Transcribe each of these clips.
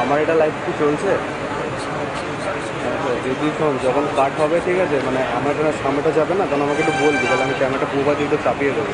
আমার এটা লাইভ কি চলছে? যদি শোন, যখন কাট হবে ঠিক আছে, মানে আমার এখানে সামনেটা যাবে না, তখন আমাকে একটু বলবি, তাহলে আমি ক্যামেরাটা পুরোবার দিকে চাপিয়ে দেবো।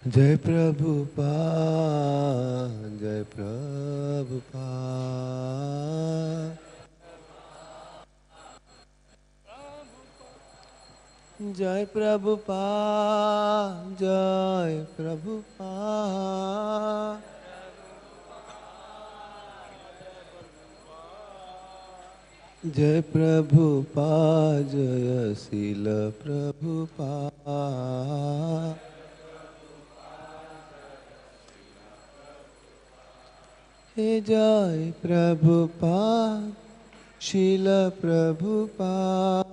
जय प्रभुपाद जय प्रभुपाद जय प्रभुपाद जय प्रभुपाद जय प्रभुपाद जय शील प्रभुपाद हे जय प्रभुपाद शील प्रभुपाद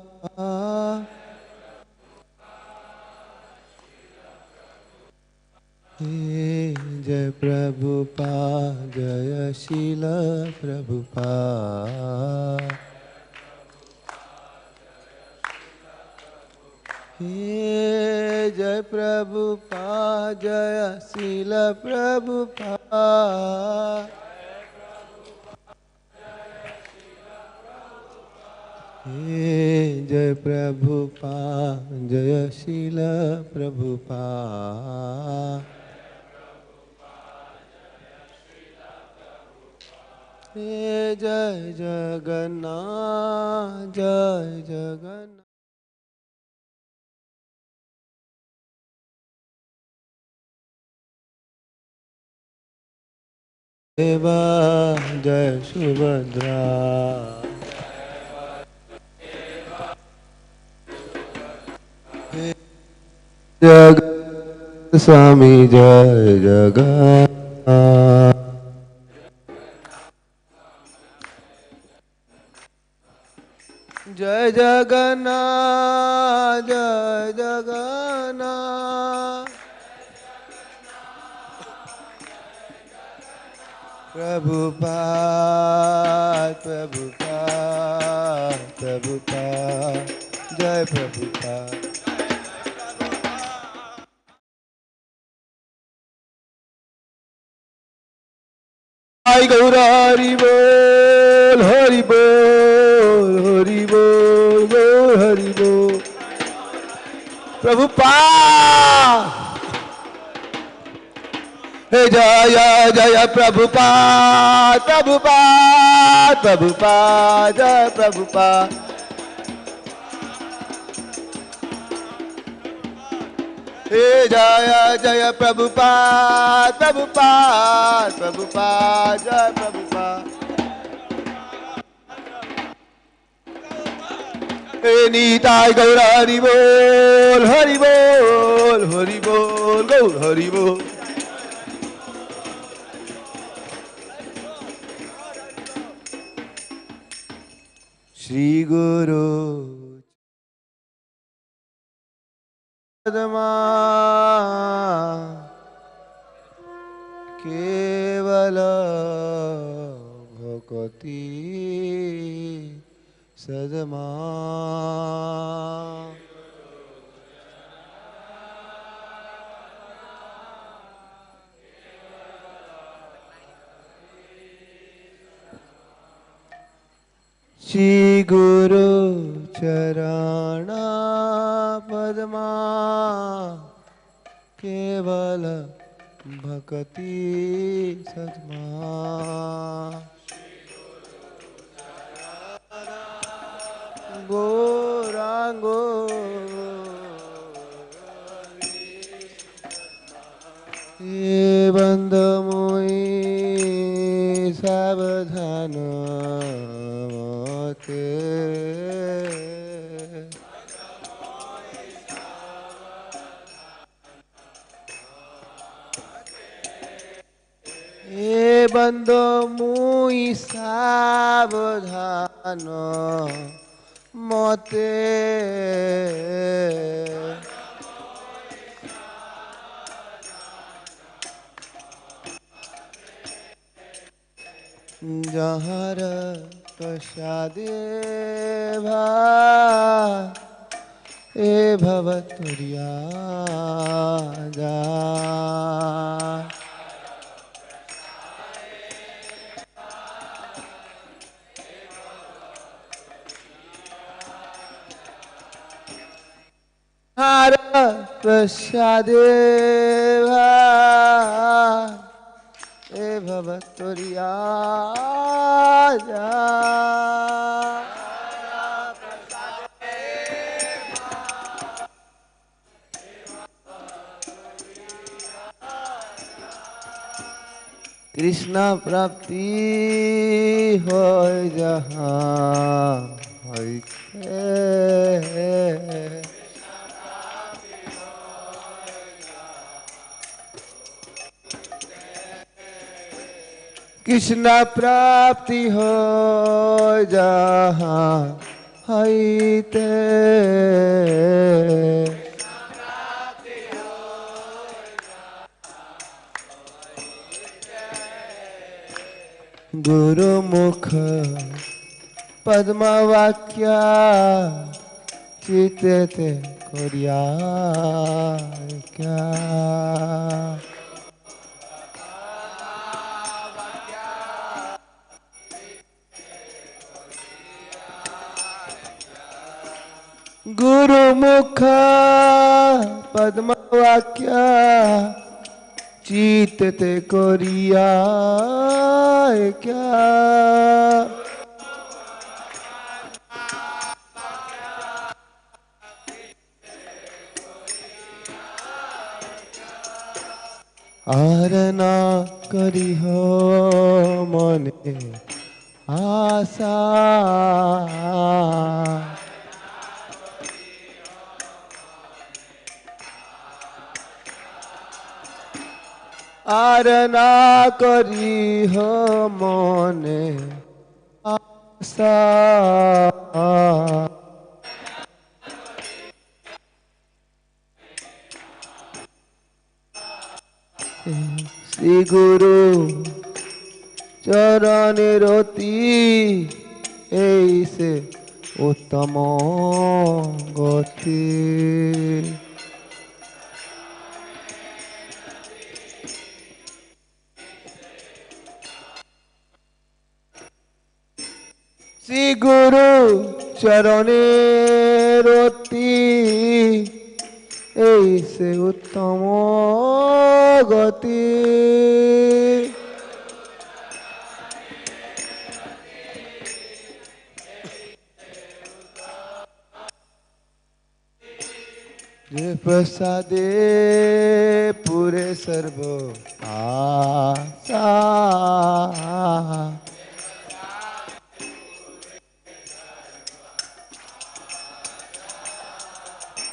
हे जय प्रभुपाद जय शील प्रभुपाद हे जय प्रभुपाद जय शील प्रभुपाद हे जय प्रभुपाद जय शील प्रभुपाद हे जय जगन्नाथ जय जगन्नाथ देवा जय सुभद्रा जग स्वामी जय जगन्नाथ जय जगन्नाथ जय जगन्नाथ प्रभुपाद प्रभुपाद प्रभुपाद जय प्रभुपाद आई गौरा हरि बोल हरि बोल हरि बोल गौर हरि बोल प्रभुपाद हे जय जय प्रभुपाद प्रभुपाद प्रभुपाद जय प्रभुपाद हे जय जय प्रभुपाद प्रभुपाद प्रभुपाद जय प्रभुपाद हे नीताय गौर हरि बोल हरि बोल हरि बोल गौर हरि बोल श्री गुरु केवल भक्ति सदमा श्री गुरु चरण पद्मा केवल भक्ति सदमा गौरांगो ये बंद मोई सावधान मोते ये बंद मुई सावधान मोते जहर प्रसादे भा ए भवतुरिया जा हर प्रसादे भा तोरिया जा कृष्ण प्राप्ति हो जहाँ कृष्ण प्राप्ति हो जहाँ हईते गुरुमुख पद्मवाक्या चित्ते कोरिया क्या गुरुमुख पद्मवाक्या चित्ते कोरिया क्या आरना करी हो मने आशा आरना करी हो मने आशा श्री गुरु चरणेर अति ऐसे उत्तम गति श्री गुरु चरणेर अति ऐसे उत्तम गति जे प्रसादे पूरे सर्व आशा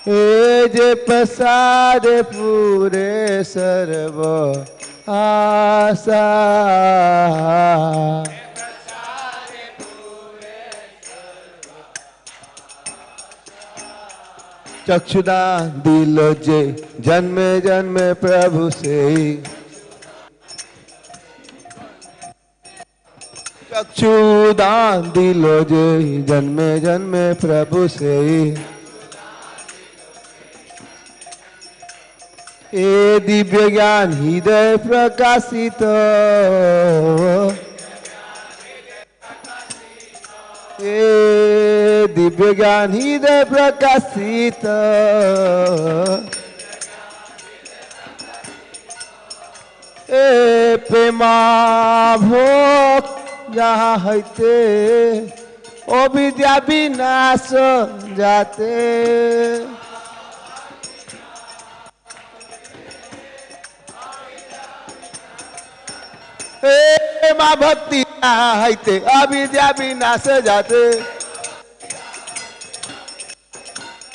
हे जे प्रसाद पूरे सर्व आशा चक्षुदान दिल जे जन्मे जन्मे प्रभु से चक्षुदान दिल जे जन्मे जन्मे प्रभु से ए दिव्य ज्ञान हृदय प्रकाशित ए दिव्य ज्ञान हृदय प्रकाशित ए प्रेमा भोग जहाँ हईते ओ विद्या विनाश जाते माँ भक्ति हईते अविद्या विनाश जाते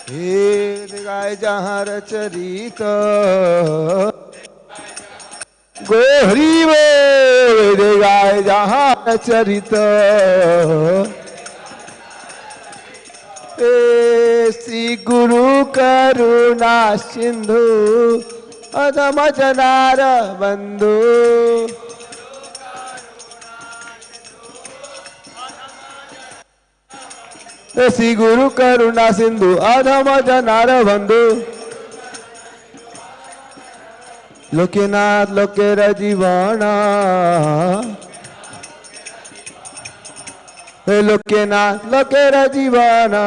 हे गाय जहाँ रचरित गोहरी वे गाय जहाँ रचरित श्री गुरु करुणा सिंधु अधम जनार बंधु श्री गुरु करुणा सिंधु अधम जनार बंधु लोकेनाथ लोकेर जीवना हे लोकेनाथ लोकेर जीवना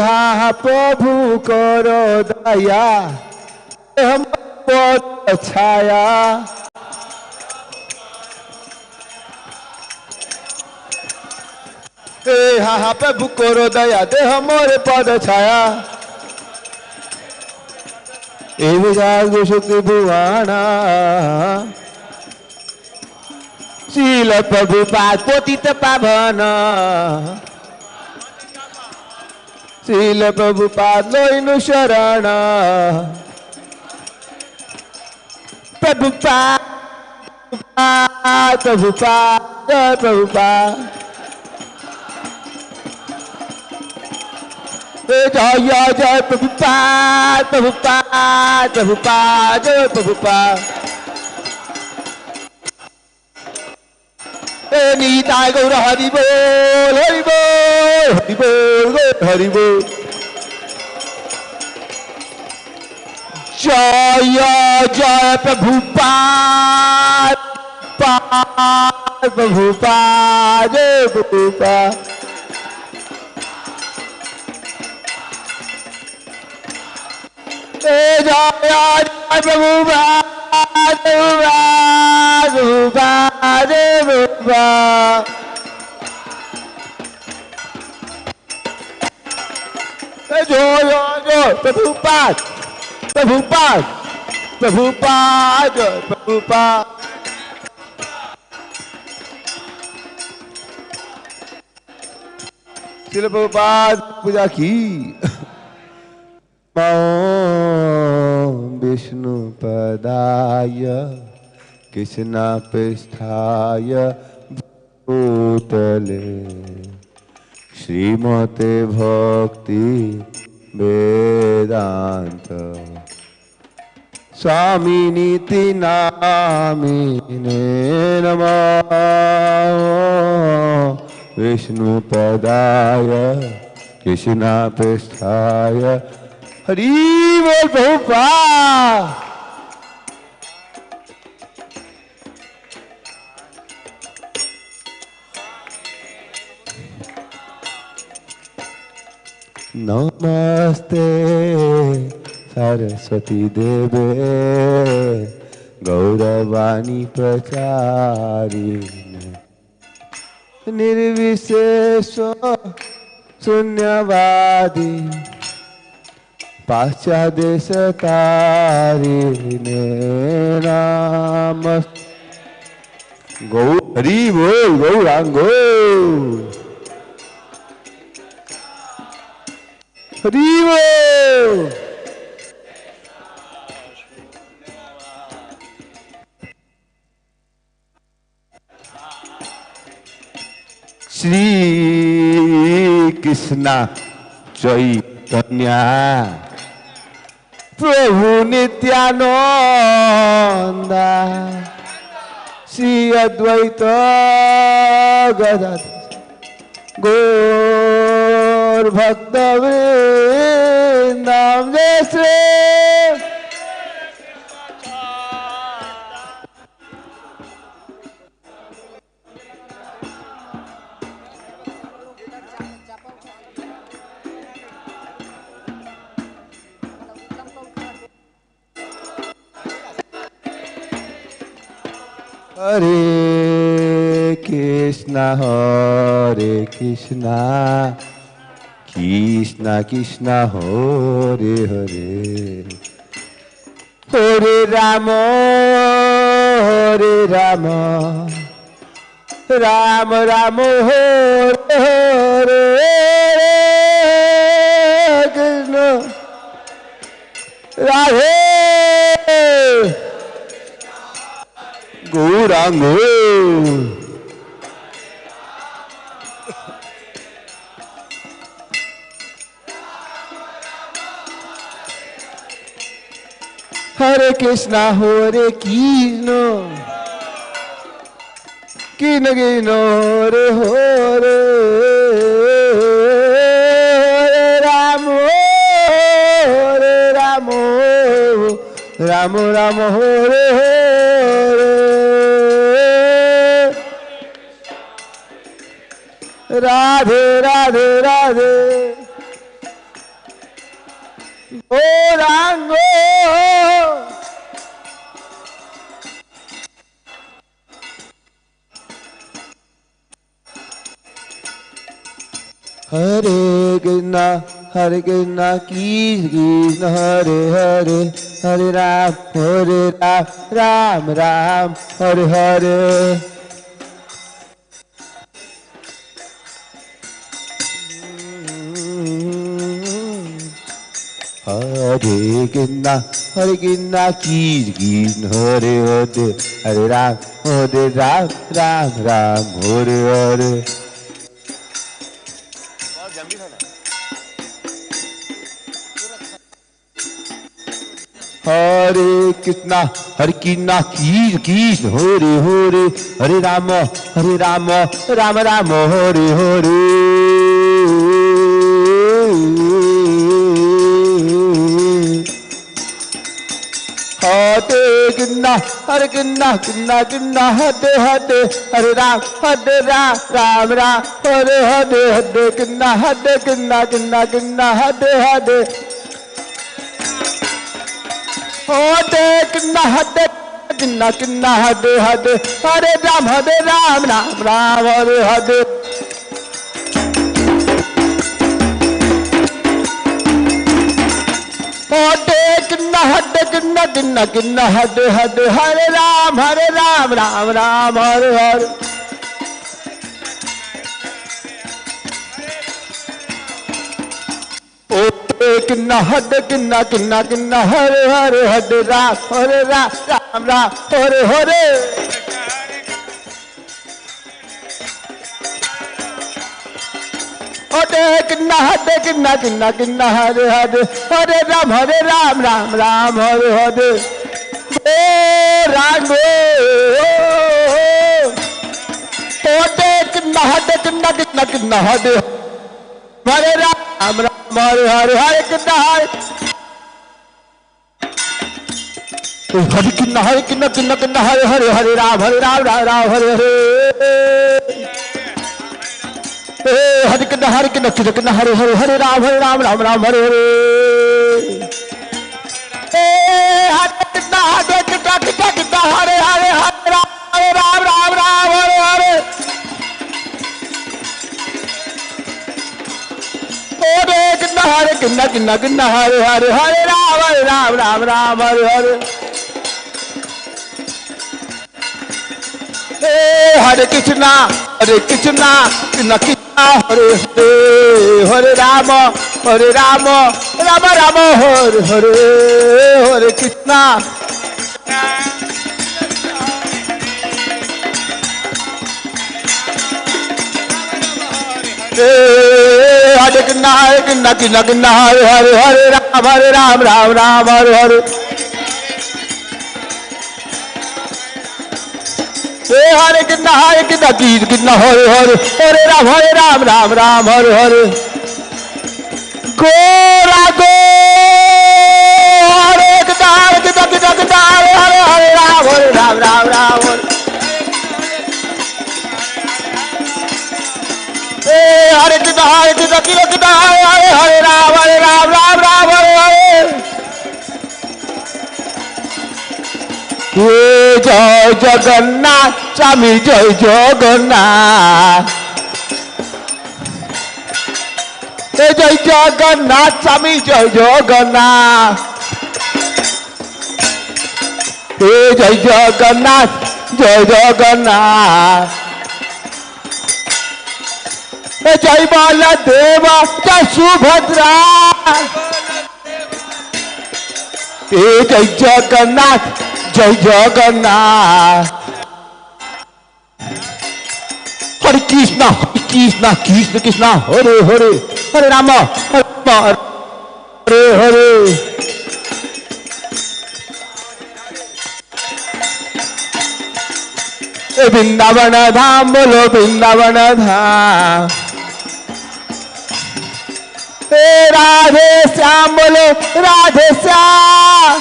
हा प्रभु करो दया हम पद छाया हाँ प्रभु करो दया दे हमारे पद छाया एवं जाग शक्ति भुवाना शील प्रभुपाद पतित पावन शील प्रभुपाद लोइनु शरण प्रभुपाद प्रभुपाद प्रभुपाद जय जय प्रभुपाद प्रभुपाद प्रभुपाद जय प्रभुपाद निताय गौर हरि बोल हरि बोल हरि बोल हरि बोल जय जय प्रभुपाद प्रभुपाद जय प्रभुपाद जय जय प्रभुपाद प्रभुपाद प्रभुपाद जय प्रभुपाद जय प्रभुपाद प्रभुपाद प्रभुपाद प्रभुपाद श्रील प्रभुपाद पूजा की विष्णु पदाय कृष्णा पृष्ठाय भूतले श्रीमते भक्ति वेदांत स्वामिनीति नामिने नमः विष्णु पदाय कृष्णा पृष्ठाय हरि बोल प्रभुपाद नमस्ते सरस्वती देवे गौरवाणी प्रचारिणे निर्विशेष शून्यवादी पाश्चादेश तारिणे नमस्ते गौ हरि बोल गौरांगो हरि बोल श्री कृष्ण चैतन्य प्रभु नित्यानंद श्री अद्वैत गदाधर गौर भक्त वृंदावन जय श्री हरे कृष्णा कृष्णा कृष्णा हरे हरे हरे राम राम राम हरे हरे कृष्ण राधे गौरांगो हरे कृष्णा हरे Krishna Krishna Krishna Hare Hare Ram Ram Ram Hare Hare Radhe Radhe Radhe Gauranga Hare Krishna Krishna Hare Hare Hare Ram Ram Ram Hare Hare. Hare Krishna Krishna Hare Hare Hare Ram Ram Ram Hare Hare. Hare Krishna Krishna Hare Hare Hare Ram Ram Ram Hare Hare. Hare Krishna Krishna Hare Hare Hare Ram Ram Hare Hare. Hare Krishna Krishna Hare Hare. Hare Krishna Hare Hare Hare Ram Ram Hare Hare. Hare Krishna Hare Hare Hare Ram Ram Hare Hare. Krishna Hare Hare Hare Ram Ram Hare Hare. Hare Krishna Hare Hare Hare Ram Ram Hare Hare. Hare Krishna Hare Hare Ram Hare Hare. Hare Krishna Hare Krishna Hare Hare Hare Ram Ram Hare Hare. Hare Krishna Hare Krishna Hare Hare Ram Ram Hare Hare. Hare Krishna Hare Krishna Hare Hare Ram Hare Hare. Hare Krishna Hare Krishna Hare Hare Hare Ram Hare Hare. Hare Krishna Krishna Hare Hare Ram Ram Hare Hare. Hare Krishna Hare Krishna Hare Hare Ram Ram Hare Hare. Hare Krishna Hare Hare Ram Hare Hare. Gora Hare Krishna Hare Hare Ram Hare. Hare Krishna Hare Hare Ram Hare Hare. Jai Jagannath Swami Jai Jagannath. Jai Jagannath Swami Jai Jagannath. Jai Jagannath Jai Jagannath. Jai Baladeva Jai Subhadra. Jai Jagannath Jai Jagannath. Hare Krishna Krishna Krishna Hare Hare Hare Rama Hare Hare. Vrindavan Dham bolo Vrindavan Dham. Radhe Shyam bolo Radhe Shyam.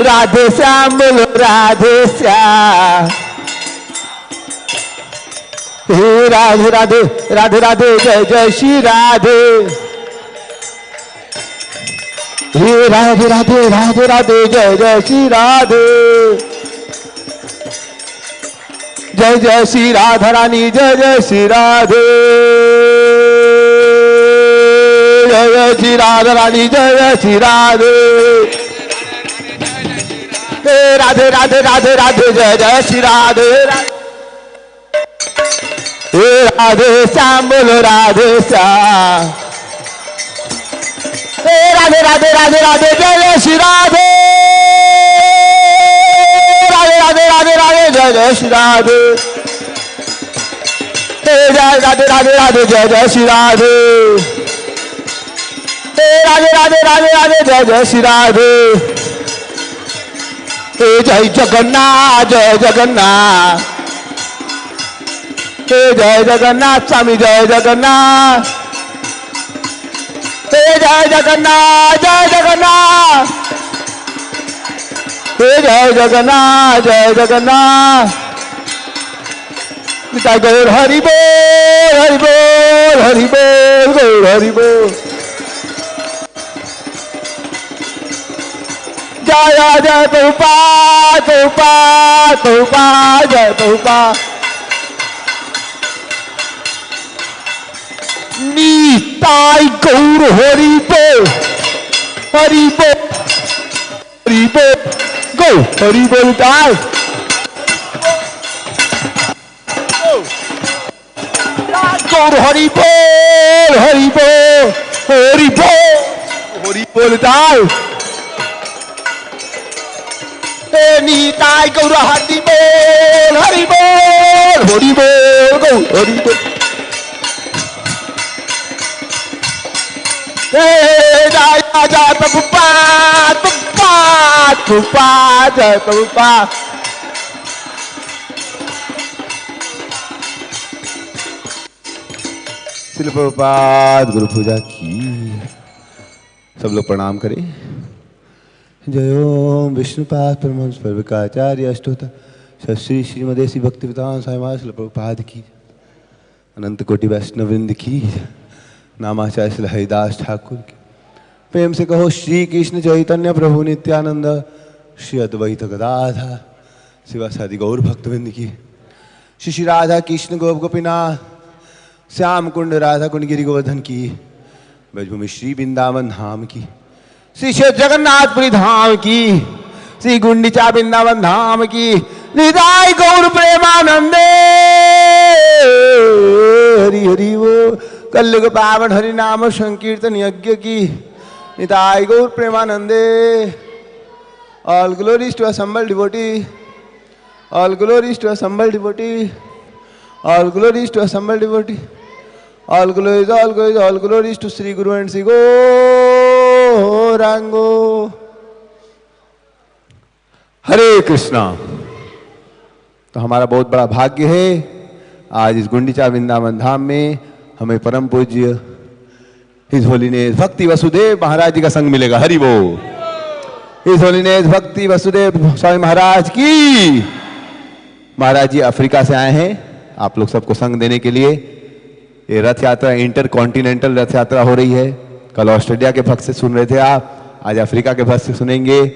Radhe Shyam bolo Radhe Shyam. Radhe Radhe Radhe Radhe Jai Jai Shri Radhe. Radhe Radhe Radhe Radhe Jai Jai Shri Radhe. जय जय श्री राधा रानी, जय जय श्री राधे, जय जय श्री राधा रानी, जय जय श्री राधे, राधे राधे राधे राधे, जय जय श्री राधे, राधे श्याम बोलो राधे श्याम, राधे राधे राधे राधे, जय जय श्री राधे, राधे राधे राधे राधे, जय जय श्री राधे, जय राधे राधे राधे, जय जय श्री राधे, राधे राधे राधे राधे, जय जय श्री राधे, जय जगन्नाथ, जय जगन्नाथ, जय जगन्नाथ स्वामी, जय जगन्नाथ, जय जगन्नाथ, जय जगन्नाथ, जय जगन्नाथ, जय जगन्नाथ, निताई गौर हरि बोल, हरि बोल, हरि बोल, गौर हरि बोल, जय जय प्रभुपाद, प्रभुपाद, प्रभुपाद, जय प्रभुपाद, निताई गौर हरि बोल, हरि बोल, हरि बोल, गौ हरि बोल, गाय गौर हरि बोल, हरि बोल, हरि बोल, हरि बोल, गाय निताई गौर हरि बोल, हरि बोल, हरि बोल, गौ हरि बोल, जय जय प्रभुपाद, प्रभुपाद, प्रभुपाद, जय प्रभुपाद, श्रील प्रभुपाद गुरु पूजा की। सब लोग प्रणाम करें। जय ओम विष्णुपाद परमहंस पर्वकाचार्य अष्टोत्तर श्री श्रीमदे श्री भक्तिवेदांत स्वामी महाराज श्रील प्रभुपाद की, अनंत कोटि वैष्णव वृंद की, नामाचार्य श्री हरिदास ठाकुर की। प्रेम से कहो श्री कृष्ण चैतन्य प्रभु नित्यानंद, श्री अद्वैत गदाधर शिवासादि गौर भक्तवृंद की। श्री श्री राधा कृष्ण गोप गोपीनाथ श्याम कुंड राधा कुंड गिरि गोवर्धन की। ब्रजभूमि श्री वृंदावन धाम की। श्री श्री जगन्नाथपुरी धाम की। श्री गुंडिचा वृंदावन धाम की। निताई गौर प्रेमानंदे हरि हरि वो कलयुग पावन हरि नाम संकीर्तन यज्ञ की। निताई गौर प्रेमानंदे। All glories to assembled devotee. All glories to assembled devotee. All glories to assembled devotee. All glories, all glories, all glories to Sri Guru and Sri Gaurango. हरे कृष्णा। तो हमारा बहुत बड़ा भाग्य है आज इस गुंडिचा वृंदावन धाम में हमें परम पूज्य हिज होलीनेस भक्ति वसुदेव महाराज जी का संग मिलेगा। हरि बोल। हिज होलीनेस भक्ति वसुदेव स्वामी महाराज की। महाराज जी अफ्रीका से आए हैं आप लोग सबको संग देने के लिए। ये रथ यात्रा इंटर कॉन्टिनेंटल रथ यात्रा हो रही है। कल ऑस्ट्रेलिया के भक्त से सुन रहे थे आप, आज अफ्रीका के भक्त से सुनेंगे,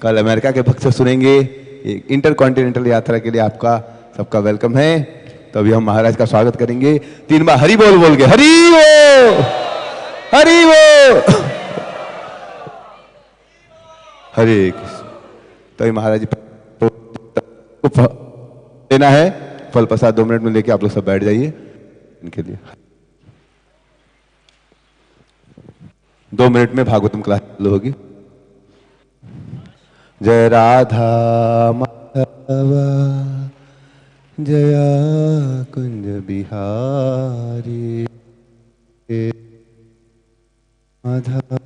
कल अमेरिका के भक्त से सुनेंगे। ये इंटर कॉन्टिनेंटल यात्रा के लिए आपका सबका वेलकम है। तो अभी हम महाराज का स्वागत करेंगे। 3 बार हरि बोल बोल के। हरि बोल, हरि बोल, हरे कृष्ण। तो महाराज जी लेना है फल प्रसाद 2 मिनट में लेके आप लोग सब बैठ जाइए इनके लिए। 2 मिनट में भागवतम क्लास चालू होगी। जय राधा माधव जय कुंज बिहारी माधव।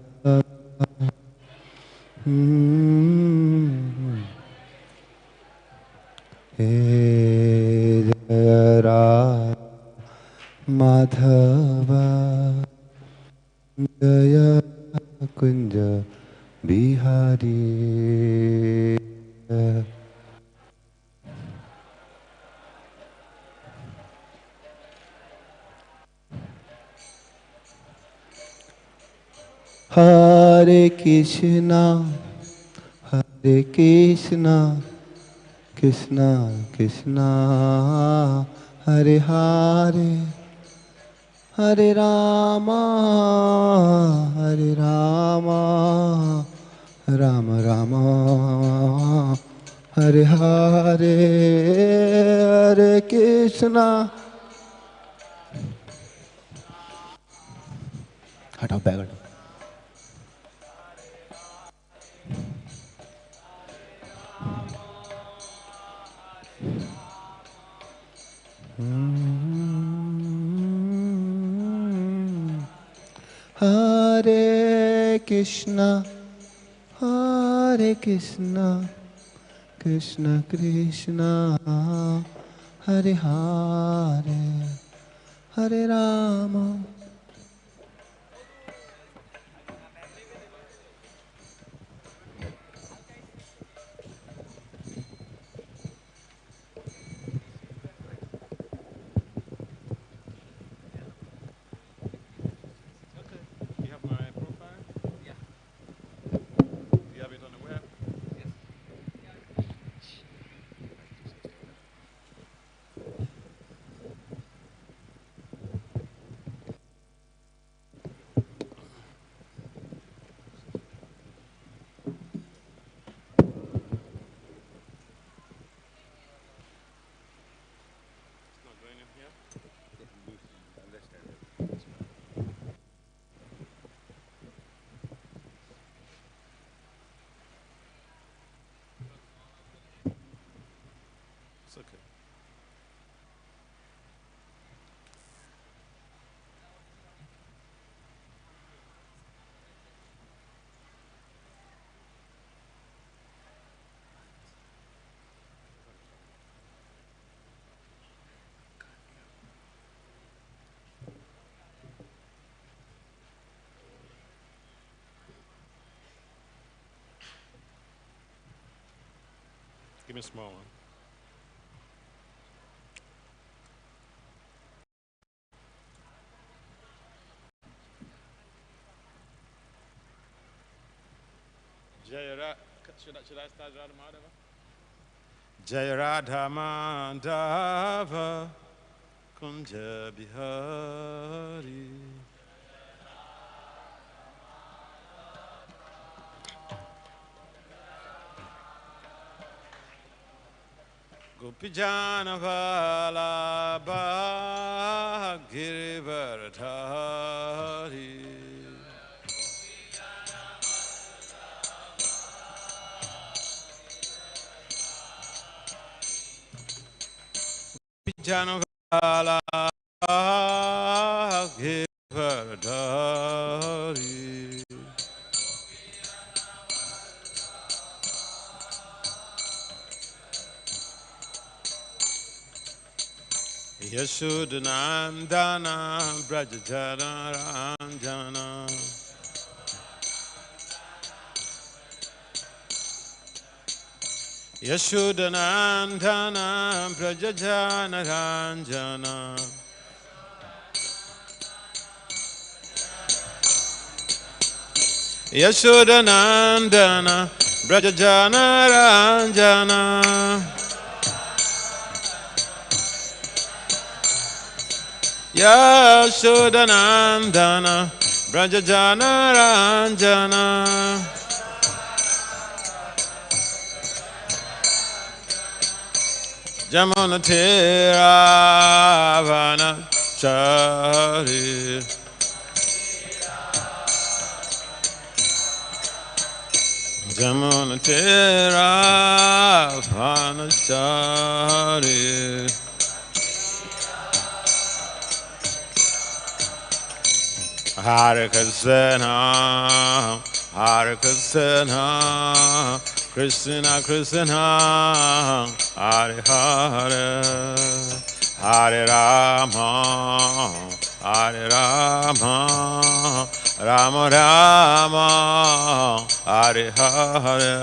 हे जय राधा माधव जय कुंज बिहारी। हरे Krishna Krishna Krishna Hare Hare Hare Rama Hare Rama Rama Rama Hare Hare Hare Krishna. हटाओ बैग हटाओ. Hare Krishna Hare Krishna Krishna Krishna Hare Hare Hare Rama. Give me a small one. Should I start Radha Madhava? Jaya Radha Madhava Kunja Bihari Gopijana Vallabha Girivardhari Gopijana Vallabha Girivardhari Yashodanandana Brajajana Ranjana Yashodanandana Brajajana Ranjana Yashodanandana Brajajana Ranjana Yashodanandana Brajajana Ranjana Jamuna Theravana Chari Jamuna Theravana Chari Hare Krishna Hare Krishna Krishna Krishna Hare Hare Hare Rama Hare Rama Rama Rama Hare Hare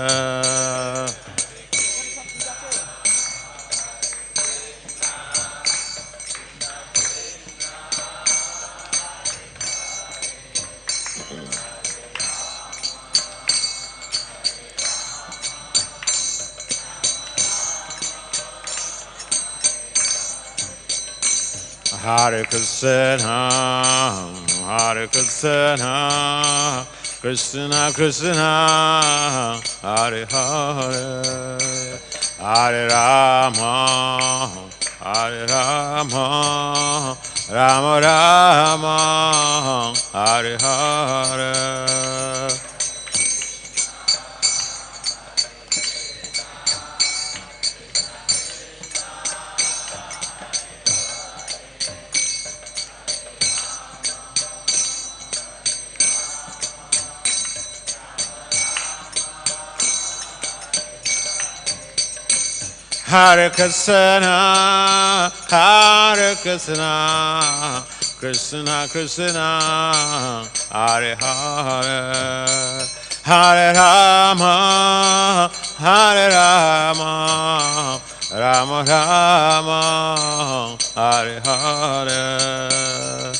Hare Krishna, Hare Krishna, Krishna Krishna, Hare Hare, Hare Rama, Hare Rama, Rama Rama, Hare Hare. Hare Krishna, Hare Krishna, Krishna Krishna, Hare Hare, Hare Rama, Hare Rama, Rama Rama, Hare Hare.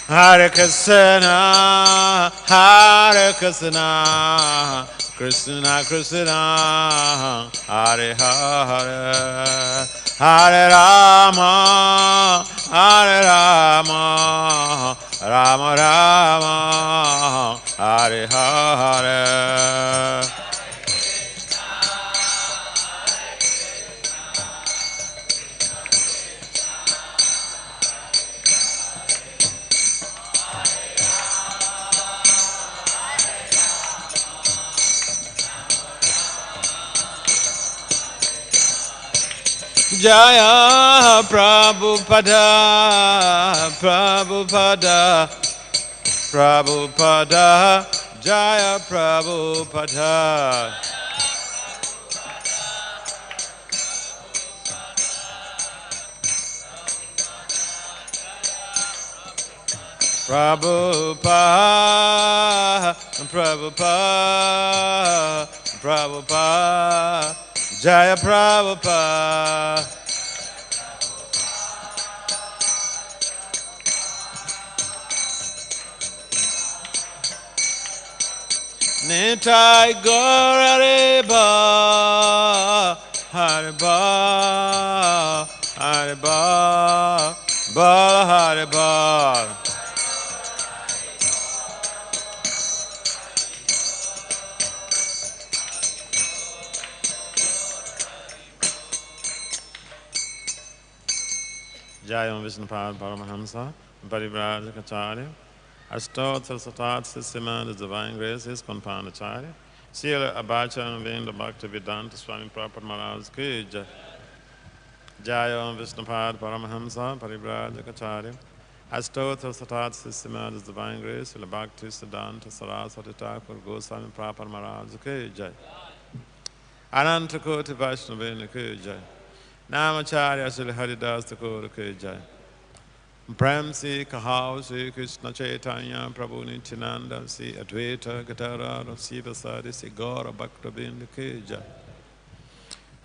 Hare Krishna, Hare Krishna, Krishna Krishna, Hare Hare, Hare Rama, Hare Rama, Rama Rama, Hare Hare. Jaya Prabhupada, Prabhupada, Prabhupada, Jaya Prabhupada. Prabhupada, Prabhupada, Prabhupada, Jaya Prabhupada. Nitai Gaura Reba, Hariba, Hariba, Bala Hariba. Jayam Vishnupad Paramahamsa, Parivrajacharya, Ashtottara Satat Sisima, the Divine Grace, ISKCON Pandacharya, Srila Abhacharya Vinda Bhakti Vedanta Swami Prabhupada Maharaj Ki Jai. Jayam Vishnupad Paramahamsa, Parivrajacharya, Ashtottara Satat Sisima, the Divine Grace, Srila Bhakti Siddhanta Saraswati Thakur Goswami Prabhupada Maharaj Ki Jai. Ananta Koti Vaishnavina Ki Jai. Namacharya Sri Haridas Thakur Ki Jai. Prem Si Kahao Sri Krishna Chaitanya Prabhu Nityananda Si Advaita Gadara Siva Sadi Si Gaura Bhaktavinda Ki Jai.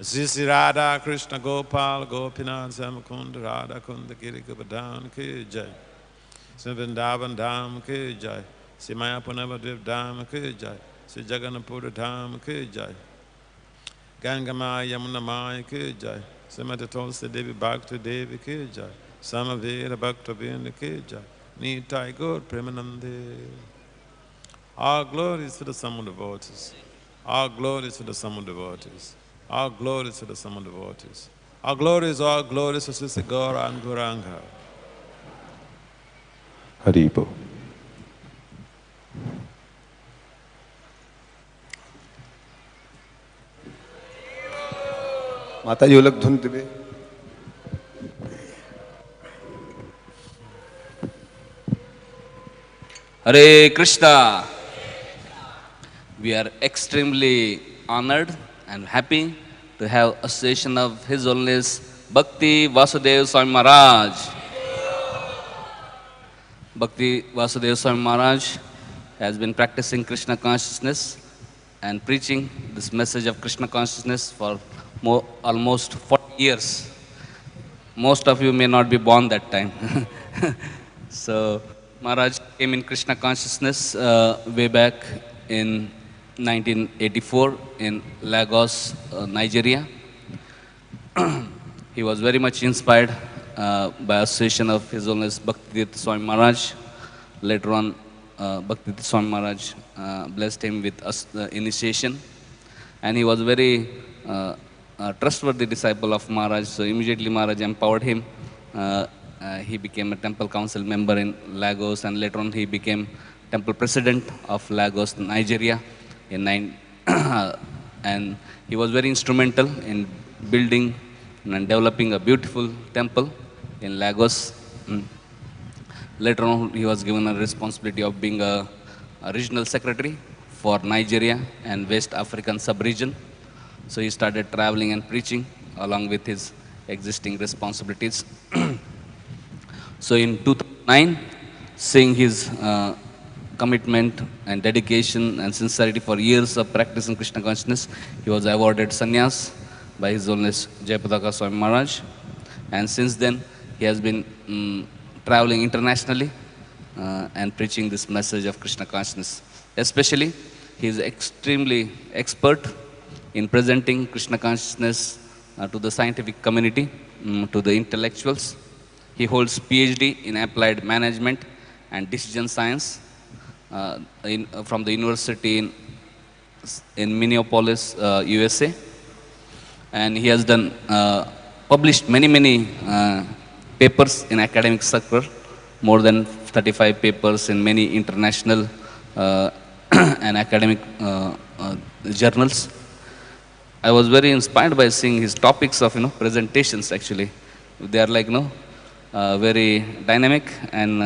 Sri Radha Krishna Gopal Gopinath Samakunda Radha Kunda Giri Govardhan Ki Jai. Sri Vrindavan Dham Ki Jai. Sri Mayapunavadviv Dham Ki Jai. Sri Jagannath Dham Ki Jai. Gangama Yamuna Maya Ki Jai. Srimati Tulsi Devi Bhakti Devi Ki Jai. Samavira Bhakta Vinda Ki Jai. Nitai Gaur Premanande. All glories to the sum of devotees. All glories to the sum of devotees. All glories to the sum of devotees. All glories to Sisi Gaura and Gauranga. Haribo. माता जी अलग धुन दिवे Hare Krishna. We are extremely honored and happy to have association of His Holiness Bhakti Vasudev Swami Maharaj. Bhakti Vasudev Swami Maharaj has been practicing Krishna consciousness and preaching this message of Krishna consciousness for almost 40 years. Most of you may not be born that time. So Maharaj came in Krishna consciousness way back in 1984 in Lagos, Nigeria. He was very much inspired by association of His Holiness Bhaktivedanta Swami Maharaj. Later on, Bhaktivedanta Swami Maharaj blessed him with initiation, and he was very trustworthy disciple of Maharaj. So immediately Maharaj empowered him. He became a temple council member in Lagos, and later on he became temple president of Lagos, Nigeria, in and he was very instrumental in building and developing a beautiful temple in Lagos. Later on, he was given a responsibility of being a regional secretary for Nigeria and West African sub-region. So he started traveling and preaching along with his existing responsibilities. So in 2009, seeing his commitment and dedication and sincerity for years of practicing Krishna consciousness, he was awarded sannyas by His Holiness Jayapataka Swami Maharaj. And since then, he has been traveling internationally and preaching this message of Krishna consciousness. Especially, he is extremely expert in presenting Krishna consciousness to the scientific community, to the intellectuals. He holds PhD in applied management and decision science from the university in Minneapolis, USA. And he has done published many papers in academic sector, more than 35 papers in many international and academic journals. I was very inspired by seeing his topics of presentations. Actually, they are like very dynamic, and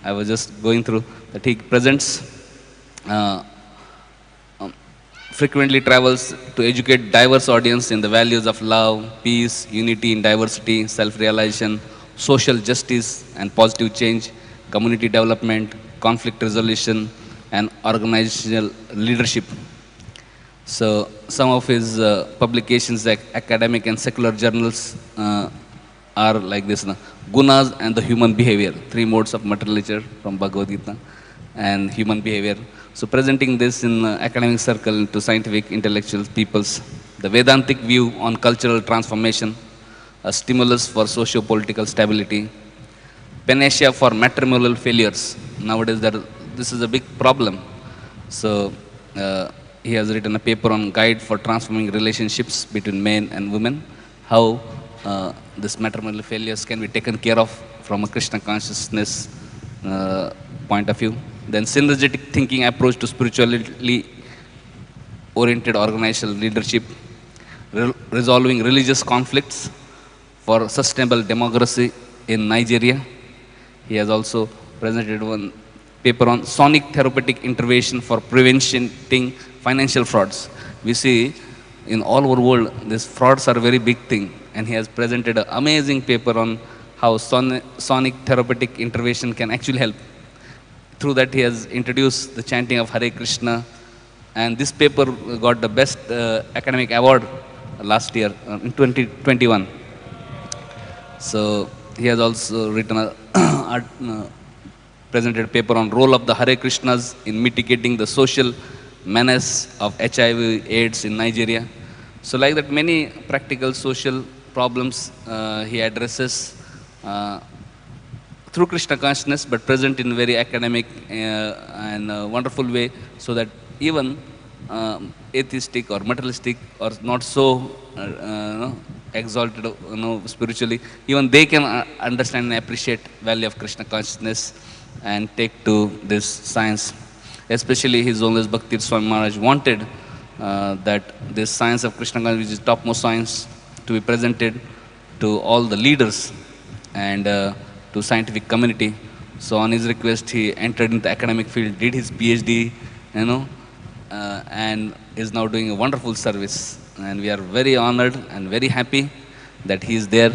I was just going through that he presents. Frequently travels to educate diverse audience in the values of love, peace, unity in diversity, self-realization, social justice and positive change, community development, conflict resolution, and organizational leadership. So some of his publications, like academic and secular journals, are like this: Gunas and the Human Behavior, 3 modes of material nature from Bhagavad Gita, and human behavior. So presenting this in academic circle to scientific intellectual peoples, the Vedantic view on cultural transformation, a stimulus for socio-political stability, panacea for matrimonial failures. Nowadays, this is a big problem. So he has written a paper on guide for transforming relationships between men and women, how this matrimonial failures can be taken care of from a Krishna consciousness point of view. Then synergetic thinking approach to spiritually oriented organizational leadership, resolving religious conflicts for sustainable democracy in Nigeria. He has also presented one paper on sonic therapeutic intervention for preventing financial frauds. We see in all over world, these frauds are a very big thing, and he has presented an amazing paper on how sonic therapeutic intervention can actually help. Through that, he has introduced the chanting of Hare Krishna, and this paper got the best academic award last year in 2021. So he has also written a presented a paper on role of the Hare Krishnas in mitigating the social menace of HIV/AIDS in Nigeria. So like that, many practical social problems he addresses through Krishna consciousness, but present in very academic and wonderful way, so that even atheistic or materialistic or not so exalted spiritually, even they can understand and appreciate value of Krishna consciousness and take to this science. Especially His Holiness Bhakti Swami Maharaj wanted that this science of Krishna consciousness, which is topmost science, to be presented to all the leaders and to scientific community. So on his request, he entered into the academic field, did his PhD, and is now doing a wonderful service. And we are very honored and very happy that he is there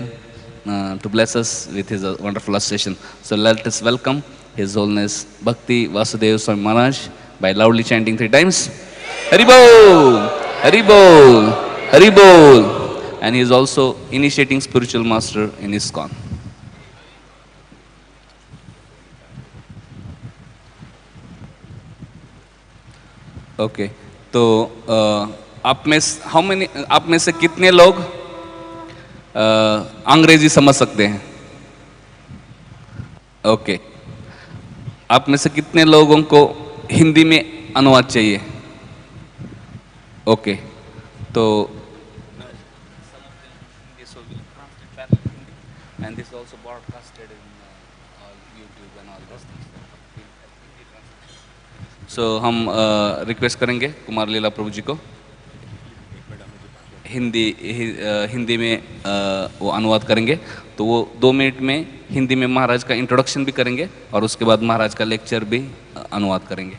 to bless us with his wonderful association. So let us welcome His Holiness Bhakti Vasudeva Swami Maharaj by loudly chanting 3 times. Haribol! Haribol! Haribol. And he is also initiating spiritual master in ISKCON. Okay, तो आप में से कितने लोग अंग्रेजी समझ सकते हैं? ओके, आप में से कितने लोगों को हिंदी में अनुवाद चाहिए? ओके, तो and this also broadcasted in all YouTube and all those things. So हम रिक्वेस्ट करेंगे कुमार लीला प्रभु जी को हिंदी में वो अनुवाद करेंगे, तो वो 2 मिनट में हिंदी में महाराज का इंट्रोडक्शन भी करेंगे और उसके बाद महाराज का लेक्चर भी अनुवाद करेंगे।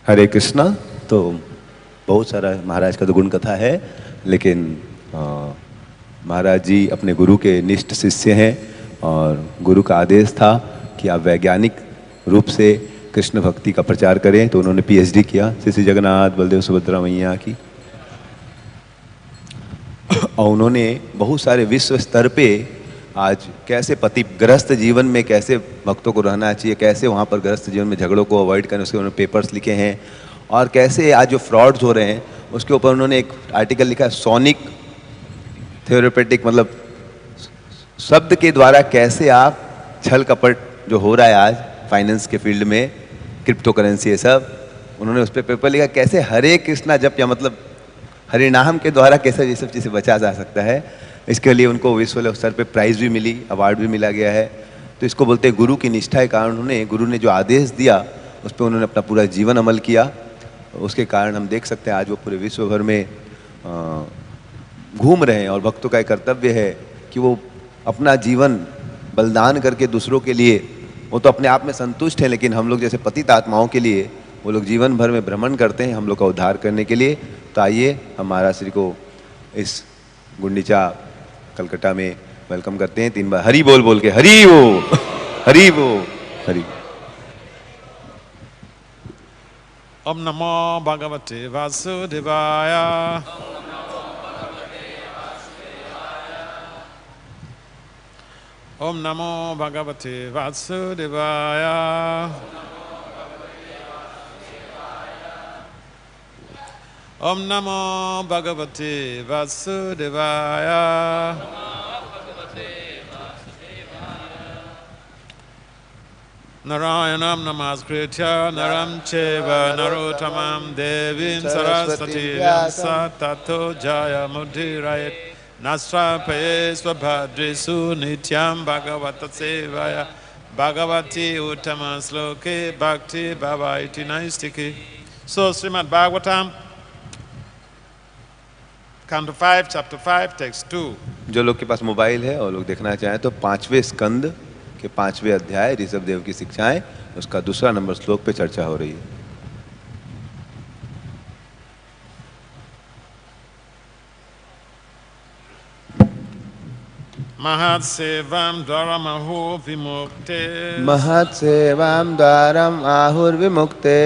हरे कृष्णा। तो बहुत सारा महाराज का तो गुण कथा है, लेकिन महाराज जी अपने गुरु के निष्ठ शिष्य हैं और गुरु का आदेश था कि आप वैज्ञानिक रूप से कृष्ण भक्ति का प्रचार करें, तो उन्होंने पीएचडी किया श्री जगन्नाथ बलदेव सुभद्रा मैया की। और उन्होंने बहुत सारे विश्व स्तर पे आज कैसे पतिग्रस्त जीवन में कैसे भक्तों को रहना चाहिए, कैसे वहाँ पर ग्रस्त जीवन में झगड़ों को अवॉइड करने, उसके उन्होंने पेपर्स लिखे हैं। और कैसे आज जो फ्रॉड्स हो रहे हैं उसके ऊपर उन्होंने एक आर्टिकल लिखा है, सोनिक थेरेपेटिक, मतलब शब्द के द्वारा कैसे आप छल कपट जो हो रहा है आज फाइनेंस के फील्ड में, क्रिप्टो करेंसी, ये सब उन्होंने उस पर पेपर लिखा, कैसे हरे कृष्णा जप या मतलब हरे नाम के द्वारा कैसे ये सब चीज़ें बचा जा सकता है। इसके लिए उनको विश्व स्तर पे प्राइज़ भी मिली, अवार्ड भी मिला गया है। तो इसको बोलते हैं गुरु की निष्ठा के कारण उन्होंने, गुरु ने जो आदेश दिया उस पर उन्होंने अपना पूरा जीवन अमल किया। उसके कारण हम देख सकते हैं आज वो पूरे विश्व भर में घूम रहे हैं। और भक्तों का एक कर्तव्य है कि वो अपना जीवन बलिदान करके दूसरों के लिए, वो तो अपने आप में संतुष्ट है, लेकिन हम लोग जैसे पतित आत्माओं के लिए वो लोग जीवन भर में भ्रमण करते हैं हम लोग का उद्धार करने के लिए। तो आइए हम महाराज श्री को इस गुंडीचा कलकत्ता में वेलकम करते हैं। 3 बार हरि बोल बोल के, हरि वो हरि वो हरि। ओम नमो भगवते वासुदेवाय। ओम नमो भगवते वासुदेवाय। ओम नमो भगवते वासुदेवाय। नारायणं नमस्कृत्य नरं चैव नरोत्तमं देवीं सरस्वतीं व्यासं ततो जयमुदीरयेत्। नमस्ते स्वभद्रेषु नित्यं भगवत सेवया भगवती उत्तम श्लोके भक्ति भवति नैष्टिकी। So Srimad Bhagavatam, Canto 5, Chapter 5, Text 2. जो लोग के पास मोबाइल है और लोग देखना चाहें तो 5वें स्कंद के 5वें अध्याय ऋषभ देव की शिक्षाएं, उसका 2 नंबर श्लोक पे चर्चा हो रही है। महत्सेवां द्वारम् आहुर्विमुक्ते। महत्सेवां द्वारम् आहुर्विमुक्ते।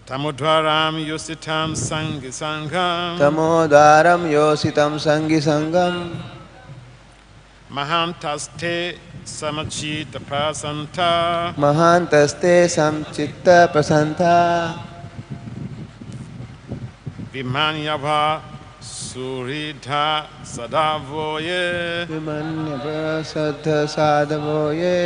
तमोद्वारं योषितं संगी संगम। तमोद्वारं योषितं संगी संगम। महान्तस्ते समचित्त प्रसन्ता। महान्तस्ते समचित्त प्रसन्ता। विमन्यभा सुहृदा सदावो ये। विमन्यभा सद्ध साधवो ये।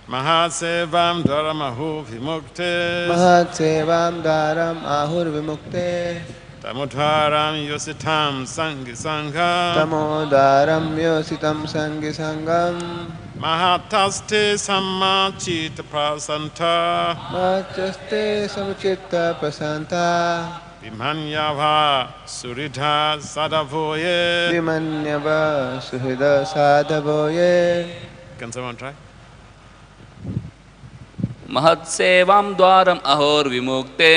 महत्सेवां द्वारम् आहुर्विमुक्ते। महत्सेवां द्वारम् आहुर्विमुक्ते। तमोद्वारं योषितं संगी संगम। तमोद्वारं योषितं संगी संगम। महान्तस्ते समचित्त प्रसन्ता। महत्स्ते समचित्त प्रसन्ता। विमन्यभा सुहृदा साधवो ये। विमन्यभा सुहृदा साधवो ये। Can someone try? महत्सेवां द्वारम् आहुर्विमुक्ते।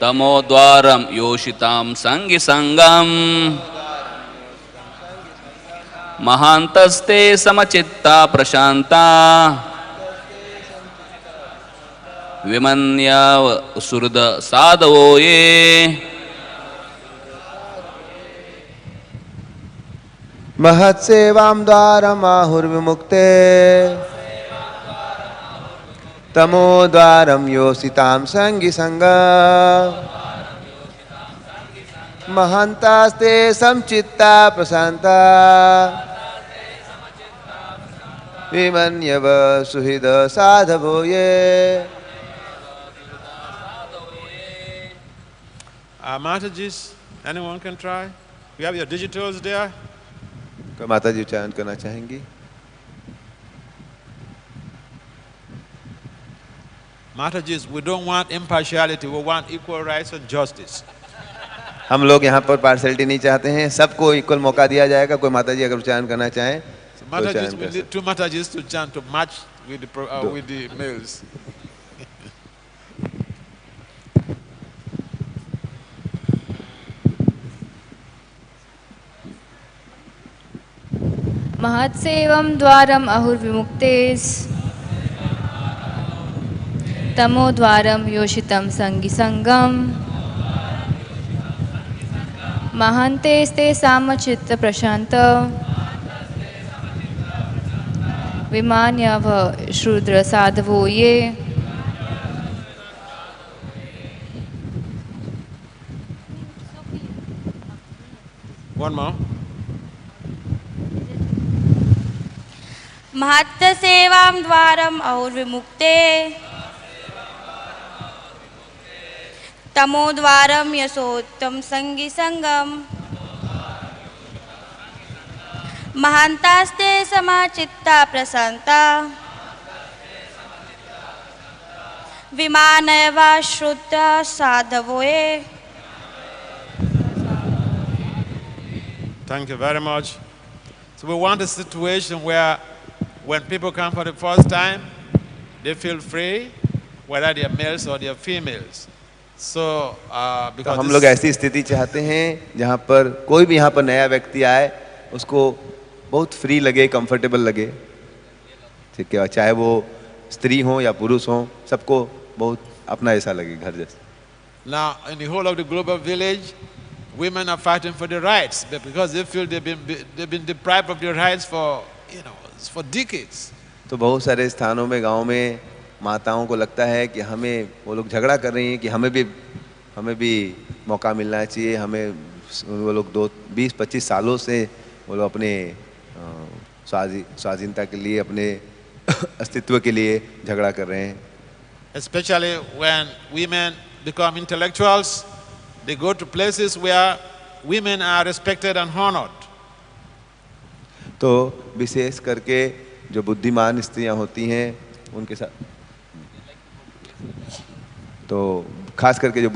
तमोद्वारं योषितां संगी संगम। महान्तस्ते समचित्ता प्रशान्ता। विमन्याव सुहृद साधवो ये महत्सेवां द्वारमाहुर्विमुक्ते तमो द्वारं योषितां संगी संगा महान्तास्ते समचित्ता प्रशान्ता विमन्यव सुहृद साधवो ये। Mataji's, anyone can try? You have your digitals there? तो माता जी उच्चारण करना चाहेंगी? Mataji's, we don't want impartiality, we want equal rights and justice. हम लोग यहाँ पर पार्शलिटी नहीं चाहते हैं, सबको इक्वल मौका दिया जाएगा। कोई माता जी अगर उच्चारण करना चाहें So तो उच्चारण Mataji's, we कर need two Mataji's to chant to match with the males. महत्सेवं द्वारम् अहुर्विमुक्तेस् तमो द्वारं योषितं संगी संगम महान्तेस्ते सामचित्त प्रशांत विमान्यव शूद्र साधवो ये। One more. महत्सेवां द्वारम् अहुर्विमुक्ते तमो द्वारं यशोत्तम संगी संगम महान्तास्ते समाचित्ता प्रशान्ता विमानयवा श्रुता साधवो ये। Thank you very much. So we want a situation where when people come for the first time, they feel free, whether they are males or they are females. So, तो because हम लोग ऐसी स्थिति चाहते हैं जहाँ पर कोई भी यहाँ पर नया व्यक्ति आए उसको बहुत फ्री लगे, कंफर्टेबल लगे, ठीक है, चाहे वो स्त्री हो या पुरुष हो, सबको बहुत अपना ऐसा लगे, घर जैसा। now in the whole of the global village, women are fighting for their rights because they feel they've been deprived of their rights for for decades. तो बहुत सारे स्थानों में, गांव में माताओं को लगता है कि हमें, वो लोग झगड़ा कर रही हैं कि हमें भी मौका मिलना चाहिए, हमें, वो लोग 20-25 सालों से वो लोग अपने स्वाधीनता के लिए, अपने अस्तित्व के लिए झगड़ा कर रहे हैं। Especially when women become intellectuals, they go to places where women are respected and honored. तो विशेष करके जो बुद्धिमान स्त्रियां होती हैं उनके साथ, तो खास करके जो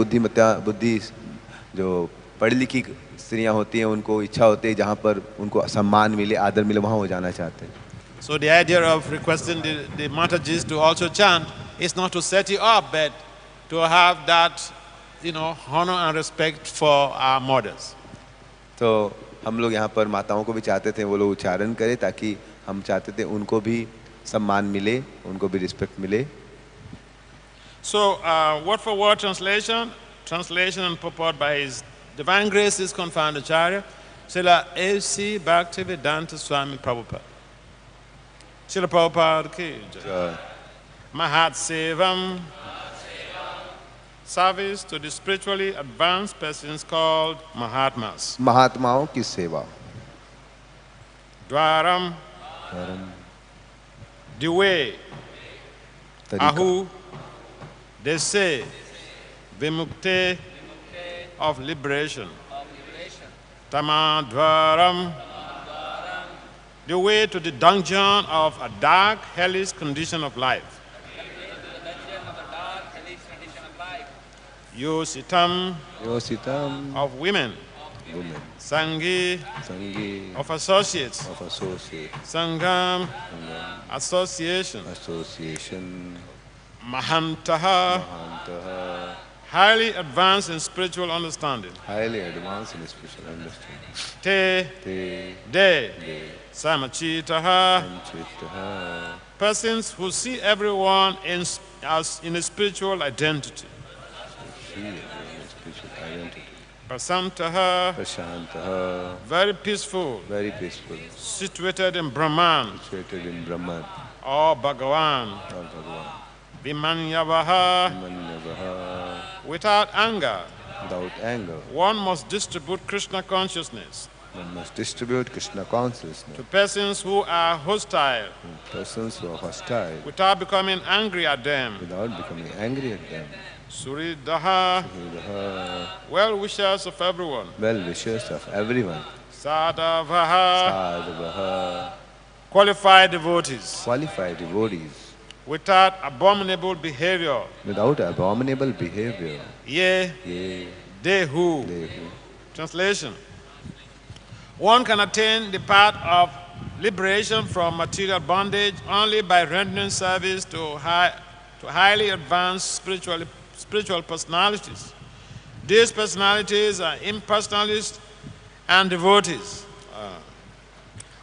जो पढ़ी लिखी स्त्रियां होती हैं उनको इच्छा होती है जहाँ पर उनको सम्मान मिले, आदर मिले, वहाँ वो जाना चाहते हैं। So the idea of requesting the Mataji's to also chant is not to set you up, but to have that, honor and respect for our mothers. तो हम लोग यहाँ पर माताओं को भी चाहते थे वो लोग उच्चारण करें, ताकि हम चाहते थे उनको भी सम्मान मिले, उनको भी रिस्पेक्ट मिले। So word for word translation and purport by His Divine Grace ISKCON Founder Acharya Srila A.C. Bhaktivedanta Swami Prabhupada. Srila Prabhupada ki jai. Mahat Sevam, service to the spiritually advanced persons called Mahatmas. महात्माओं की सेवा। Dwaram, the way, Ahu, they say, Vimukte, of liberation. Tamadvaram, the way to the dungeon of a dark, hellish condition of life. Yositam, of women. Sangi, of associates. Sangam, association. Mahantaha, highly advanced in spiritual understanding. Te, de, samachitaha, persons who see everyone in as in a spiritual identity. Spiritual identity. Prasantaha, Prashantaha, very peaceful, very peaceful, situated in Brahman situated in Brahman, or Bhagavan. or Bhagavan. Vimanyavaha, Manyavaha, without anger. without anger. One must distribute Krishna consciousness One must distribute Krishna consciousness to persons who are hostile to persons who are hostile without becoming angry at them. without becoming angry at them. Suridaha, well wishers of everyone. Well wishers of everyone. Sadhavaha, Sadhavaha, qualified devotees qualified devotees without abominable behavior. without abominable behavior. Ye, Yea, they who. they who. Translation. One can attain the path of liberation from material bondage only by rendering service to highly advanced spiritual personalities. These personalities are impersonalists and devotees.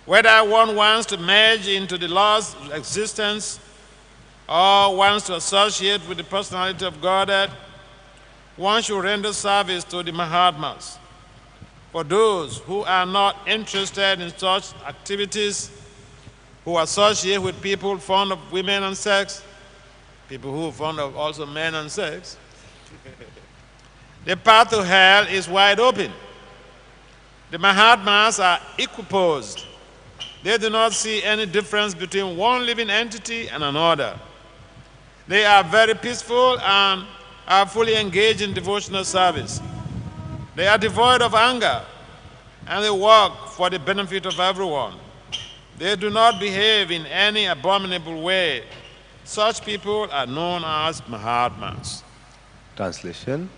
Whether one wants to merge into the laws of existence or wants to associate with the personality of Godhead, one should render service to the Mahatmas. For those who are not interested in such activities, who associate with people fond of women and sex, people who are fond of also men and sex, the path to hell is wide open. The Mahatmas are equiposed. They do not see any difference between one living entity and another. They are very peaceful and are fully engaged in devotional service. They are devoid of anger, and they work for the benefit of everyone. They do not behave in any abominable way. Such people are known as Mahatmas. Translation.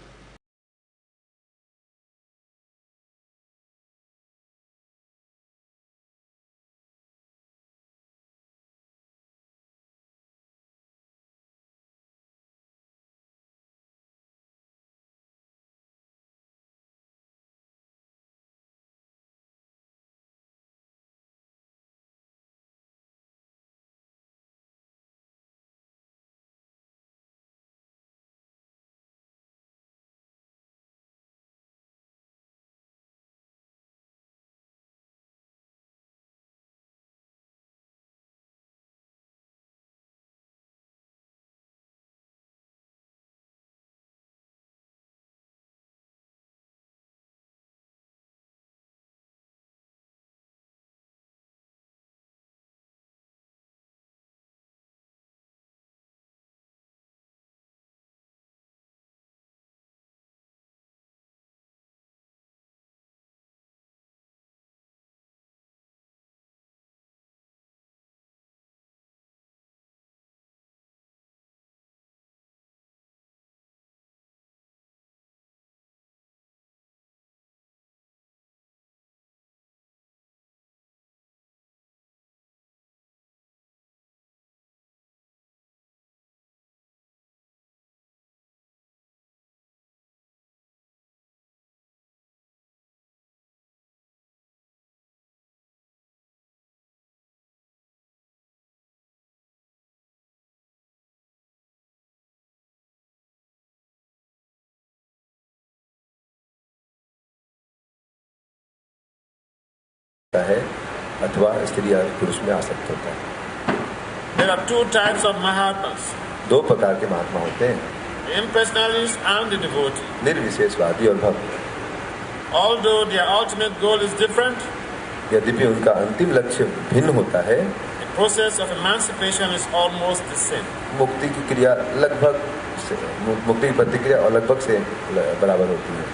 है अथवा स्त्री या पुरुष में आसक्त होता है. There are two types of Mahatmas, दो प्रकार के महात्मा होते हैं, the impersonalist and the devotee. निर्विशेषवादी और भक्त. Although their ultimate goal is different, यद्यपि उनका अंतिम लक्ष्य भिन्न होता है, the process of emancipation is almost the same. मुक्ति की क्रिया लगभग मुक्ति की प्रतिक्रिया और लगभग से बराबर होती है.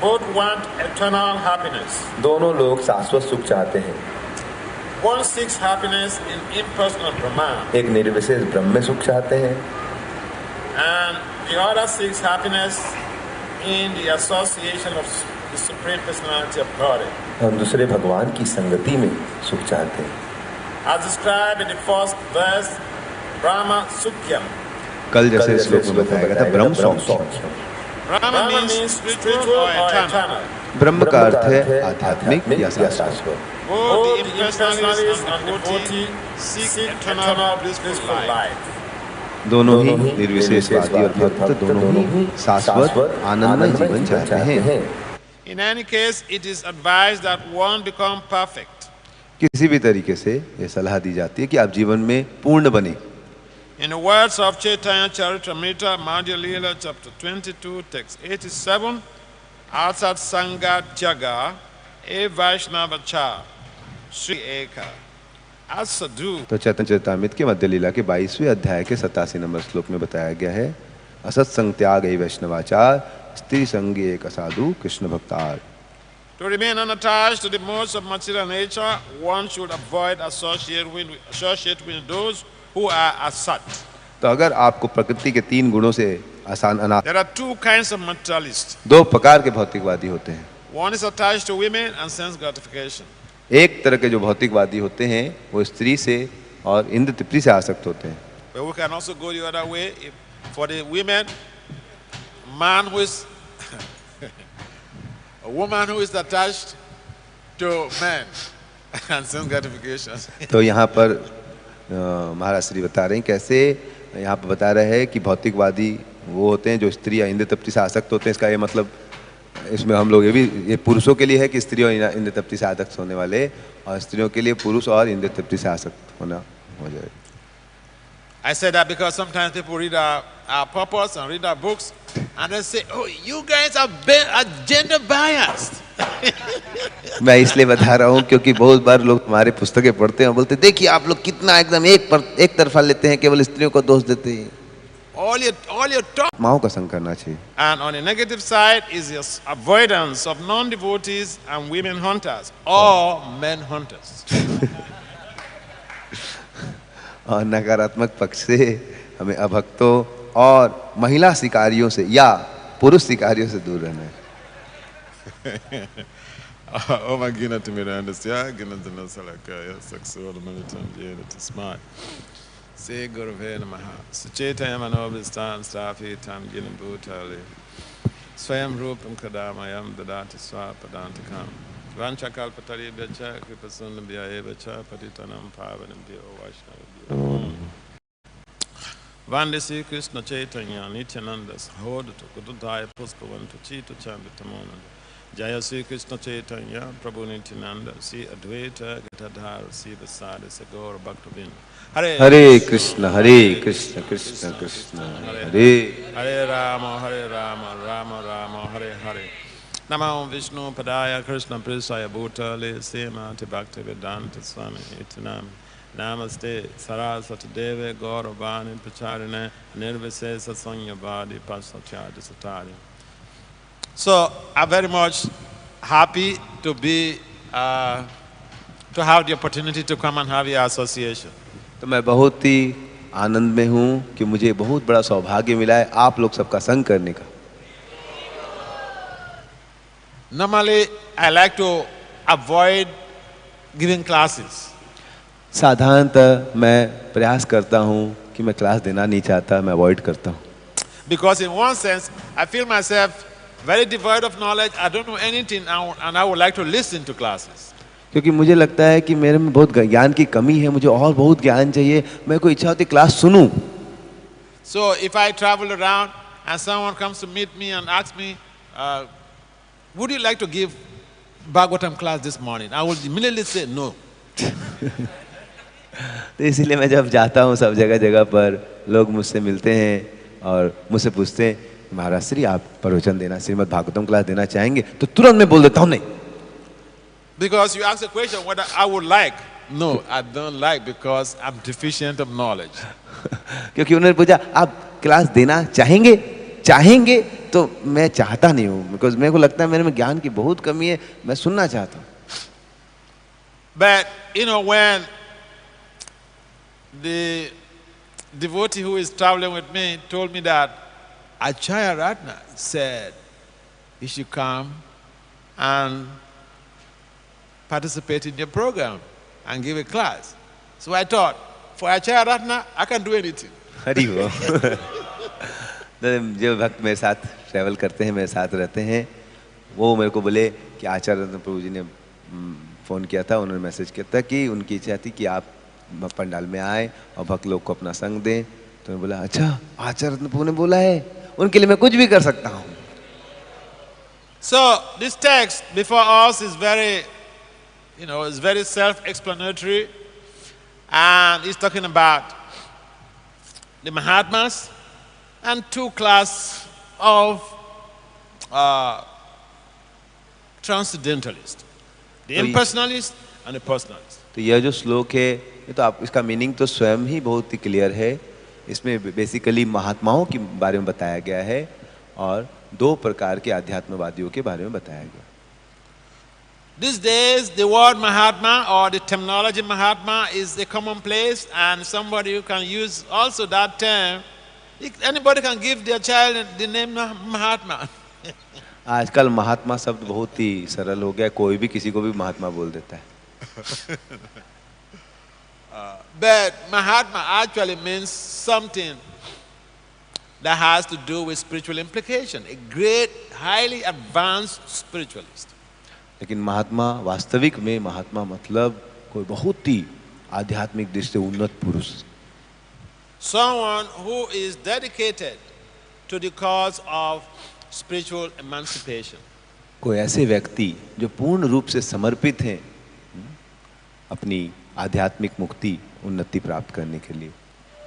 Both want eternal happiness. दोनों लोग शाश्वत सुख चाहते हैं. One seeks happiness in impersonal Brahman, एक निर्विशेष ब्रह्म में सुख चाहते हैं, and the other seeks happiness in the association of the Supreme Personality of Godhead. और दूसरे भगवान की संगति में सुख चाहते हैं. As described in the first verse, Brahma Sukhyam. कल जैसे श्लोक में बताया गया था ब्रह्म सौख्यम. Brahma means spiritual or eternal. ब्रह्म का अर्थ है आध्यात्मिक या शाश्वत. Both the impersonalist and devotee seek eternal blissful life. दोनों ही निर्विशेषवादी और भक्त दोनों ही शाश्वत आनंदमय जीवन चाहते हैं। In any case, it is advised that one become perfect. किसी भी तरीके से ये सलाह दी जाती है कि आप जीवन में पूर्ण बने। In the words of Chaitanya Charitamrita, Madhya Leela, chapter 22, text 87, Asat Sanga Tyaga, E Vaishnava Cha, Sri Eka, as sadhu. तो चैतन्य चरितामृत के मध्य लीला के 22वें अध्याय के 87 नंबर श्लोक में बताया गया है, असत संग त्याग ए वैष्णवाचार, स्त्री संगी एक असाधु Krishna भक्तार। To remain unattached to the modes of material nature, one should avoid associate with those who are asat. तो अगर आपको प्रकृति के 3 गुणों से आसान अनाथ, There are 2 kinds of materialists. 2 प्रकार के भौतिकवादी होते हैं। One is attached to women and sense gratification. एक तरह के जो भौतिकवादी होते हैं वो स्त्री से और इंद्र तृप्ति से आसक्त होते हैं। But we can also go the other way. For the women, man who is a woman who is attached to men and sense gratification. तो यहाँ पर महाराज श्री बता रहे हैं कैसे, यहाँ पर बता रहे हैं कि भौतिकवादी वो होते हैं जो स्त्री या इंद्र तृप्ति से आसक्त होते हैं। इसका ये मतलब इसमें हम लोग ये पुरुषों के लिए है कि स्त्री और इंद्र तृप्ति से आसक्त होने वाले, और स्त्रियों के लिए पुरुष और इंद्र तृप्ति से आसक्त होना हो जाए। I say that because sometimes people read our purpose and read our books and they say, oh, you guys are gender biased. मैं इसलिए बता रहा हूँ क्योंकि बहुत बार लोग हमारे पुस्तकें पढ़ते हैं और बोलते हैं देखिए आप लोग कितना एकदम एक तरफा लेते हैं, केवल स्त्रियों को दोष देते हैं। All your talk. माओ का संग करना चाहिए। And on the negative side is your avoidance of non-devotees and women hunters or men hunters. और नकारात्मक पक्ष से हमें अभक्तों और महिला शिकारियों से या पुरुष शिकारियों से दूर रहना है। Oh my goodness, to me to understand, goodness to know salakaya, sexual militant, to smart. Say Guru Namaha. Suchetaya Manobhistan, Stafitam, Ginam Bhutali. Swayam Rupam Kadamayam, Dadati Swapadantakam. Vanchakalpatari Becha, Kripasundam Bhyaevacha, Patitanam Pavanam Bhyo Vaishnava. Vandisi Krishna Chaitanya, Nityananda, Hodatu, Kududaya, Puspavantu, Chitu Chanditamonanda. Jaya Sri Krishna Chaitanya, Prabhu Nityananda, Sri Advaita, Gatadhara, Sri Vasadi, Sagora, Bhaktavinda. Hare Krishna, Krishna Krishna, Hare Rama, Rama Rama, Hare Hare. Namo Vishnu Padaya, Krishna Prisaya Bhutale, Semati Bhakti Vedanta Swami Itinam. Namaste, Saraswati Deve, Gauravani, Pacharine, Nirvisesa Sanyabadi, Pasatyadi Satari. So I'm very much happy to be, to have the opportunity to come and have your association. तो मैं बहुत ही आनंद में हूँ कि मुझे बहुत बड़ा सौभाग्य मिला है आप लोग सबका संग करने का। Normally, I like to avoid giving classes. साधारणतः मैं प्रयास करता हूँ कि मैं क्लास देना नहीं चाहता, मैं अवॉइड करता हूँ। Because in one sense, I feel myself very devoid of knowledge. I don't know anything, and I would like to listen to classes. क्योंकि मुझे लगता है कि मेरे में बहुत ज्ञान की कमी है, मुझे और बहुत ज्ञान चाहिए, मेरे को इच्छा होती क्लास सुनूं। So if I travel around and someone comes to meet me and asks me, would you like to give Bhagavatam class this morning? I will immediately say no. तो इसीलिए मैं जब जाता हूँ सब जगह पर लोग मुझसे मिलते हैं और मुझसे पूछते हैं महाराज श्री आप प्रवचन देना, श्रीमद् भागवतम क्लास देना चाहेंगे, तो तुरंत मैं बोल देता हूँ नहीं। Because you ask a question whether I would like. No, I don't like because I'm deficient of knowledge. क्योंकि उन्होंने पूछा आप क्लास देना चाहेंगे तो मैं चाहता नहीं हूँ, बिकॉज मेरे को लगता है मेरे में ज्ञान की बहुत कमी है, मैं सुनना चाहता हूँ। But you know, when the devotee who is traveling with me told me that Acharya Ratna said you should come and participate in your program and give a class. So I thought, for Acharya Ratna, I can do anything. Hari वो जो भक्त मेरे साथ travel करते हैं, मेरे साथ रहते हैं, वो मेरे को बोले कि आचार्य रत्न प्रभु जी ने फ़ोन किया था, उन्होंने मैसेज किया था कि उनकी इच्छा थी कि आप पंडाल में आए और भक्त लोग को अपना संग दें। तो बोला अच्छा आचार्य प्रभु ने बोला है, उनके लिए मैं कुछ भी कर सकता हूँ. So this text before us is very, is very self-explanatory, and it's talking about the Mahatmas and two classes of transcendentalists, the impersonalist and the personalist. तो यह जो श्लोक है, ये तो आप इसका मीनिंग तो स्वयं ही बहुत ही क्लियर है. इसमें बेसिकली महात्माओं के बारे में बताया गया है और दो प्रकार के आध्यात्मवादियों के बारे में बताया गया. These days, the word Mahatma or the terminology Mahatma is a commonplace, and somebody who can use also that term. Anybody can give their child the name Mahatma. आजकल महात्मा शब्द बहुत ही सरल हो गया, कोई भी किसी को भी महात्मा बोल देता है. But Mahatma actually means something that has to do with spiritual implication, a great, highly advanced spiritualist. लेकिन महात्मा वास्तविक में महात्मा मतलब कोई बहुत ही आध्यात्मिक दृष्टि से उन्नत पुरुष. Someone who is dedicated to the cause of spiritual emancipation. कोई ऐसे व्यक्ति जो पूर्ण रूप से समर्पित हैं अपनी आध्यात्मिक मुक्ति उन्नति प्राप्त करने के लिए.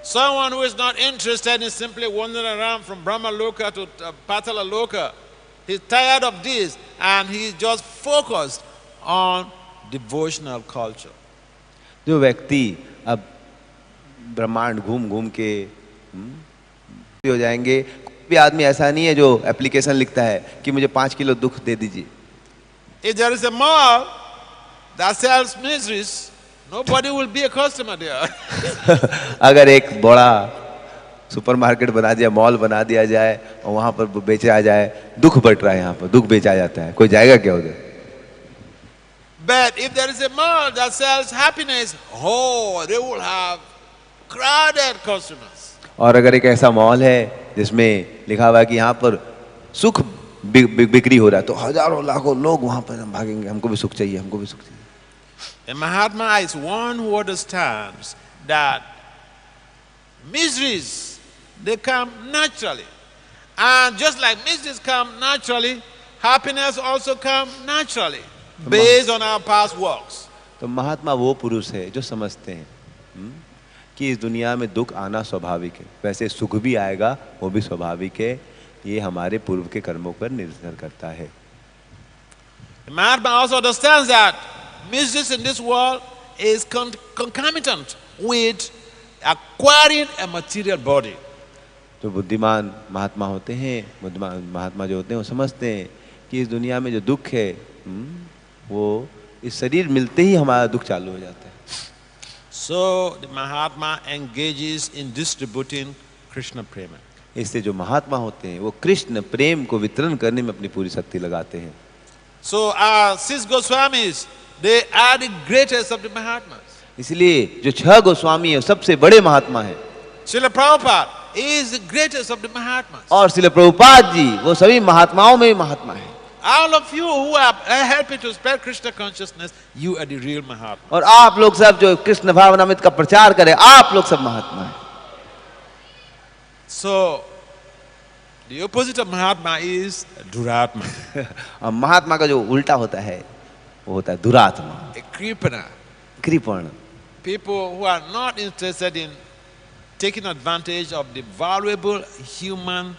Someone who is not interested in simply wandering around from Brahma Loka to Patala Loka. He's tired of this and he's just focused on devotional culture. जो व्यक्ति अब ब्रह्मांड घूम घूम के हो जाएंगे. कोई भी आदमी ऐसा नहीं है जो एप्लीकेशन लिखता है कि मुझे 5 किलो दुख दे दीजिए. If there is a mall that sells miseries, nobody will be a customer there. अगर एक बड़ा सुपरमार्केट बना दिया, मॉल बना दिया जाए और वहां पर बेचा जाए, दुख बट रहा है, यहाँ पर दुख बेचा जाता है, कोई जाएगा क्या उधर? But if there is a mall that sells happiness, oh, they will have crowded customers. और अगर एक ऐसा मॉल है जिसमें लिखा हुआ है कि यहाँ पर सुख बिक्री हो रहा है, तो हजारों लाखों लोग वहां पर भागेंगे, हमको भी सुख चाहिए, हमको भी सुख चाहिए. A Mahatma is one who understands that miseries, they come naturally. And just like miseries come naturally, happiness also come naturally, based on our past works. तो महात्मा वो पुरुष है जो समझते हैं कि इस दुनिया में दुख आना स्वाभाविक है, वैसे सुख भी आएगा, वो भी स्वाभाविक है. ये हमारे पूर्व के कर्मों पर निर्भर करता है. The Mahatma also understands that miseries in this world is concomitant with acquiring a material body. जो बुद्धिमान महात्मा होते हैं, महात्मा जो होते हैं, वो समझते हैं कि इस दुनिया में जो दुख है वो इस शरीर मिलते ही हमारा दुख चालू हो जाता है. So the Mahatma engages in distributing Krishna prema. इससे जो महात्मा होते हैं वो कृष्ण प्रेम को वितरण करने में अपनी पूरी शक्ति लगाते हैं. So our 6 Goswamis, they are the greatest of the Mahatmas. इसलिए जो 6 गोस्वामी है सबसे बड़े महात्मा है. Srila Prabhupada is the greatest of the Mahatmas. और श्रील प्रभुपाद जी वो सभी महात्माओं में महात्मा है. All of you who are helping to spread Krishna consciousness, you are the real Mahatma. और आप लोग सब जो कृष्ण भावनामृत का प्रचार करें, आप लोग सब महात्मा हैं. So the opposite of Mahatma is Duratma. और महात्मा का जो उल्टा होता है वो होता है दुरात्मा, A Kripana. कृपण. People who are not interested in taking advantage of the valuable human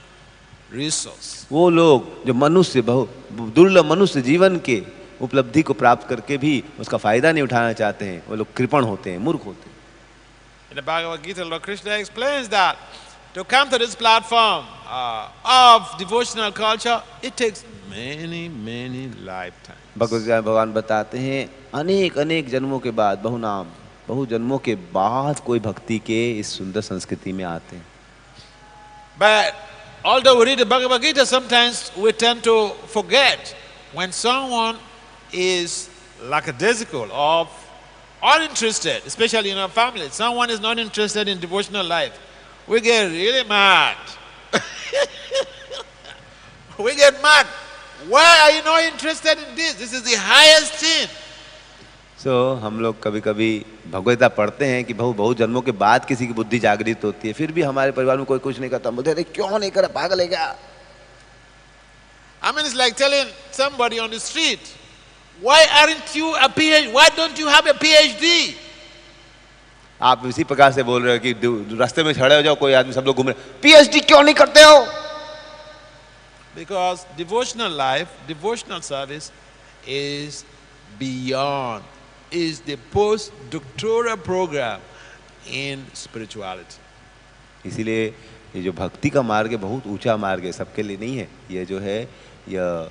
resource. वो लोग जो मनुष्य बहुत दुर्लभ मनुष्य जीवन के उपलब्धि को प्राप्त करके भी उसका फायदा नहीं उठाना चाहते हैं, वो लोग कृपण होते हैं, मूर्ख होते हैं. In the Bhagavad Gita, Lord Krishna explains that to come to this platform of devotional culture, it takes many, many lifetimes. भगवान बताते हैं अनेक अनेक जन्मों के बाद, बहु जन्मों के बाद कोई भक्ति के इस सुंदर संस्कृति में आते हैं. But although we read the Bhagavad Gita, sometimes we tend to forget when someone is lackadaisical or uninterested, especially in our family. Someone is not interested in devotional life. We get really mad. We get mad. Why are you not interested in this? This is the highest thing. हम लोग कभी कभी भगवद्गीता पढ़ते हैं कि बहुत जन्मों के बाद किसी की बुद्धि जागृत होती है, फिर भी हमारे परिवार में कोई कुछ नहीं करता, बोलते अरे क्यों नहीं करा, पागल है क्या? I mean, it's like telling somebody on the street, why aren't you a PhD? Why don't you have a PhD? आप इसी प्रकार से बोल रहे हो कि रास्ते में खड़े हो जाओ, कोई आदमी, सब लोग घूम रहे, पीएचडी क्यों नहीं करते हो? Because devotional life, devotional service is beyond, is the post-doctoral program in spirituality. इसीलिए ये जो भक्ति का मार्ग है बहुत ऊंचा मार्ग है, सबके लिए नहीं है। ये जो है यह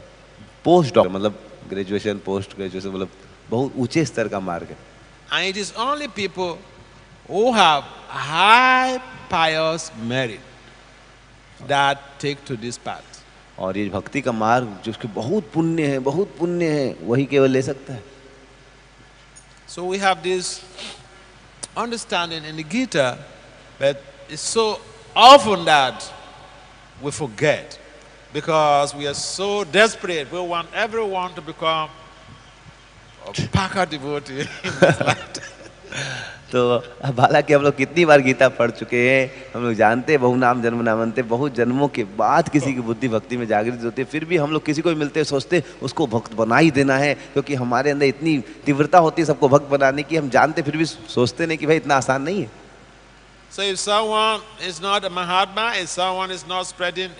पोस्ट डॉक्टर मतलब ग्रेजुएशन, पोस्ट ग्रेजुएशन मतलब बहुत ऊंचे स्तर का मार्ग है। And it is only people who have high pious merit that take to this path. और ये भक्ति का मार्ग जिसके बहुत पुण्य है वही केवल ले सकता है। So we have this understanding in the Gita, but it's so often that we forget because we are so desperate. We want everyone to become a Paka devotee in this lifetime. तो हालांकि हम लोग कितनी बार गीता पढ़ चुके हैं, हम लोग जानते हैं बहु नाम जन्म नामन्ते, बहुत जन्मों के बाद किसी की बुद्धि भक्ति में जागृत होती है, फिर भी हम लोग किसी को भी मिलते हैं सोचते उसको भक्त बना ही देना है, क्योंकि हमारे अंदर इतनी तीव्रता होती है सबको भक्त बनाने की, हम जानते फिर भी सोचते नहीं कि भाई इतना आसान नहीं है। So if someone is not a Mahatma, if someone is not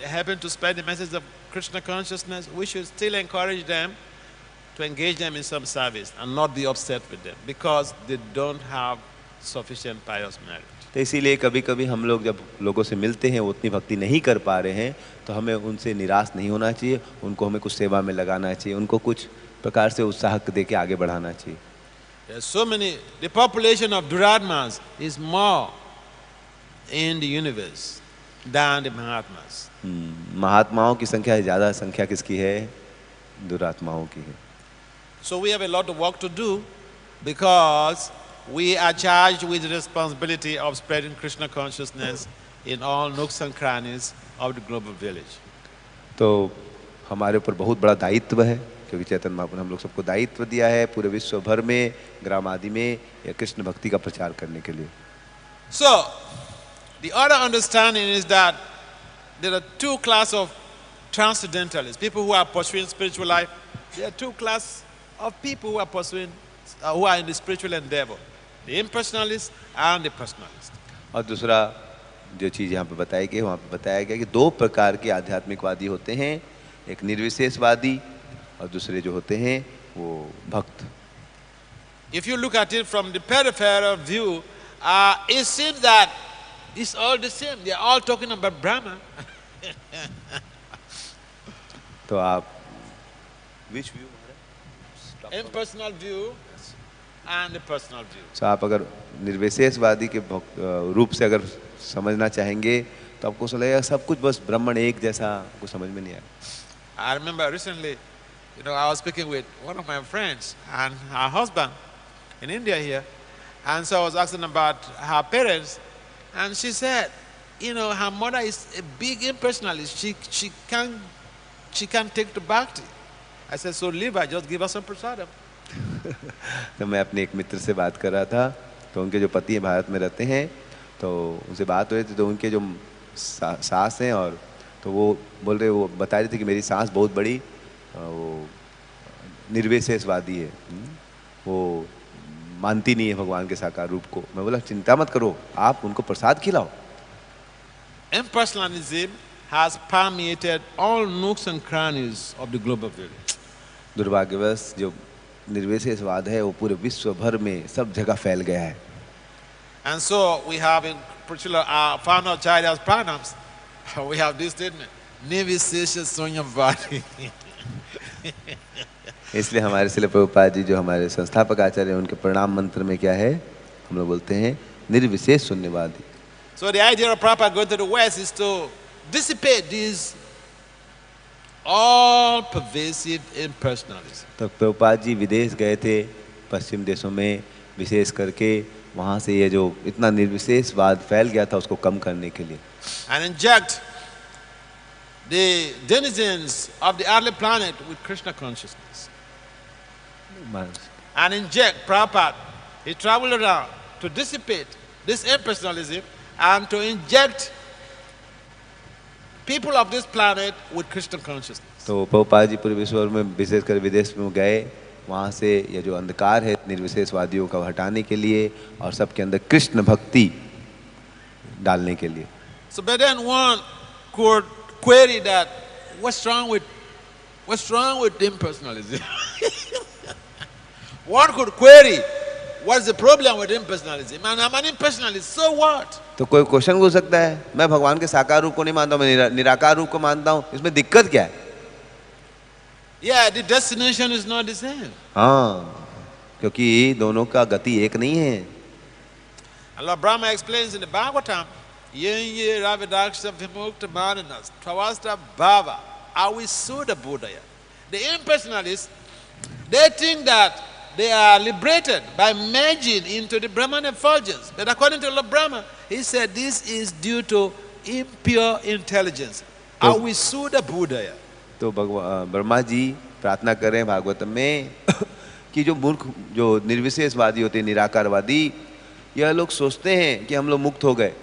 helping to spread the message of Krishna consciousness, we should still encourage them to engage them in some service and not be upset with them because they don't have sufficient pious merit. तो इसीलिए कभी कभी हम लोग जब लोगों से मिलते हैं वो उतनी भक्ति नहीं कर पा रहे हैं तो हमें उनसे निराश नहीं होना चाहिए, उनको हमें कुछ सेवा में लगाना चाहिए, उनको कुछ प्रकार से उत्साह दे के आगे बढ़ाना चाहिए। There are so many, the population of Duratmas is more in the universe than the Mahatmas. महात्माओं की संख्या ज़्यादा संख्या किसकी है? दुरात्माओं की है। So we have a lot of work to do because we are charged with the responsibility of spreading Krishna consciousness in all nooks and crannies of the global village. तो हमारे ऊपर बहुत बड़ा दायित्व है, क्योंकि चैतन्य महाप्रभु ने हम लोग सबको दायित्व दिया है पूरे विश्व भर में, ग्राम आदि में या कृष्ण भक्ति का प्रचार करने के लिए। So the other understanding is that there are two classes of transcendentalists, people who are pursuing spiritual life. There are two classes of people who are pursuing, who are in the spiritual endeavor, the impersonalists and the personalists. और दूसरा जो चीज़ यहाँ पे बताई गई, वहाँ पे बताया गया कि दो प्रकार के आध्यात्मिकवादी होते हैं, एक निर्विशेषवादी और दूसरे जो होते हैं वो भक्त। If you look at it from the peripheral view, it seems that it's all the same. They are all talking about Brahma. तो आप which view? Impersonal view and the personal view. तो आप अगर निर्विशेषवादी के रूप से अगर समझना चाहेंगे तो आपको लगेगा सब कुछ बस ब्राह्मण एक जैसा, कुछ समझ में नहीं आया। I remember recently, I was speaking with one of my friends and her husband in India here, and so I was asking about her parents, and she said, her mother is a big impersonalist. She can't take to bhakti. I said, so leave her, just give her some prasadam. तो मैं अपने एक मित्र से बात कर रहा था, तो उनके जो पति भारत में रहते हैं, तो उनसे बात हो रही थी, तो उनके जो सास हैं और तो वो बोल रहे, वो बता रही थी कि मेरी सास बहुत बड़ी वो निर्विशेषवादी है, वो मानती नहीं है भगवान के साकार रूप को। मैं बोला चिंता मत करो, आप उनको प्रसाद खिलाओ। Impersonalism has permeated all nooks and crannies of the global village. दुर्भाग्यवश जो निर्विशेषवाद है वो पूरे विश्व भर में सब जगह फैल गया है। And so we have in particular our founder of Acharya's pranams, we have this statement, Nirvishesha Sunyavadi. इसलिए हमारे श्रील प्रभुपाद जी जो हमारे संस्थापक आचार्य हैं, उनके प्रणाम मंत्र में क्या है, हम लोग बोलते हैं निर्विशेष शून्यवादी। So the idea of Prabhupada going to the West is to dissipate these all pervasive impersonalism. तो प्रभुपाद जी विदेश गए थे पश्चिम देशों में, विशेष करके वहाँ से ये जो इतना निर्विशेषवाद फैल गया था उसको कम करने के लिए, and inject the denizens of the earthly planet with Krishna consciousness. and inject Prabhupada. He traveled around to dissipate this impersonalism and to inject people of this planet with Krishna consciousness. तो प्रभुपाद जी पूरे विश्व में विशेषकर विदेश में गए, वहाँ से ये जो अंधकार है निर्विशेषवादियों का हटाने के लिए और सबके अंदर कृष्ण भक्ति डालने के लिए. So but then one could query that what's wrong with impersonalism? One could query what's the problem with impersonalism? And I'm an impersonalist, so what? तो कोई क्वेश्चन पूछ सकता है, मैं भगवान के साकार रूप को नहीं मानता हूँ, मैं निराकार रूप को मानता हूँ, इसमें दिक्कत क्या है? Yeah, the destination is not the same. हाँ, क्योंकि दोनों का गति एक नहीं है. Allah Brahma explains in the Bhagavatam, Yenye Ravidaksha Vimukta Mananas, Tvavasta Bhava, Avisuddha Buddhaya. The impersonalists, they think that they are liberated by merging into the Brahman effulgence. But according to Lord Brahma, he said this is due to impure intelligence. Avisuddha Buddhaya. तो ब्रह्मा जी प्रार्थना कर रहे हैं भागवतम में कि जो मूर्ख, जो निर्विशेषवादी होते हैं, निराकारवादी, यह लोग सोचते हैं कि हम लोग मुक्त हो गए,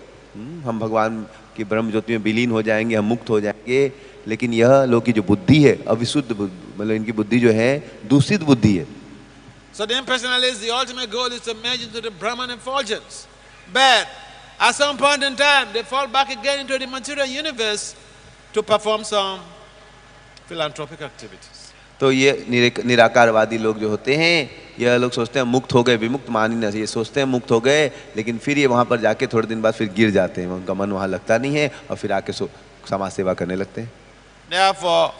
हम भगवान की ब्रह्म ज्योति में विलीन हो जाएंगे, हम मुक्त हो जाएंगे. लेकिन यह लोग की जो बुद्धि है अविशुद्ध, मतलब इनकी बुद्धि जो है दूषित बुद्धि है. So the impersonalist, the ultimate goal is to merge into the Brahman effulgence. But at some point in time, they fall back again into the material universe to perform some philanthropic activities. तो ये निराकारवादी लोग जो होते हैं, यह लोग सोचते हैं मुक्त हो गए, विमुक्त मान ही नहीं, ये सोचते हैं मुक्त हो गए, लेकिन फिर ये वहाँ पर जाके थोड़े दिन बाद फिर गिर जाते हैं, उनका मन वहाँ लगता नहीं है और फिर आके समाज सेवा करने लगते हैं. Therefore,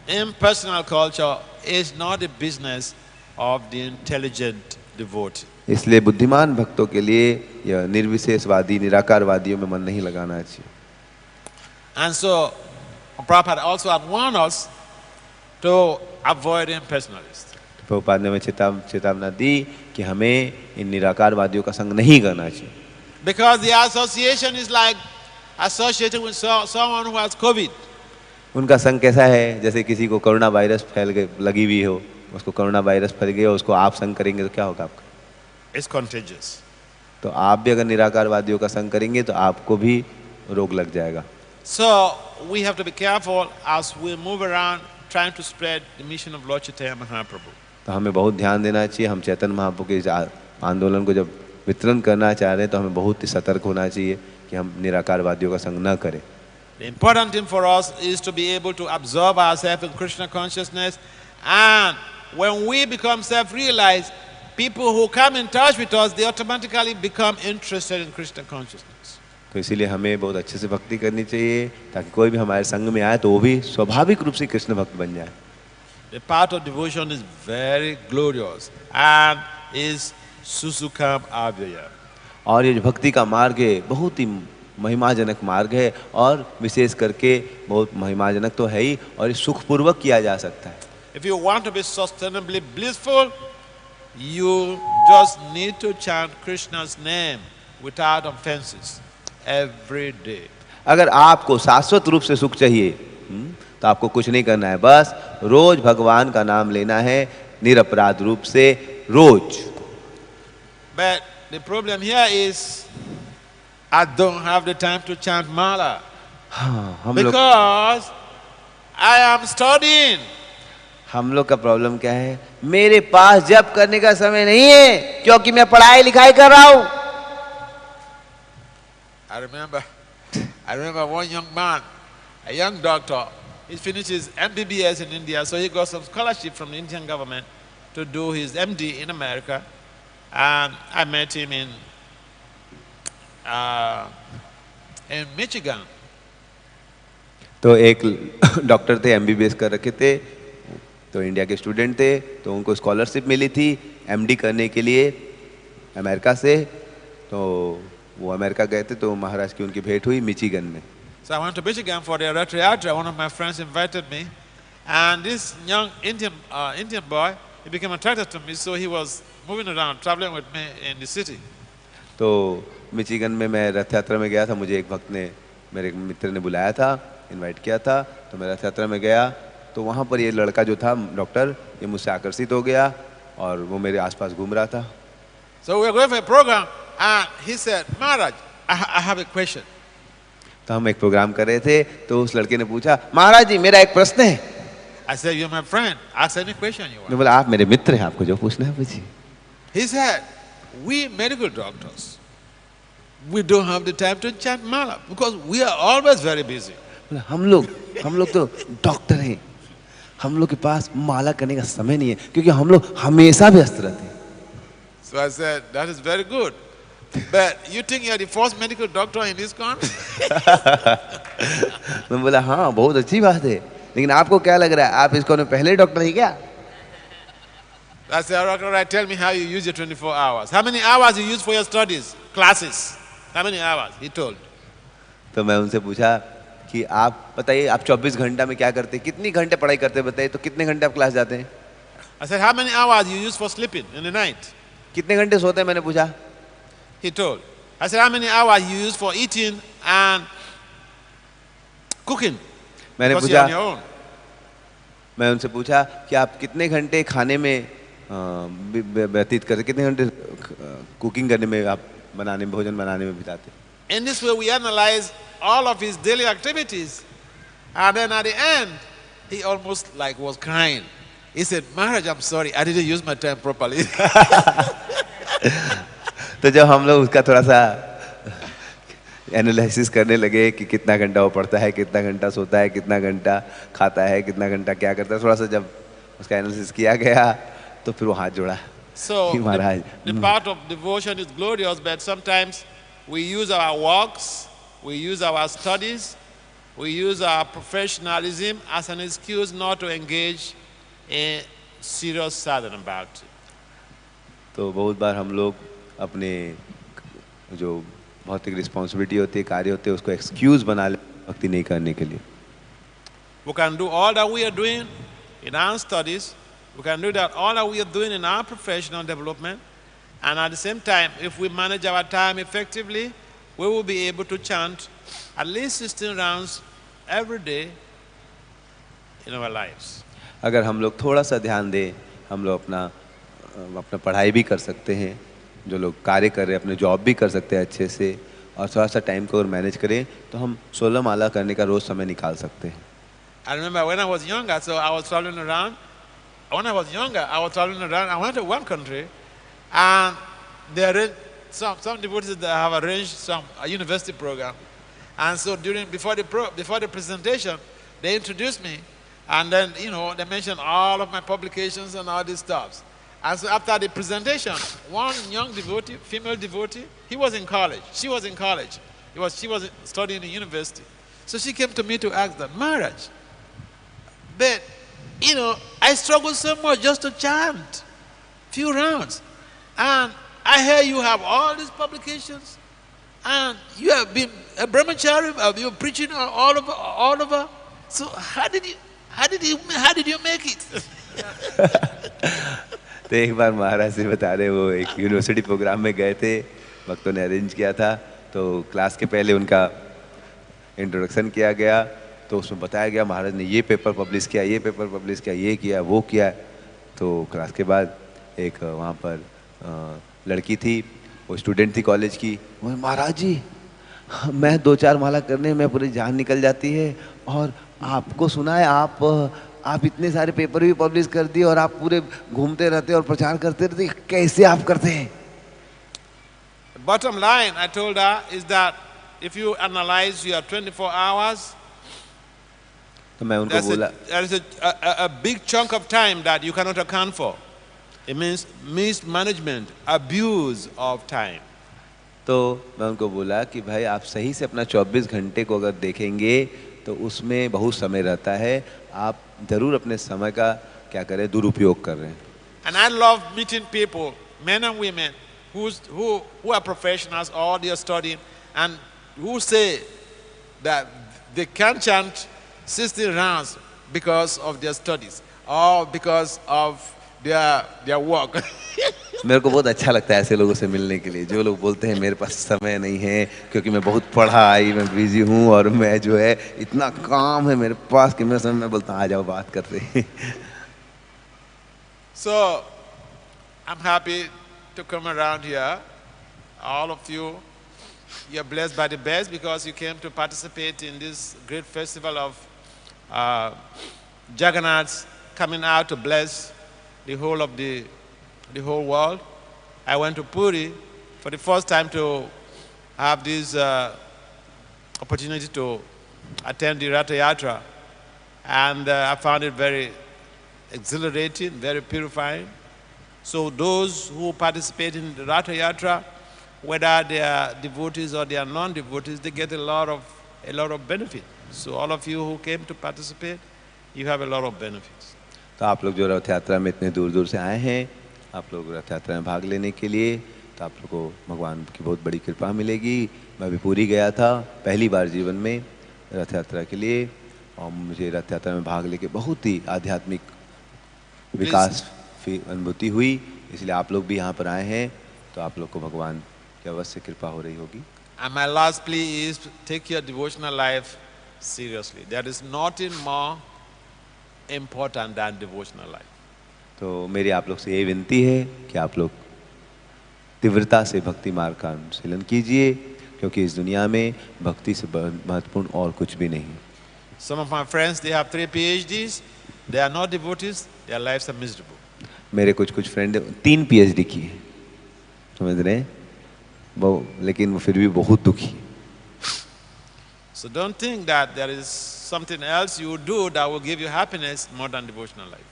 impersonal culture is not the business of the intelligent devotee. इसलिए बुद्धिमान भक्तों के लिए यह निर्विशेषवादी, निराकारवादियों में मन नहीं लगाना चाहिए. And so, Prabhupada also had warned us to avoid impersonalists. Prabhupada ने हमें चेतावना दी कि हमें इन निराकारवादियों का संग नहीं करना चाहिए. Because the association is like associating with someone who has COVID. उनका संग कैसा है, जैसे किसी को कोरोना वायरस लगी हुई हो, उसको कोरोना वायरस फैल गया, उसको आप संग करेंगे तो क्या होगा आपका? It's contagious. तो आप भी अगर निराकारवादियों का संग करेंगे तो आपको भी रोग लग जाएगा. So we have to be careful as we move around trying to spread the mission of Lord Chaitanya Mahaprabhu. तो हमें बहुत ध्यान देना चाहिए. हम चैतन्य महाप्रभु के आंदोलन को जब वितरण करना चाह रहे हैं तो हमें बहुत ही सतर्क होना चाहिए कि हम निराकारवादियों का संग न करें. The important thing for us is to be able to absorb ourselves in Krishna consciousness, and when we become self-realized, people who come in touch with us, they automatically become interested in Krishna consciousness. तो इसीलिए हमें बहुत अच्छे से भक्ति करनी चाहिए ताकि कोई भी हमारे संग में आए तो वो भी स्वाभाविक रूप से कृष्ण भक्त बन जाए. The path of devotion is very glorious and is susukam avyaya. और ये जो भक्ति का मार्ग है बहुत ही महिमाजनक मार्ग है और विशेष करके बहुत महिमाजनक तो है ही, और ये सुखपूर्वक किया जा सकता है. If you want to be sustainably blissful, you just need to chant Krishna's name without offenses every day. अगर आपको शाश्वत रूप से सुख चाहिए तो आपको कुछ नहीं करना है, बस रोज भगवान का नाम लेना है निरपराध रूप से रोज. But the problem here is I don't have the time to chant Mala because I am studying. हम लोग का प्रॉब्लम क्या है, मेरे पास जप करने का समय नहीं है क्योंकि मैं पढ़ाई लिखाई कर रहा हूँ. I remember one young man, a young doctor. He finished his MBBS in India, so he got some scholarship from the Indian government to do his MD in America. And I met him in Michigan. तो एक doctor थे, MBBS कर रखे थे, तो India के student थे, तो उनको स्कॉलरशिप मिली थी MD करने के लिए अमेरिका से. तो वो अमेरिका गए थे तो महाराज की उनकी भेंट हुई मिचिगन में. So I went to Michigan for the Rath Yatra. One of my friends invited me, and this young Indian boy, he became attracted to me, so he was moving around, traveling with me in the city. तो Michigan में मैं रथ यात्रा में गया था, मुझे एक भक्त ने, मेरे मित्र ने बुलाया था, इनवाइट किया था, तो मैं रथ यात्रा में गया. तो वहाँ पर ये लड़का जो था डॉक्टर, ये मुझसे आकर्षित हो गया और वो मेरे आसपास घूम रहा था। So we were going for a program, and he said, Maharaj, I have a question. तो हम एक प्रोग्राम कर रहे थे, तो उस लड़के ने पूछा, महाराज जी मेरा एक प्रश्न है। I said, you're my friend. Ask any question you मैं want. बोला आप मेरे मित्र हैं, आपको जो पूछना है पूछिए। He said, we medical doctors, we don't have the time to chant mala because we are always very busy. बोला, हम लोग तो डॉक्टर हैं, हम लोग के पास माला करने का समय नहीं है, क्योंकि हम लोग हमेशा व्यस्त रहते हैं। So I said, that is very good. But you think you are the first medical doctor in ISKCON? मैं बोला हाँ बहुत अच्छी बात है, लेकिन आपको क्या लग रहा है, आप ISKCON में पहले डॉक्टर हैं क्या? I said, all right, tell me how you use your 24 hours. How many hours you use for your studies, classes? How many hours? He told. तो मैं उनसे पूछा कि आप बताइए, आप 24 घंटा में क्या करते हैं, कितनी घंटे पढ़ाई करते हैं बताइए, तो कितने घंटे आप क्लास जाते हैं? I said, how many hours you use for sleeping in the night? कितने घंटे सोते हैं, मैंने पूछा। He told. I said, how many hours you use for eating and cooking? मैंने Because you're पूछा, on your own. मैं उनसे पूछा कि आप कितने घंटे खाने में व्यतीत करते, कितने घंटे कुकिंग करने में, आप बनाने में, भोजन बनाने में बिताते? In this way, we analyze all of his daily activities, and then at the end, he almost like was crying. He said, Maharaj, I'm sorry, I didn't use my time properly. तो जब हम लोग उसका थोड़ा सा analysis करने लगे कि कितना घंटा वो पढ़ता है, कितना घंटा सोता है, कितना घंटा खाता है, कितना घंटा क्या करता है, थोड़ा सा जब उसका एनालिसिस किया गया तो फिर वो हाथ जोड़ा। So, Maharaj the part of devotion is glorious, but sometimes we use our works, we use our studies, we use our professionalism as an excuse not to engage in serious sadhana about it. तो बहुत बार हम लोग अपने जो भौतिक responsibility होती है, कार्य होते हैं, उसको एक्सक्यूज बना ले भक्ति नहीं करने के लिए। We can do all that we are doing in our studies, we can do that all that we are doing in our professional development, and at the same time, if we manage our time effectively, we will be able to chant at least 16 rounds every day in our lives. अगर हम लोग थोड़ा सा ध्यान दें, हम लोग अपना पढ़ाई भी कर सकते हैं, जो लोग कार्य कर रहे हैं अपने जॉब भी कर सकते हैं अच्छे से, और थोड़ा सा टाइम को अगर मैनेज करें तो हम 16 माला करने का रोज समय निकाल सकते हैं। I remember when I was younger, so I was traveling around. When I was younger, I was traveling around. I went to one country, and they arranged some devotees that have arranged a university program. And so before the presentation, they introduced me, and then they mentioned all of my publications and all these stuff. And so after the presentation, one young devotee, female devotee, he was in college. She was in college. She was studying in university. So she came to me to ask that, Maharaj, but I struggle so much just to chant few rounds. And I hear you have all these publications, and you have been a brahmachari, you're preaching all over. So how did you make it? तो एक बार महाराज जी बता रहे, वो एक university programme में गए थे, भक्तों ने अरेंज किया था, तो क्लास के पहले उनका इंट्रोडक्शन किया गया, तो उसमें बताया गया महाराज ने ये पेपर पब्लिश किया, ये पेपर पब्लिश किया, ये किया, वो किया। तो क्लास के बाद एक वहाँ पर लड़की थी, वो स्टूडेंट थी कॉलेज की, वो महाराज जी मैं 2-4 माला करने में पूरी जान निकल जाती है, और आपको सुना है आप इतने सारे पेपर भी पब्लिश कर दिए, और आप पूरे घूमते रहते और प्रचार करते रहते, कैसे आप करते हैं? Bottom line, I told her, is that if you analyze your 24 hours, तो मैं उनको बोला, there is a big chunk of time that you cannot account for. It means mismanagement, abuse of time. तो मैं उनको बोला कि भाई आप सही से अपना 24 घंटे को अगर देखेंगे तो उसमें बहुत समय रहता है, आप जरूर अपने समय का क्या करें, दुरुपयोग कर रहे हैं। And I love meeting people, men and women, who are professionals or they are studying, and who say that they can't chant 16 rounds because of their studies or because of their work. मेरे को बहुत अच्छा लगता है ऐसे लोगों से मिलने के लिए, जो लोग बोलते हैं मेरे पास समय नहीं है क्योंकि मैं बहुत पढ़ाई में बिजी हूँ और मैं जो है इतना काम है मेरे पास कि मैं बोलता हूँ आ जाओ बात करते हैं। So I'm happy to come around here. All of you, you're blessed by the best because you came to participate in this great festival of Jagannath coming out to bless the whole of the whole world. I went to Puri for the first time to have this opportunity to attend the Rath Yatra, and I found it very exhilarating, very purifying. So those who participate in the Rath Yatra, whether they are devotees or they are non-devotees, they get a lot of benefit. So all of you who came to participate, you have a lot of benefits. तो आप लोग जो रथ यात्रा में इतने दूर दूर से आए हैं, आप लोग रथ यात्रा में भाग लेने के लिए, तो आप लोग को भगवान की बहुत बड़ी कृपा मिलेगी। मैं भी पूरी गया था पहली बार जीवन में रथ यात्रा के लिए, और मुझे रथ यात्रा में भाग लेके बहुत ही आध्यात्मिक विकास की अनुभूति हुई। इसलिए आप लोग भी यहाँ पर आए हैं, तो आप लोग को भगवान की अवश्य कृपा हो रही होगी। And my last plea is take your devotional life seriously. There is nothing more important than devotional life. तो मेरी आप लोग से ये विनती है कि आप लोग तीव्रता से भक्ति मार्ग का अनुशीलन कीजिए, क्योंकि इस दुनिया में भक्ति से महत्वपूर्ण और कुछ भी नहीं। Some of my friends, they have 3 PhDs. They are not devotees. Their lives are miserable. मेरे कुछ फ्रेंड 3 PhD की है, समझ रहे हैं वो, लेकिन वो फिर भी बहुत दुखी है। So don't think that there is something else you do that will give you happiness more than devotional life.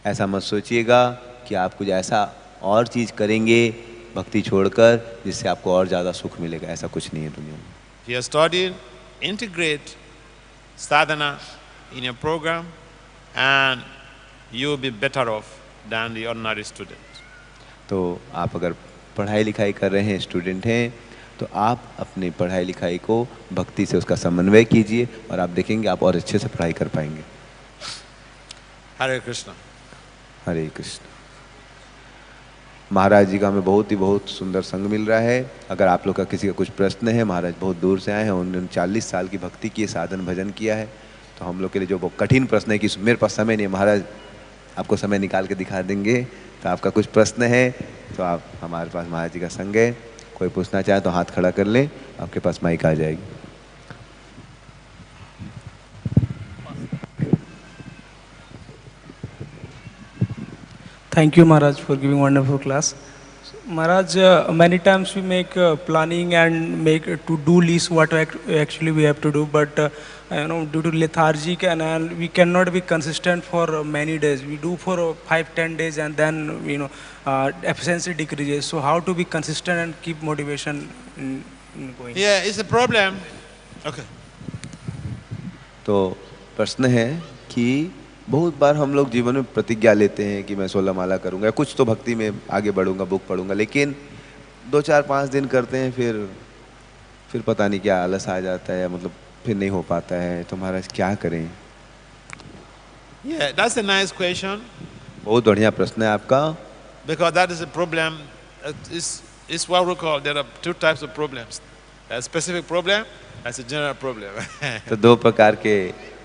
ऐसा मत सोचिएगा कि आप कुछ ऐसा और चीज़ करेंगे भक्ति छोड़कर जिससे आपको और ज़्यादा सुख मिलेगा, ऐसा कुछ नहीं है दुनिया में। If you are studying, integrate sadhana in your program and you will be better off than the ordinary student. तो आप अगर पढ़ाई लिखाई कर रहे हैं, स्टूडेंट हैं, तो आप अपनी पढ़ाई लिखाई को भक्ति से उसका समन्वय कीजिए और आप देखेंगे आप और अच्छे से पढ़ाई कर पाएंगे। हरे कृष्ण। हरे कृष्ण। महाराज जी का हमें बहुत सुंदर संग मिल रहा है। अगर आप लोग का किसी का कुछ प्रश्न है, महाराज बहुत दूर से आए हैं, उन्होंने 40 साल की भक्ति की, साधन भजन किया है, तो हम लोग के लिए जो बहुत कठिन प्रश्न है कि मेरे पास समय नहीं है, महाराज आपको समय निकाल के दिखा देंगे। तो आपका कुछ प्रश्न है तो आप, हमारे पास महाराज जी का संग है, कोई पूछना चाहे तो हाथ खड़ा कर लें, आपके पास माइक आ जाएगी। Thank you, Maharaj, for giving wonderful class. Maharaj, many times we make planning and make to-do list what actually we have to do, but due to lethargic and we cannot be consistent for many days. We do for 5-10 days and then efficiency decreases. So how to be consistent and keep motivation in going? Yeah, it's a problem. Okay. तो प्रश्न है कि बहुत बार हम लोग जीवन में प्रतिज्ञा लेते हैं कि मैं 16 माला करूंगा, कुछ तो भक्ति में आगे बढ़ूंगा, बुक पढ़ूंगा, लेकिन 2-4-5 दिन करते हैं, फिर पता नहीं क्या आलस आ जाता है, मतलब फिर नहीं हो पाता है। तो महाराज क्या करें? Yeah, that's a nice question. बहुत बढ़िया प्रश्न है आपका। Because that is a problem. It's what we call, there are 2 types of problems. A specific problem, that's a general problem. तो 2 प्रकार के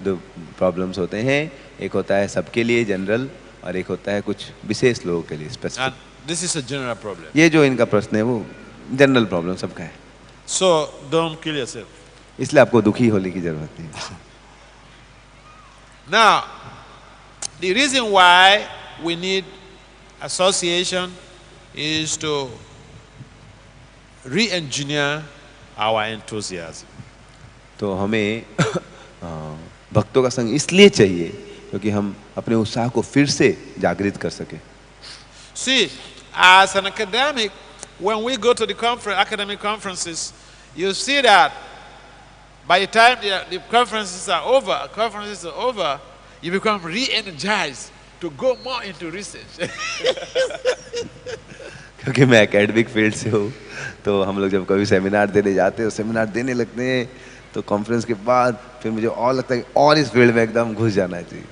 2 प्रॉब्लम्स होते हैं, एक होता है सबके लिए जनरल और एक होता है कुछ विशेष लोगों के लिए specific. And this is a general problem. ये जो इनका प्रश्न है वो जनरल प्रॉब्लम सबका है। So don't kill yourself. इसलिए आपको दुखी होने की जरूरत नहीं। Now, the reason why we need association is to re-engineer our enthusiasm. तो हमें भक्तों का संग इसलिए चाहिए क्योंकि हम अपने उत्साह को फिर से जागृत कर सके। See, as an academic, when we go to the academic conferences, you see that by the time the conferences are over, you become re-energized to go more into research. क्योंकि मैं एकेडमिक फील्ड से हूँ, तो हम लोग जब कभी seminar देने जाते हैं, सेमिनार देने लगते हैं, तो कॉन्फ्रेंस के बाद फिर मुझे और लगता है कि और इस फील्ड में एकदम घुस जाना चाहिए।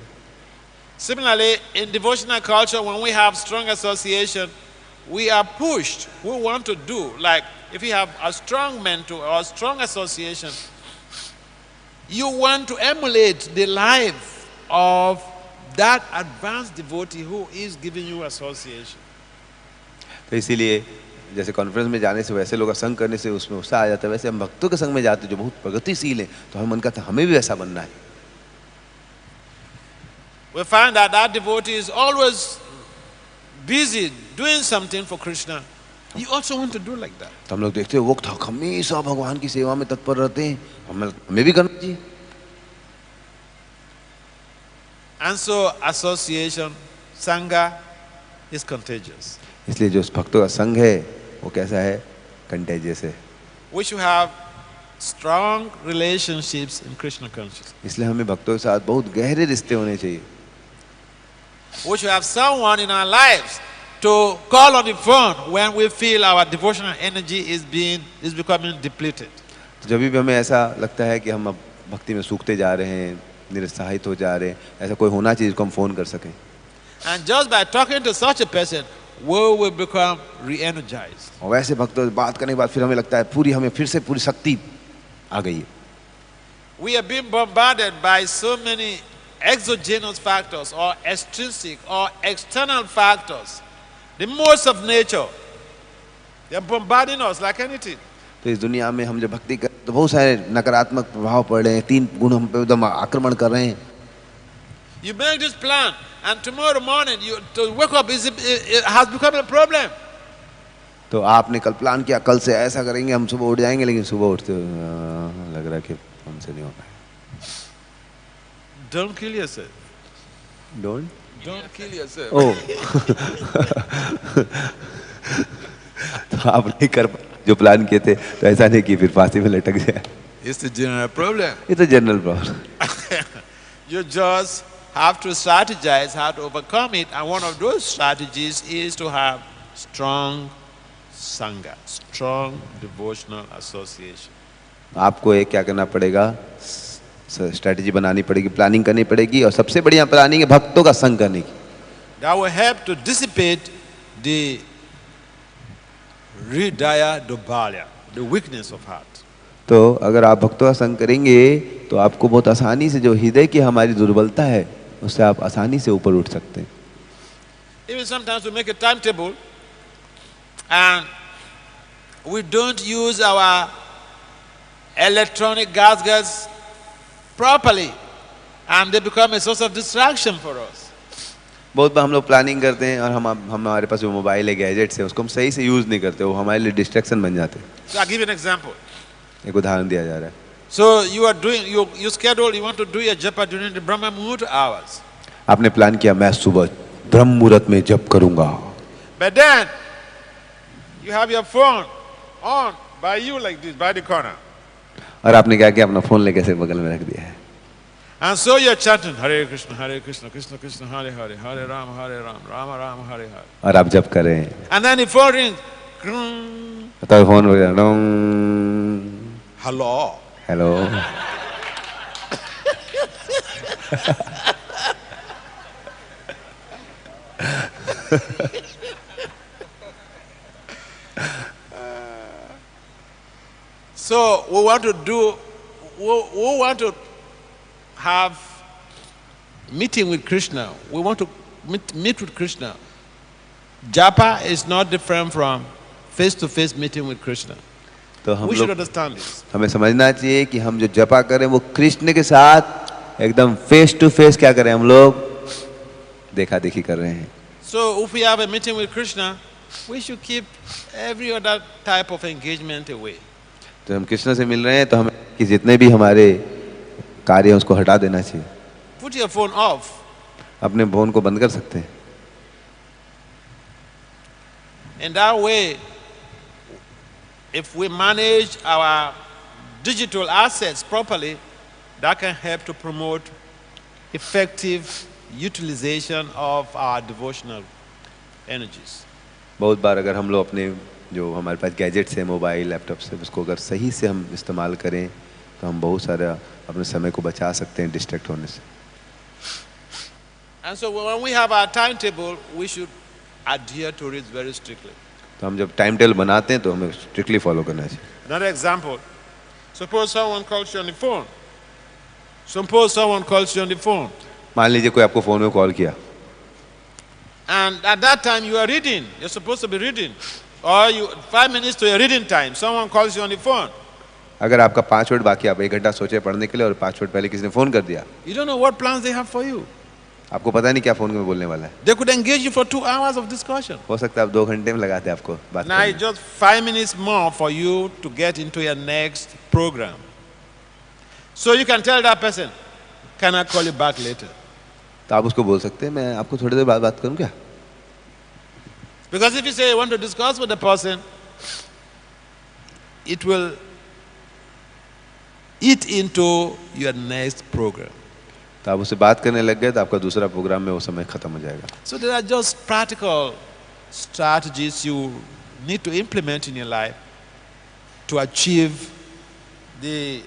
Similarly, in devotional culture, when we have strong association, we are pushed. We want to do, like if you have a strong mentor or a strong association, you want to emulate the life of that advanced devotee who is giving you association. तो इसीलिए जैसे conference में जाने से वैसे लोग का संग करने से उसमें उत्साह आ जाता है, वैसे हम भक्तों के संग में जाते जो बहुत प्रगतिशील हैं, तो हमें मन करता हमें भी वैसा बनना है। We find that our devotee is always busy doing something for Krishna. You also want to do like that. तो हम लोग देखते हैं वो हमेशा भगवान की सेवा में तत्पर रहते हैं, हमें भी करना चाहिए। And so association, sangha is contagious. इसलिए जो भक्तों का संग है वो कैसा है, कंटेजियस है। We should have strong relationships in Krishna consciousness. इसलिए हमें भक्तों के साथ बहुत गहरे रिश्ते होने चाहिए। We should have someone in our lives to call on the phone when we feel our devotional energy is becoming depleted. तो जब भी हमें ऐसा लगता है कि हम अब भक्ति में सूखते जा रहे हैं, निरुत्साहित हो जा रहे हैं, ऐसा कोई होना चाहिए जिसको हम फोन कर सकें। And just by talking to such a person, we will become re-energized. और वैसे भक्तों से बात करने के बाद फिर हमें लगता है हमें फिर से पूरी शक्ति आ गई है। We are being bombarded by so many exogenous factors or extrinsic or external factors. The modes of nature, they are bombarding us like anything. तो इस दुनिया में हम जब भक्ति कर तो बहुत सारे नकारात्मक प्रभाव पड़ रहे हैं, तीन गुण हम पे एकदम आक्रमण कर रहे हैं। You make this plan and tomorrow morning to wake up it has become a problem. तो आपने कल प्लान किया कल से ऐसा करेंगे, हम सुबह उठ जाएंगे, लेकिन सुबह उठते लग रहा है कि हमसे नहीं होना है। Don't kill yourself. Don't kill yourself. Oh. तो आप नहीं कर जो प्लान किए थे तो ऐसा नहीं कि फिर फांसी में लटक जाए। It's the general problem. It's a general problem. You just have to strategize how to overcome it, and one of those strategies is to have strong sangha, strong devotional association. आपको एक क्या करना पड़ेगा, स्ट्रेटजी बनानी पड़ेगी, planning करनी पड़ेगी, और सबसे बढ़िया प्लानिंग है भक्तों का संग करने की। That will help to dissipate the hridaya dubalya, the weakness of heart. तो अगर आप भक्तों का संग करेंगे तो आपको बहुत आसानी से जो हृदय की हमारी दुर्बलता है उससे आप आसानी से ऊपर उठ सकते हैं। Even sometimes we make a timetable and we don't use our electronic gadgets properly and they become a source of distraction for us. बहुत बार हम लोग प्लानिंग करते हैं और हमारे पास जो मोबाइल है, गैजेट्स है, उसको हम सही से यूज नहीं करते, वो हमारे लिए डिस्ट्रैक्शन बन जाते हैं। So I give you an example. एक उदाहरण दिया जा रहा है। So you are doing you schedule, you want to do your japa during the Brahma Muhurta hours. आपने प्लान किया मैं सुबह ब्रह्म मुहूर्त में जप करूंगा। But then you have your phone on by you like this by the corner. और आपने क्या किया, अपना फोन लेके ऐसे बगल में रख दिया है। And so you are chanting Hare Krishna, Krishna Krishna, Hare Hare, Hare Rama, Rama Rama, Hare Hare. और आप जप कर रहे हैं। And then the phone rings. तो फोन हो गया, Hello. Hello. So we want to have meeting with Krishna. We want to meet with Krishna. Japa is not different from face-to-face meeting with Krishna. तो हम We should लोग understand this. हमें समझना चाहिए कि हम जो जपा करें वो कृष्ण के साथ एकदम फेस टू फेस क्या करें, हम लोग देखा देखी कर रहे हैं। So if we have a meeting with Krishna, we should keep every other type of engagement away. तो हम कृष्ण से मिल रहे हैं तो हमें कि जितने भी हमारे कार्य हैं उसको हटा देना चाहिए। Put your phone off. अपने फोन को बंद कर सकते हैं। In that way, if we manage our digital assets properly, that can help to promote effective utilization of our devotional energies. बहुत बार अगर हम लोग अपने जो हमारे पास गैजेट्स हैं, मोबाइल लैपटॉप से, उसको अगर सही से हम इस्तेमाल करें तो हम बहुत सारा अपने समय को बचा सकते हैं डिस्ट्रैक्ट होने से। And so when we have our timetable, we should adhere to it very strictly. तो हम जब टाइम टेबल बनाते हैं तो हमें स्ट्रिक्टली फॉलो करना चाहिए। Another example, suppose someone calls you on the phone. Suppose someone calls you on the phone. मान लीजिए कोई आपको फोन में कॉल किया। And at that time you are reading. You're supposed to be reading. Or 5 minutes to your reading time, someone calls you on the phone. अगर आपका 5 minute बाकी, आप 1 घंटा सोचे पढ़ने के लिए और 5 मिनट पहले किसी ने फोन कर दिया, You don't know what plans they have for you. आपको पता नहीं क्या फोन में बोलने वाला है. They could engage you for 2 hours of discussion. हो सकता है आप 2 घंटे में लगा दे आपको बात Now it's just 5 minutes more for you to get into your next program. So you can tell that person, can I call you back later? तो आप उसको बोल सकते हैं मैं आपको थोड़ी देर बाद बात करूं क्या? Because if you say you want to discuss with the person, it will eat into your next program. तो आप उससे बात करने लग गए तो आपका दूसरा प्रोग्राम में वो समय खत्म हो जाएगा. So there are just practical strategies you need to implement in your life to achieve the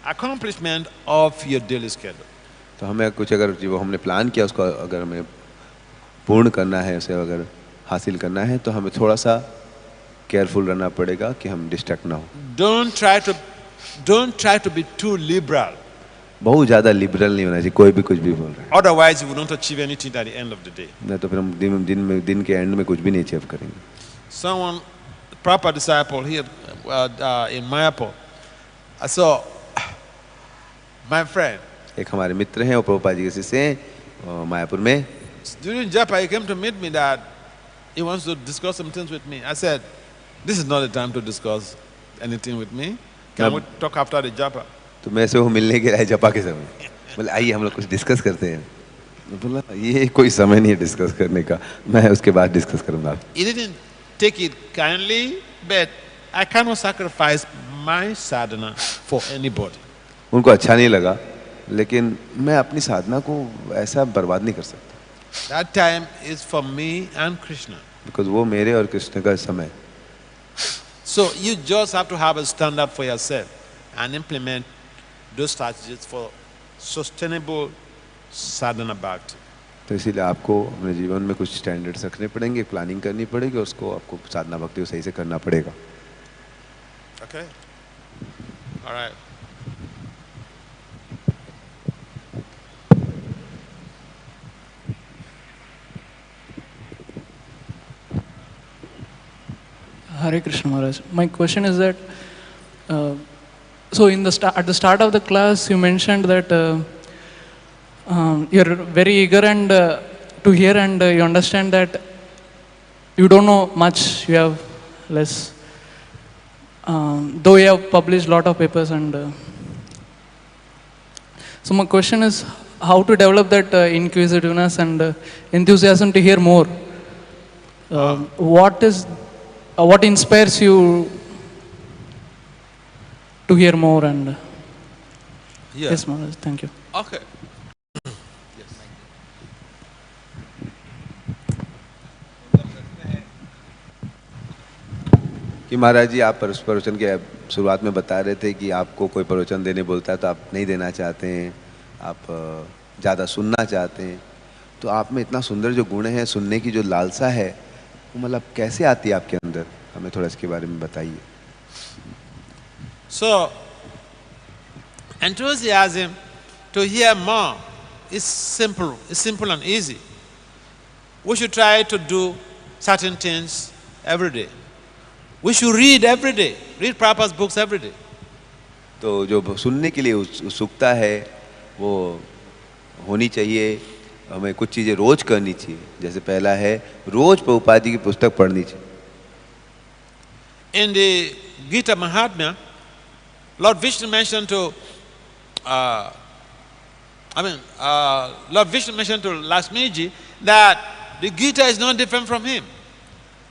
accomplishment of your daily schedule. तो हमें कुछ अगर जो हमने प्लान किया उसको अगर हमें पूर्ण करना है, उसे अगर हासिल करना है तो हमें थोड़ा सा केयरफुल रहना पड़ेगा कि हम डिस्ट्रैक्ट ना हो. Don't try to be too liberal. बहुत ज़्यादा लिबरल नहीं होना चाहिए, कोई भी कुछ भी बोल रहा है. Otherwise you will not achieve anything at the end of the day. नहीं तो फिर हम दिन के एंड में कुछ भी नहीं अचीव करेंगे. Someone, proper disciple here in Mayapur. So, my friend. एक हमारे मित्र हैं, वो प्रभुपाद जी के शिष्य हैं मायापुर में. During Japa, he came to meet me that he wants to discuss some things with me. I said, this is not the time to discuss anything with me. Can we talk after the Japa? तो मैं से वो मिलने के लिए जपा के समय बोले आइए हम लोग कुछ डिस्कस करते हैं. मैं बोला ये कोई समय नहीं है डिस्कस करने का, मैं उसके बाद डिस्कस करूंगा. He didn't take it kindly, but I cannot sacrifice my sadhana for anybody. उनको अच्छा नहीं लगा, लेकिन मैं अपनी साधना को ऐसा बर्बाद नहीं कर सकता. That time is for me and Krishna. Because वो मेरे और कृष्ण का समय. So you just have to have a standard for yourself and implement those strategies for sustainable sadhana bhakti. तो इसीलिए आपको अपने जीवन में कुछ स्टैंडर्ड्स रखने पड़ेंगे, प्लानिंग करनी पड़ेगी, उसको आपको साधना भक्ति को सही से करना पड़ेगा. Okay? All right. Hare Krishna Maharaj. My question is that, so at the start of the class, you mentioned that you're very eager and to hear, and you understand that you don't know much, you have less. Though you have published a lot of papers, and so my question is how to develop that inquisitiveness and enthusiasm to hear more. What inspires you to hear more? And yes, Maharaj, thank you. Okay. कि महाराज जी आप प्रवचन के शुरुआत में बता रहे थे कि आपको कोई प्रवचन देने बोलता है तो आप नहीं देना चाहते हैं, आप ज़्यादा सुनना चाहते हैं. तो आप में इतना सुंदर जो गुण है, सुनने की जो लालसा है, वो मतलब कैसे आती है आपके अंदर? हमें थोड़ा इसके बारे में बताइए. So, enthusiasm to hear more is simple. It's simple and easy. We should try to do certain things every day. We should read every day. Read Prabhupada's books every day. तो जो सुनने के लिए उत्सुकता है वो होनी चाहिए. हमें कुछ चीज़ें रोज करनी चाहिए. जैसे पहला है रोज प्रभुपाद जी की पुस्तक पढ़नी चाहिए. In the Gita Mahatmya, Lord Vishnu mentioned to, Lord Vishnu mentioned to Lakshmiji that the Gita is not different from him.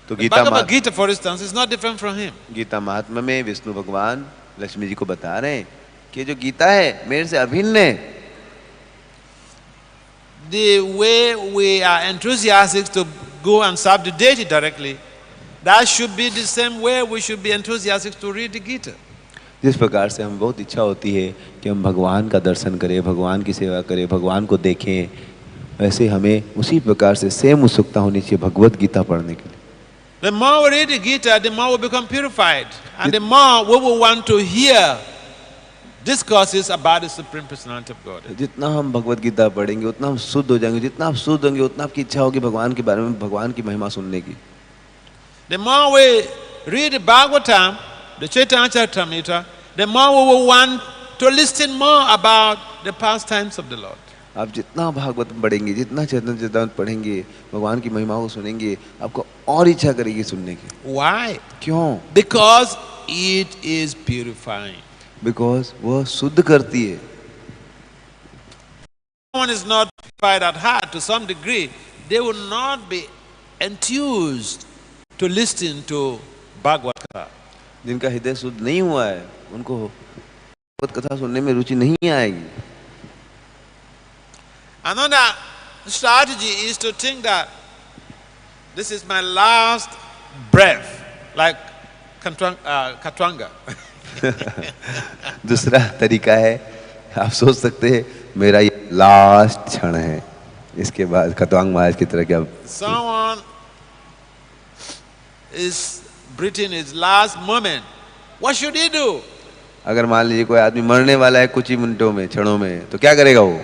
तो The Bhagavad Gita, for instance, is not different from him. Gita महात्मा में विष्णु भगवान लक्ष्मी जी को बता रहे हैं कि जो गीता है मेरे से अभिन्न है. The way we are enthusiastic to go and serve the deity directly, that should be the same way we should be enthusiastic to read the Gita. जिस प्रकार से हमें बहुत इच्छा होती है कि हम भगवान का दर्शन करें, भगवान की सेवा करें, भगवान को देखें, वैसे हमें उसी प्रकार से सेम उत्सुकता होनी चाहिए भगवत गीता पढ़ने के लिए. The more we read the Gita, the more we become purified, and the more we will want to hear discourses about the Supreme Personality of God. जितना हम भगवत गीता पढ़ेंगे उतना हम शुद्ध हो जाएंगे, जितना आप शुद्ध होंगे उतना आपकी इच्छा होगी भगवान के बारे में, भगवान की महिमा सुनने की। The more we read the Bhagavatam, the Chaitanya Charitamrita, the more we will want to listen more about the pastimes of the Lord. आप जितना भागवत पढ़ेंगे, जितना चैतन्य चरितामृत पढ़ेंगे, भगवान की महिमा को सुनेंगे, आपको और इच्छा करेगी सुनने की। Why? क्यों? Because it is purifying. Because वह शुद्ध करती है। Someone is not purified at heart to some degree, they will not be enthused to listen to Bhagavad Gita. जिनका हृदय शुद्ध नहीं हुआ है, उनको भगवत कथा सुनने में रुचि नहीं आएगी। Another strategy is to think that this is my last breath, like Katwanga. दूसरा तरीका है, आप सोच सकते हैं मेरा ये लास्ट क्षण है, इसके बाद खतवांग महाराज की तरह क्या। Someone is breathing his last moment. What should he do? अगर मान लीजिए कोई आदमी मरने वाला है कुछ ही मिनटों में, क्षणों में, तो क्या करेगा वो?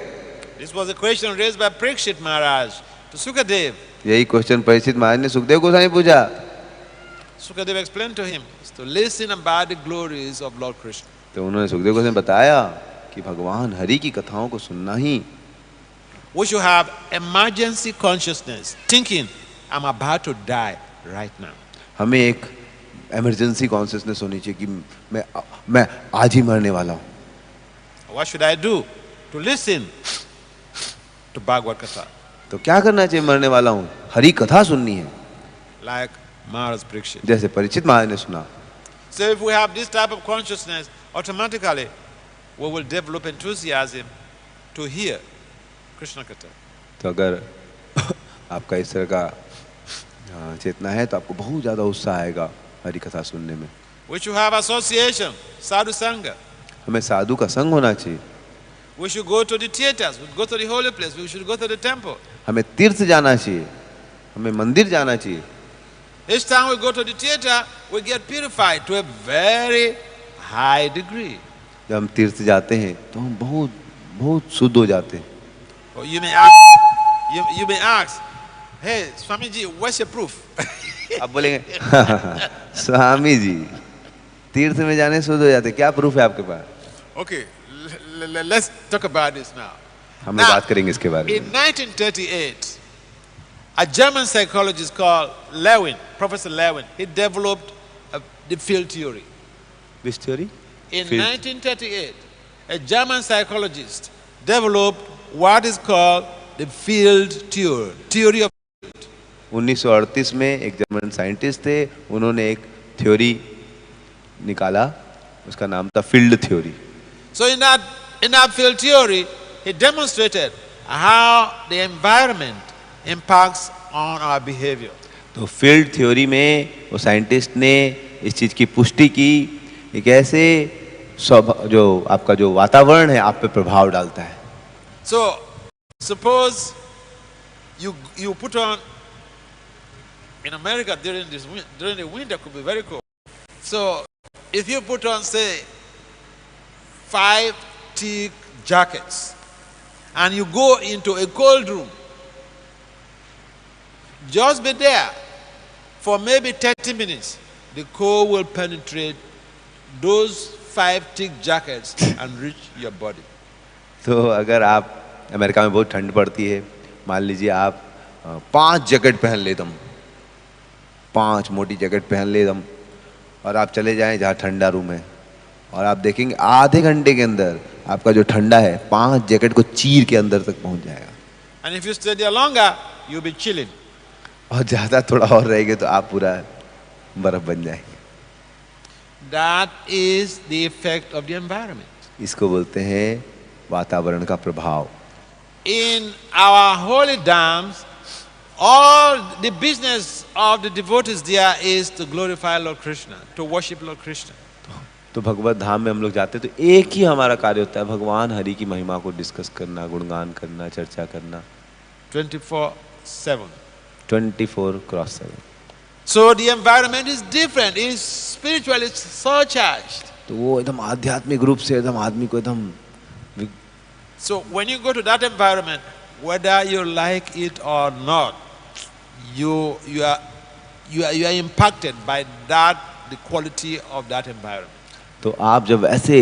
This was a question raised by Parikshit Maharaj to Sukadev. यही क्वेश्चन परीक्षित महाराज ने सुखदेव गोस्वामी पूछा। Sukadev explained to him to listen about the glories of Lord Krishna. तो उन्होंने सुखदेव गोस्वामी बताया कि भगवान हरि की कथाओं को सुनना ही। We should have emergency consciousness, thinking, I'm about to die right now. हमें एक इमरजेंसी कॉन्शियसनेस होनी चाहिए कि मैं आज ही मरने वाला हूँ। What should I do? To listen to Bhagavad Gita. तो क्या करना चाहिए? मरने वाला हूँ, हरि कथा सुननी है। Like Maharaj Parikshit. जैसे परीक्षित महाराज ने सुना। So if we have this type of consciousness, automatically we will develop enthusiasm to hear Krishna Katha. तो अगर आपका इस तरह का चेतना है तो आपको बहुत ज्यादा उत्साह आएगा हरि कथा सुनने में। We should have association, sadhu sangha. हमें साधु का संग होना चाहिए। We should go to the theaters, we should go to the holy place, we should go to the temple. हमें तीर्थ जाना चाहिए, हमें मंदिर जाना चाहिए। Each time we go to the theater, we get purified to a very high degree. जब हम तीर्थ जाते हैं तो हम बहुत बहुत शुद्ध हो जाते हैं। Or you may ask, you may ask, hey, Swamiji, what's your proof? आप बोलेंगे स्वामी जी तीर्थ में जाने शुद्ध हो जाते, क्या प्रूफ है आपके पास? Okay, let's talk about this now. हम लोग बात करेंगे इसके बारे में। In 1938, a German psychologist called Lewin, Professor Lewin, he developed the field theory. Which theory? In 1938, a German psychologist developed what is called the field theory, theory of 1938 में एक German scientist थे, उन्होंने एक थ्योरी निकाला, उसका नाम था field theory. So in that field theory, he demonstrated how the environment impacts on our behavior. तो फील्ड थ्योरी में वो साइंटिस्ट ने इस चीज की पुष्टि की, एक ऐसे जो आपका जो वातावरण है आप पे प्रभाव डालता है। So suppose you put on, in America during the winter could be very cold. So if you put on say 5 thick jackets and you go into a cold room, just be there for maybe 30 minutes, the cold will penetrate those 5 thick jackets and reach your body. तो अगर आप America में बहुत ठंड पड़ती है, मान लीजिए आप 5 जैकेट पहन ले तुम, 5 मोटी जैकेट पहन ले तुम, और आप चले जाएं जहाँ ठंडा रूम है, और आप देखेंगे आधे घंटे के अंदर आपका जो ठंडा है 5 जैकेट को चीर के अंदर तक पहुंच जाएगा। And if you stay there longer, you'll be chilling. और ज़्यादा थोड़ा और रहेंगे तो आप पूरा बर्फ बन जाएंगे। That is the effect of the environment. इसको बोलते हैं वातावरण का प्रभाव। In our holy dams, all the business of the devotees there is to glorify Lord Krishna, to worship Lord Krishna. तो भगवत धाम में हम लोग जाते हैं तो एक ही हमारा कार्य होता है, भगवान हरि की महिमा को डिस्कस करना, गुणगान करना, चर्चा करना। 24/7. 24/7। So the environment is different. It is spiritually surcharged. तो वो एकदम आध्यात्मिक रूप से एकदम आदमी को एकदम So when you go to that environment, whether you like it or not, you are impacted by that, the quality of that environment. तो आप जब ऐसे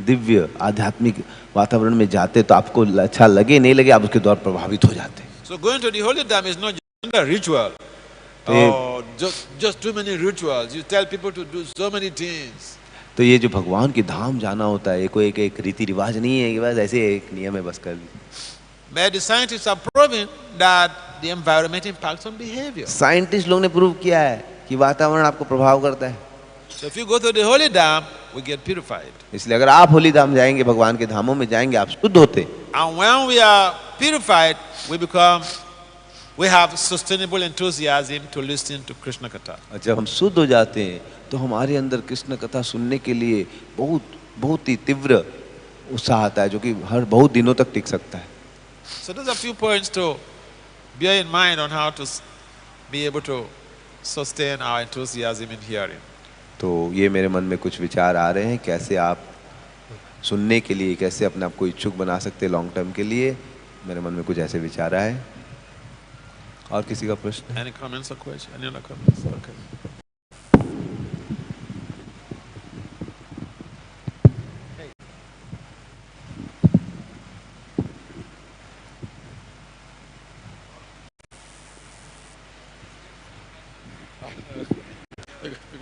दिव्य आध्यात्मिक वातावरण में जाते तो आपको अच्छा लगे नहीं लगे आप उसके द्वारा प्रभावित हो जाते। So going to the holy dam is not just a ritual. Oh, just too many rituals. You tell people to do so many things. तो ये जो भगवान की धाम जाना होता है कोई एक रीति रिवाज नहीं है कि बस ऐसे एक नियम है बस कर ली। But the scientists have proven that the environment impacts on behavior. Scientist लोग ने प्रूव किया है कि वातावरण आपको प्रभाव करता है। So if you go to the holy dam, we get purified. इसलिए अगर आप होली धाम जाएंगे भगवान के धामों में जाएंगे आप शुद्ध होते। And when we are purified, we have sustainable enthusiasm to listen to Krishna Katha. और जब हम शुद्ध हो जाते हैं तो हमारे अंदर कृष्ण कथा सुनने के लिए बहुत ही तीव्र उत्साह आता है जो कि हर बहुत दिनों तक टिक सकता है। So those are few points to bear in mind on how to be able to sustain our enthusiasm in hearing. तो ये मेरे मन में कुछ विचार आ रहे हैं कैसे आप सुनने के लिए कैसे अपने आप को इच्छुक बना सकते हैं लॉन्ग टर्म के लिए। मेरे मन में कुछ ऐसे विचार आए। और किसी का प्रश्न? Any comments or questions? Any other comments? Okay.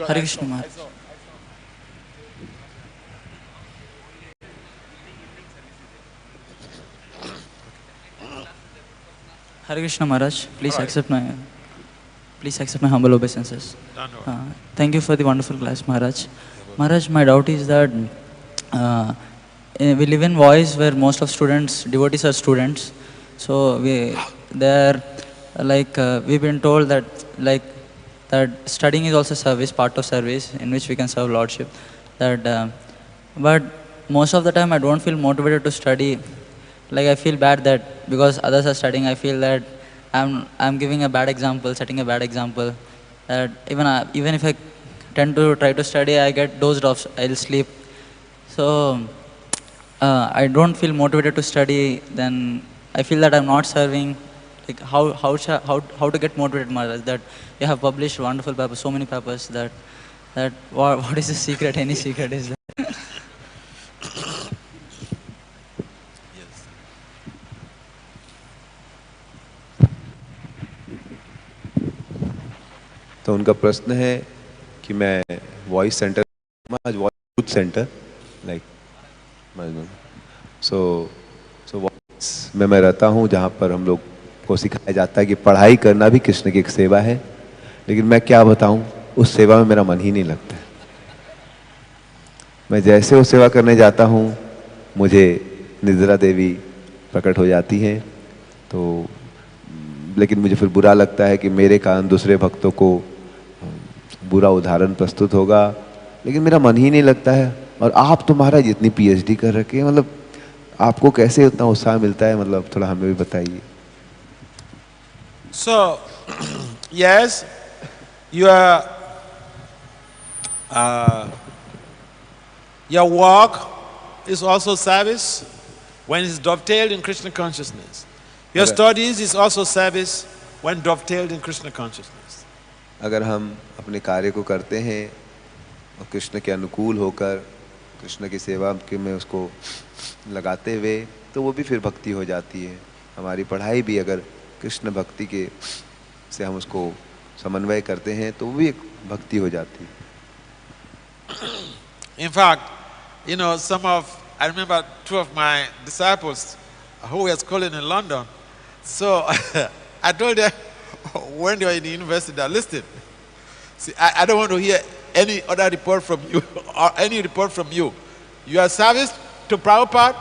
Hare Krishna Maharaj. Hare Krishna Maharaj, please accept my humble obeisances. Thank you for the wonderful class, Maharaj. Maharaj, my doubt is that we live in voice where most of devotees are students. So we've been told that that studying is also service, part of service in which we can serve Lordship. But most of the time I don't feel motivated to study. Like I feel bad that because others are studying, I feel that I'm giving a bad example, setting a bad example. That even if I tend to try to study, I get dozed off, I'll sleep. So I don't feel motivated to study. Then I feel that I'm not serving. Like how to get motivated, Maharaj? That you have published wonderful papers, so many papers. That what is the secret? Any secret is there? तो उनका प्रश्न है कि मैं voice centre voice centre like so voice में मैं रहता हूँ जहाँ पर हम लोग को सिखाया जाता है कि पढ़ाई करना भी कृष्ण की एक सेवा है। लेकिन मैं क्या बताऊँ उस सेवा में मेरा मन ही नहीं लगता है। मैं जैसे वो सेवा करने जाता हूँ मुझे निद्रा देवी प्रकट हो जाती है। तो लेकिन मुझे फिर बुरा लगता है कि मेरे कारण दूसरे भक्तों को बुरा उदाहरण प्रस्तुत होगा। लेकिन मेरा मन ही नहीं लगता है। और आप तो महाराज इतनी पीएचडी कर रखे हैं, मतलब आपको कैसे उतना उत्साह मिलता है, मतलब थोड़ा हमें भी बताइए। So yes, your work is also service when it's dovetailed in Krishna consciousness. Your studies is also service when dovetailed in Krishna consciousness. अगर हम अपने कार्य को करते हैं और कृष्ण के अनुकूल होकर कृष्ण की सेवा के में उसको लगाते हुए तो वो भी फिर भक्ति हो जाती है। हमारी पढ़ाई भी अगर कृष्ण भक्ति के से हम उसको समन्वय करते हैं तो वो भी एक भक्ति हो जाती है। In fact, I remember two of my disciples who were schooling in London. So I told them when they were in the university that listen, see, I don't want to hear any other report from you or any report from you. Your service to Prabhupada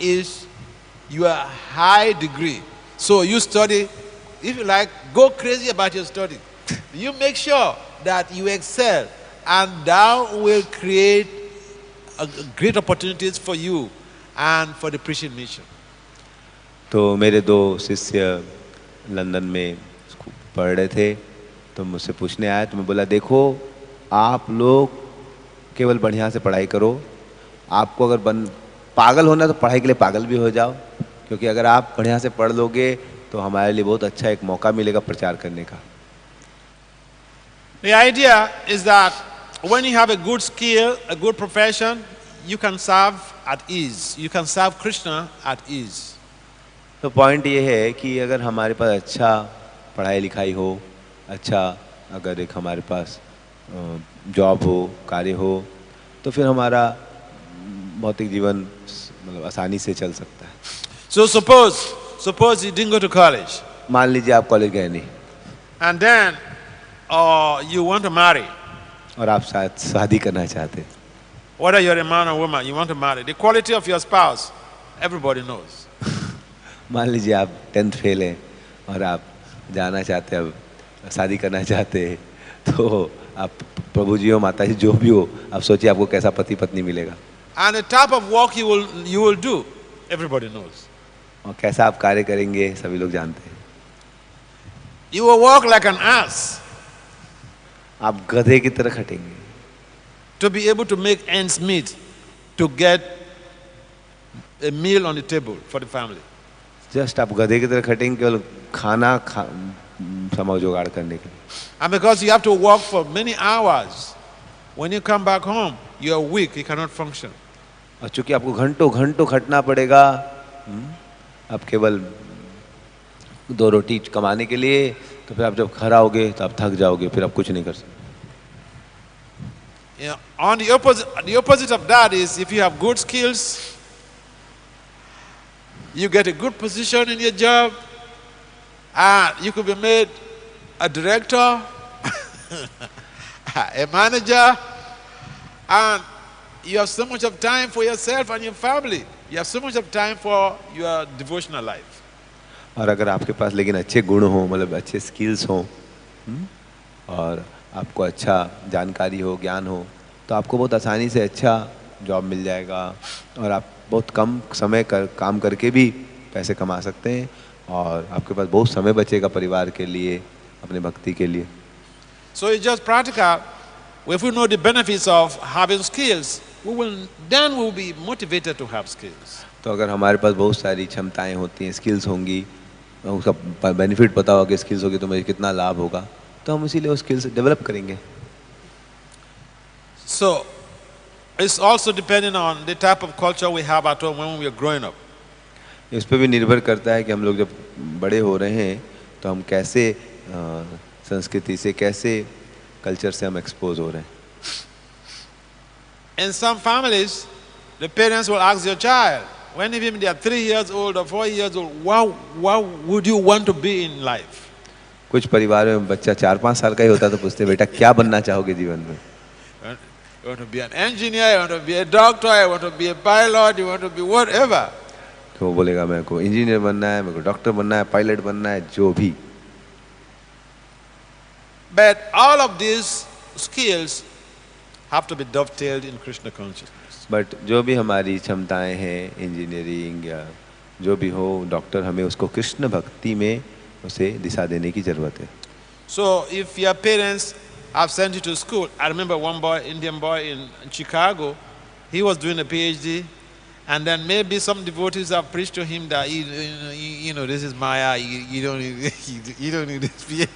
is your high degree. So you study, if you like, go crazy about your study. You make sure that you excel, and that will create great opportunities for you and for the preaching mission. तो मेरे दो शिष्य London में पढ़ रहे थे तो मुझसे पूछने आए तो मैं बोला देखो आप लोग केवल बढ़िया से पढ़ाई करो। आपको अगर पागल होना तो पढ़ाई के लिए पागल भी हो जाओ, क्योंकि अगर आप बढ़िया से पढ़ लोगे तो हमारे लिए बहुत अच्छा एक मौका मिलेगा प्रचार करने का। The idea is that when you have a good skill, a good profession, you can serve at ease. You can serve Krishna at ease. तो पॉइंट ये है कि अगर हमारे पास अच्छा पढ़ाई लिखाई हो, अच्छा अगर एक हमारे पास जॉब हो, कार्य हो, तो फिर हमारा भौतिक जीवन मतलब आसानी से चल सकता है। So suppose you didn't go to college. मान लीजिए आप कॉलेज गए नहीं and then you want to marry. और आप शादी करना चाहते हैं। Whether you're a man or woman, you want to marry. The quality of your spouse, everybody knows. मान लीजिए आप 10th फेल हैं और आप जाना चाहते हैं, अब शादी करना चाहते हैं, तो आप प्रभु जी हो, माता जी जो भी हो, आप सोचिए आपको कैसा पति पत्नी मिलेगा। And the type of work you will do, everybody knows. और कैसा आप कार्य करेंगे सभी लोग जानते हैं। You will work like an ass. आप गधे की तरह खटेंगे। To be able to make ends meet, to get a meal on the table for the family. Just आप गधे की तरह खटेंगे केवल खाना समय जुगाड़ करने के लिए। And because you have to work for many hours, when you come back home, you are weak, you cannot function. और चूंकि आपको घंटों घंटों खटना पड़ेगा, आप केवल 2 रोटी कमाने के लिए, तो फिर आप जब घर आओगे तो आप थक जाओगे, फिर आप कुछ नहीं कर सकते। On the opposite of that is if you have good skills, you get a good position in your job, and you could be made a director, a manager, and you have so much of time for yourself and your family. You have so much of time for your devotional life. और अगर आपके पास लेकिन अच्छे गुण हो, मतलब अच्छे skills हो, और आपको अच्छा जानकारी हो, ज्ञान हो, तो आपको बहुत आसानी से अच्छा जॉब मिल जाएगा और आप बहुत कम समय काम करके भी पैसे कमा सकते हैं और आपके पास बहुत समय बचेगा परिवार के लिए, अपने भक्ति के लिए। So it's just practical. If we know the benefits of having skills, then we will be motivated to have skills. तो अगर हमारे पास बहुत सारी क्षमताएं होती हैं, स्किल्स होंगी, उसका बेनिफिट पता होगा कि स्किल्स होगी तो मुझे कितना लाभ होगा, तो हम इसीलिए वो स्किल्स डेवलप करेंगे। So it's also depending on the type of culture we have at home when we are growing up. इस पे भी निर्भर करता है कि हम लोग जब बड़े हो रहे हैं तो हम कैसे संस्कृति से, कैसे कल्चर से हम एक्सपोज हो रहे हैं। In some families, the parents will ask your child, when even they are 3 years old or 4 years old, what would you want to be in life? कुछ परिवार में बच्चा 4-5 साल का ही होता तो पूछते, बेटा क्या बनना चाहोगे जीवन में? You want to be an engineer, you want to be a doctor, you want to be a pilot, you want to be whatever. तो वो बोलेगा मेरे को इंजीनियर बनना है, मेरे को डॉक्टर बनना है, पायलट बनना है, जो भी। But all of these skills have to be dovetailed in Krishna consciousness. But जो भी हमारी क्षमताएं हैं, इंजीनियरिंग या जो भी हो, डॉक्टर, हमें उसको कृष्ण भक्ति में उसे दिशा देने की जरूरत है। So if your parents have sent you to school, I remember one boy, Indian boy in Chicago, he was doing a PhD, and then maybe some devotees have preached to him that you know this is Maya, you don't need this PhD.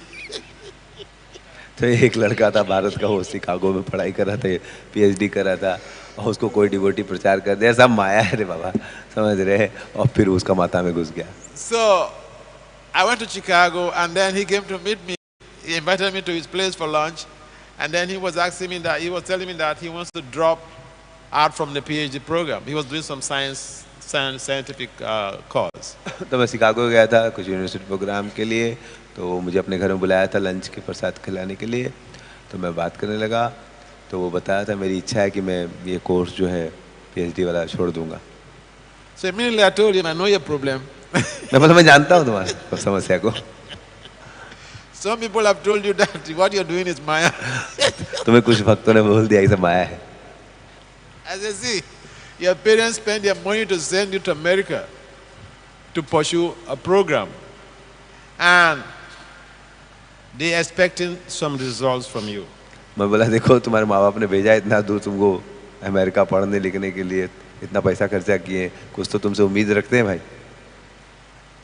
तो एक लड़का था भारत का, वो Chicago में पढ़ाई कर रहा था, PhD कर रहा था, और उसको कोई डिवोटी प्रचार कर दिया, सब माया है रे बाबा, समझ रहे, और फिर उसका माथा में घुस गया। So I went to Chicago, and then he came to meet me. He invited me to his place for lunch, and then he was telling me that he wants to drop out from the PhD program. He was doing some scientific course. तो मैं Chicago गया था कुछ university programme के लिए, तो वो मुझे अपने घर में बुलाया था लंच के प्रसाद खिलाने के लिए, तो मैं बात करने लगा, तो वो बताया था मेरी इच्छा है कि मैं ये कोर्स जो है PhD वाला छोड़ दूंगा। So immediately I told him, I know your problem. मैं जानता हूँ तुम्हारी समस्या को। Some people have told you that what you're doing is Maya. तुम्हें कुछ भक्तों ने बोल दिया ये सब माया है। As I see, your parents spend their money to send you to America to pursue a program, and they expecting some results from you. मैं बोला देखो तुम्हारे माँ बाप ने भेजा इतना दूर तुमको अमेरिका पढ़ने लिखने के लिए, इतना पैसा खर्चा किए, कुछ तो तुमसे उम्मीद रखते हैं भाई।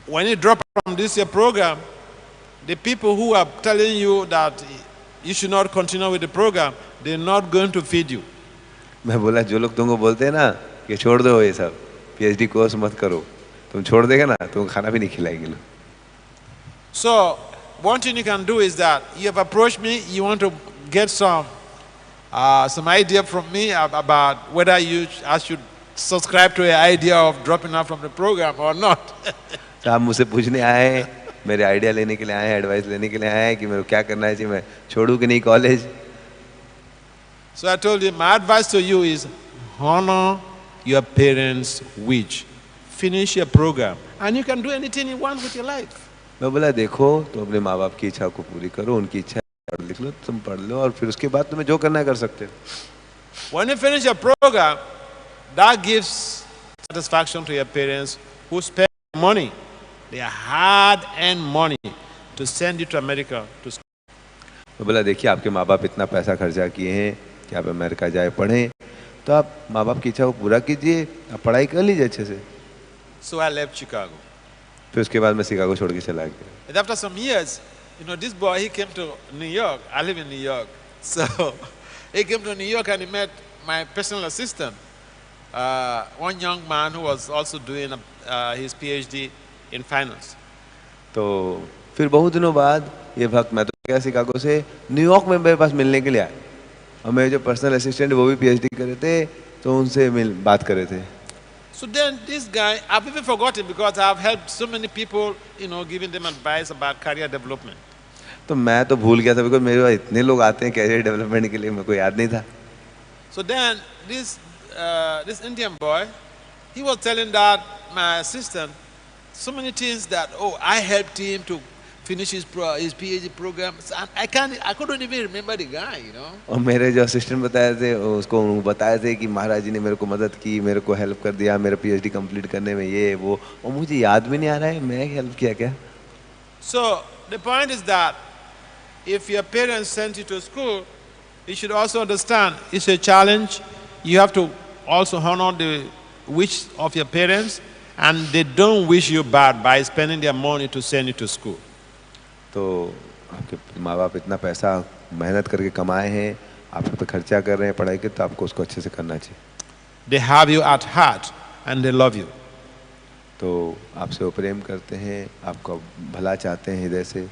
When you drop from this your program, the people who are telling you that you should not continue with the program, they're not going to feed you. मैं बोला जो लोग तुमको बोलते हैं ना कि छोड़ दो ये सब, पीएचडी कोर्स मत करो, तुम छोड़ देगा ना तुमको खाना भी नहीं खिलाएंगे लोग। So one thing you can do is that you have approached me, you want to get some idea from me about whether I should subscribe to an idea of dropping out from the program or not. तो आप मुझसे पूछने आए हैं, मेरे idea लेने के लिए आए हैं, एडवाइस लेने के लिए आए हैं कि मेरे को क्या करना चाहिए, मैं छोड़ूं कि नहीं college. So I told him, my advice to you is honor your parents' wish. Finish your program and you can do anything you want with your life. मैं बोला देखो तुम अपने माँ बाप की इच्छा को पूरी करो, उनकी इच्छा पढ़ लिख लो, तुम पढ़ लो और फिर उसके बाद तुम्हें जो करना है कर सकते हो। When you finish your program, that gives satisfaction to your parents who spend money, their hard-earned money, to send you to America to school. मैं बोला देखिए आपके माँ बाप इतना पैसा खर्चा किए हैं कि आप अमेरिका जाए पढ़ें, तो आप माँ बाप की इच्छा को पूरा कीजिए, आप पढ़ाई कर लीजिए अच्छे से। So I left Chicago. फिर उसके बाद मैं शिकागो छोड़ के चला गया। And after some years, this boy, he came to New York. I live in New York. So he came to New York and he met my personal assistant, one young man who was also doing his PhD in finance. तो फिर बहुत दिनों बाद ये भक्त, मैं तो गया शिकागो से, न्यूयॉर्क में मेरे पास मिलने के लिए आए और मेरे जो पर्सनल असिस्टेंट वो भी पीएचडी कर रहे थे, तो उनसे बात कर रहे थे। So then this guy, I've even forgotten because I've helped so many people, giving them advice about career development. तो मैं तो भूल गया था बिकॉज़ मेरे पास इतने लोग आते हैं कैरियर डेवलपमेंट के लिए, मेरे को याद नहीं था। So then this Indian boy, he was telling that my assistant so many things that I helped him to finish his PhD program. I couldn't even remember the guy, और मेरे जो असिस्टेंट बताए थे उसको बताए थे कि महाराज जी ने मेरे को मदद की, मेरे को हेल्प कर दिया मेरा पीएचडी कंप्लीट करने में, ये वो, और मुझे याद भी नहीं आ रहा है मैं हेल्प किया क्या। So the point is that if your parents sent you to school, you should also understand it's a challenge. You have to also honor the wish of your parents, and they don't wish you bad by spending their money to send you to school. तो आपके माँ बाप इतना पैसा मेहनत करके कमाए हैं, आप पे खर्चा कर रहे हैं पढ़ाई के, तो आपको उसको अच्छे से करना चाहिए। They have you at heart and they love you. तो आपसे वो प्रेम करते हैं, आपका भला चाहते हैं हृदय से।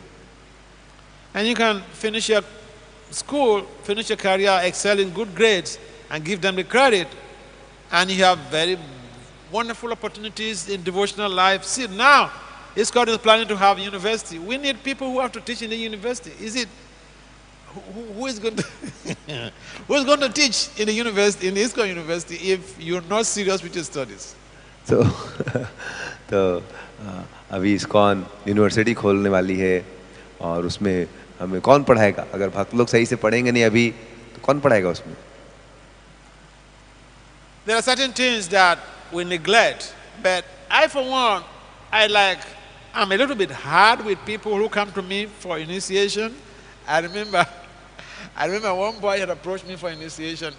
And you can finish your school, finish your career, excel in good grades, and give them the credit, and you have very wonderful opportunities in devotional life. See, now ISKCON is planning to have university. We need people who have to teach in the university. Is it who is going to who is going to teach in the university, in the ISKCON university, if you're not serious with your studies? तो अभी ISKCON university खोलने वाली है और उसमें हमें कौन पढ़ाएगा? अगर भक्त लोग सही से पढ़ेंगे नहीं अभी तो कौन पढ़ाएगा उसमें? There are certain things that we neglect, but I, for one, I'm a little bit hard with people who come to me for initiation. I remember one boy had approached me for initiation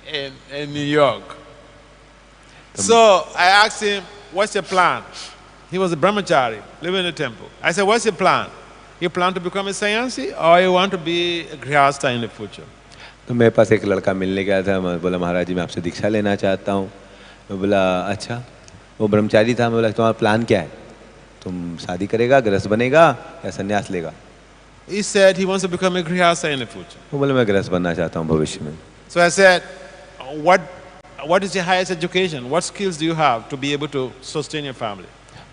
in New York. So I asked him, what's your plan? He was a brahmachari, living in a temple. I said, what's your plan? You plan to become a sannyasi or you want to be a grihastha in the future? तो मेरे पास एक लड़का मिलने गया था, मैं बोला महाराज जी मैं आपसे दीक्षा लेना चाहता हूँ। मैं बोला अच्छा, वो ब्रह्मचारी था। मैं बोला तुम्हारा प्लान क्या है, तुम शादी करेगा, गृहस्थ बनेगा या संन्यास लेगा? He said he wants to become a grihastha in the future. वो बोला मैं गृहस्थ बनना चाहता हूँ भविष्य में। So I said, what is your highest education? What skills do you have to be able to sustain your family?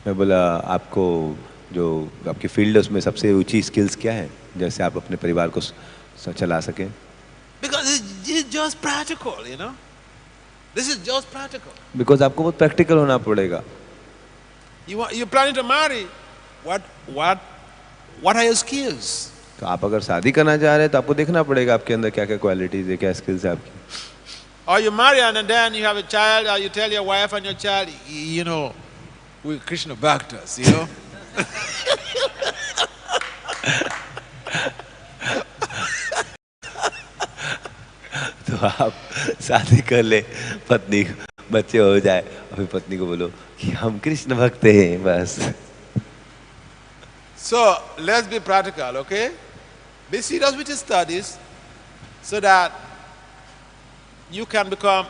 मैं बोला आपको जो आपकी फील्ड है उसमें सबसे ऊंची स्किल्स क्या है जैसे आप अपने परिवार को चला सकें? Because it's just practical, This is just practical. Because आपको बहुत प्रैक्टिकल होना पड़ेगा। You're planning to marry. What are your skills? तो आप अगर शादी करना चाह रहे हैं तो आपको देखना पड़ेगा आपके अंदर क्या क्या क्वालिटीज है, क्या स्किल्स है आपकी। Or you marry and then you have a child, or you tell your wife and your child, we're Krishna Bhaktas, तो आप शादी कर ले, पत्नी बच्चे हो जाए और फिर पत्नी को बोलो कि हम कृष्ण भक्त हैं बस. So let's be practical, okay? Be serious with your studies so that you can become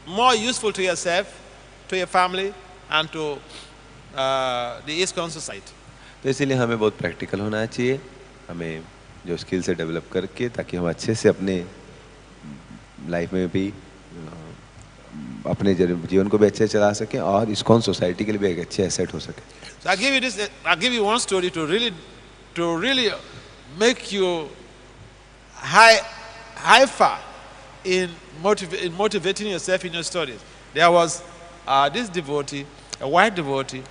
more useful to yourself, to your family, and to the ISKCON society. तो इसीलिए हमें बहुत प्रैक्टिकल होना चाहिए, हमें जो स्किल से डेवलप करके, ताकि हम अच्छे से अपने लाइफ में भी अपने जीवन को भी अच्छे चला सकें और ISKCON सोसाइटी के लिए भी एक अच्छे एसेट हो सके. So I give you one story to really make you high in motivating yourself in your studies. There was this devotee, a white devotee.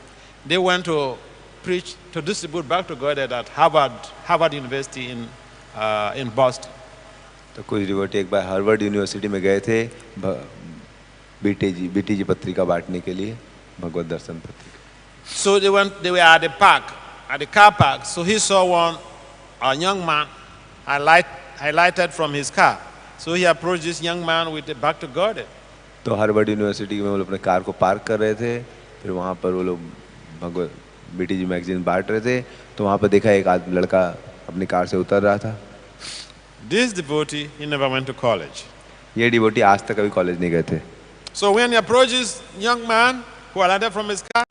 They went to preach, to distribute back to God at Harvard University in Boston. तो कुछ devotee एक बार Harvard university में गए थे BTG पत्रिका बांटने के लिए, भगवत दर्शन पत्रिका. So they were at the car park. So he saw a young man highlighted from his car. So he approached this young man with a back to God. तो Harvard university में वो लोग अपने कार को park कर रहे थे, फिर वहाँ पर वो लोग भगवत बीटीजी मैगजीन बांट रहे थे, तो वहाँ पर देखा एक लड़का अपनी कार से उतर रहा था. This devotee, he never went to college. ये डिवोटी आज तक कभी कॉलेज नहीं गए थे. So when he approaches young man who alighted from his car,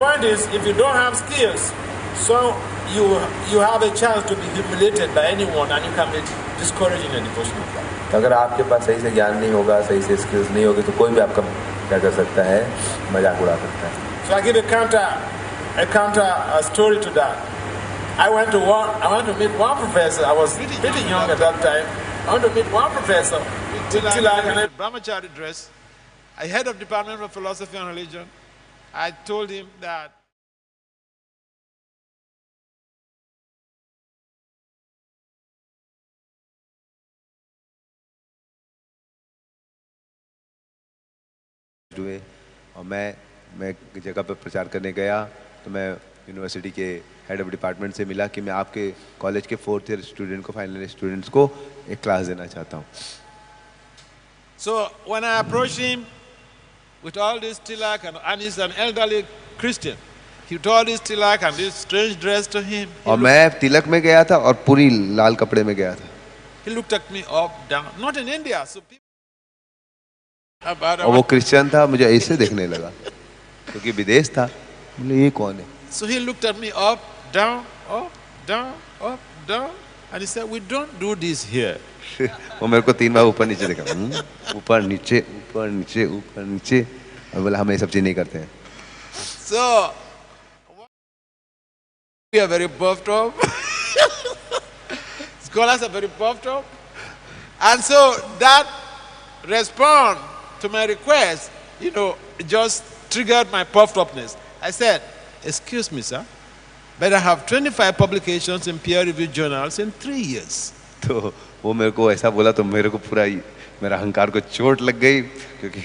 point is, if you don't have skills, so you have a chance to be humiliated by anyone, and you can be discouraged in a devotional life. अगर आपके पास सही से ज्ञान नहीं होगा, सही से skills नहीं होगी, तो कोई भी आपका क्या कर सकता है, मजाक उड़ा सकता है. So I give a counter story to that. I went to meet one professor. I was pretty young at that time. I went to meet one professor, Brahmachari dress, a head of Department of Philosophy and Religion. I told him that हुए और मैं एक जगह पर प्रचार करने गया, तो मैं यूनिवर्सिटी के हेड ऑफ डिपार्टमेंट से मिला कि मैं आपके कॉलेज के 4th ईयर स्टूडेंट को, फाइनल ईयर स्टूडेंट्स को एक क्लास देना चाहता हूँ. So when I approached him with all this tilak, and he's an elderly Christian, he told all this tilak and this strange dress to him. और मैं तिलक में गया था और पूरी लाल कपड़े में गया था. He looked at me up, down. Not in India, so people. और वो क्रिश्चियन था, मुझे ऐसे देखने लगा क्योंकि विदेश था. बोले ये कौन है? So he looked at me up, down, and he said, "We don't do this here." वो मेरे को 3 बार ऊपर नीचे देखा, ऊपर नीचे ऊपर नीचे ऊपर नीचे, और बोला हम ये सब चीज नहीं करते हैं. So we are very puffed up. Scholars are very puffed up, and so that response to my request, just triggered my puffed upness. I said, "Excuse me, sir, but I have 25 publications in peer-reviewed journals in 3 years." तो वो मेरे को ऐसा बोला तो मेरे को पूरा मेरा अहंकार को चोट लग गई, क्योंकि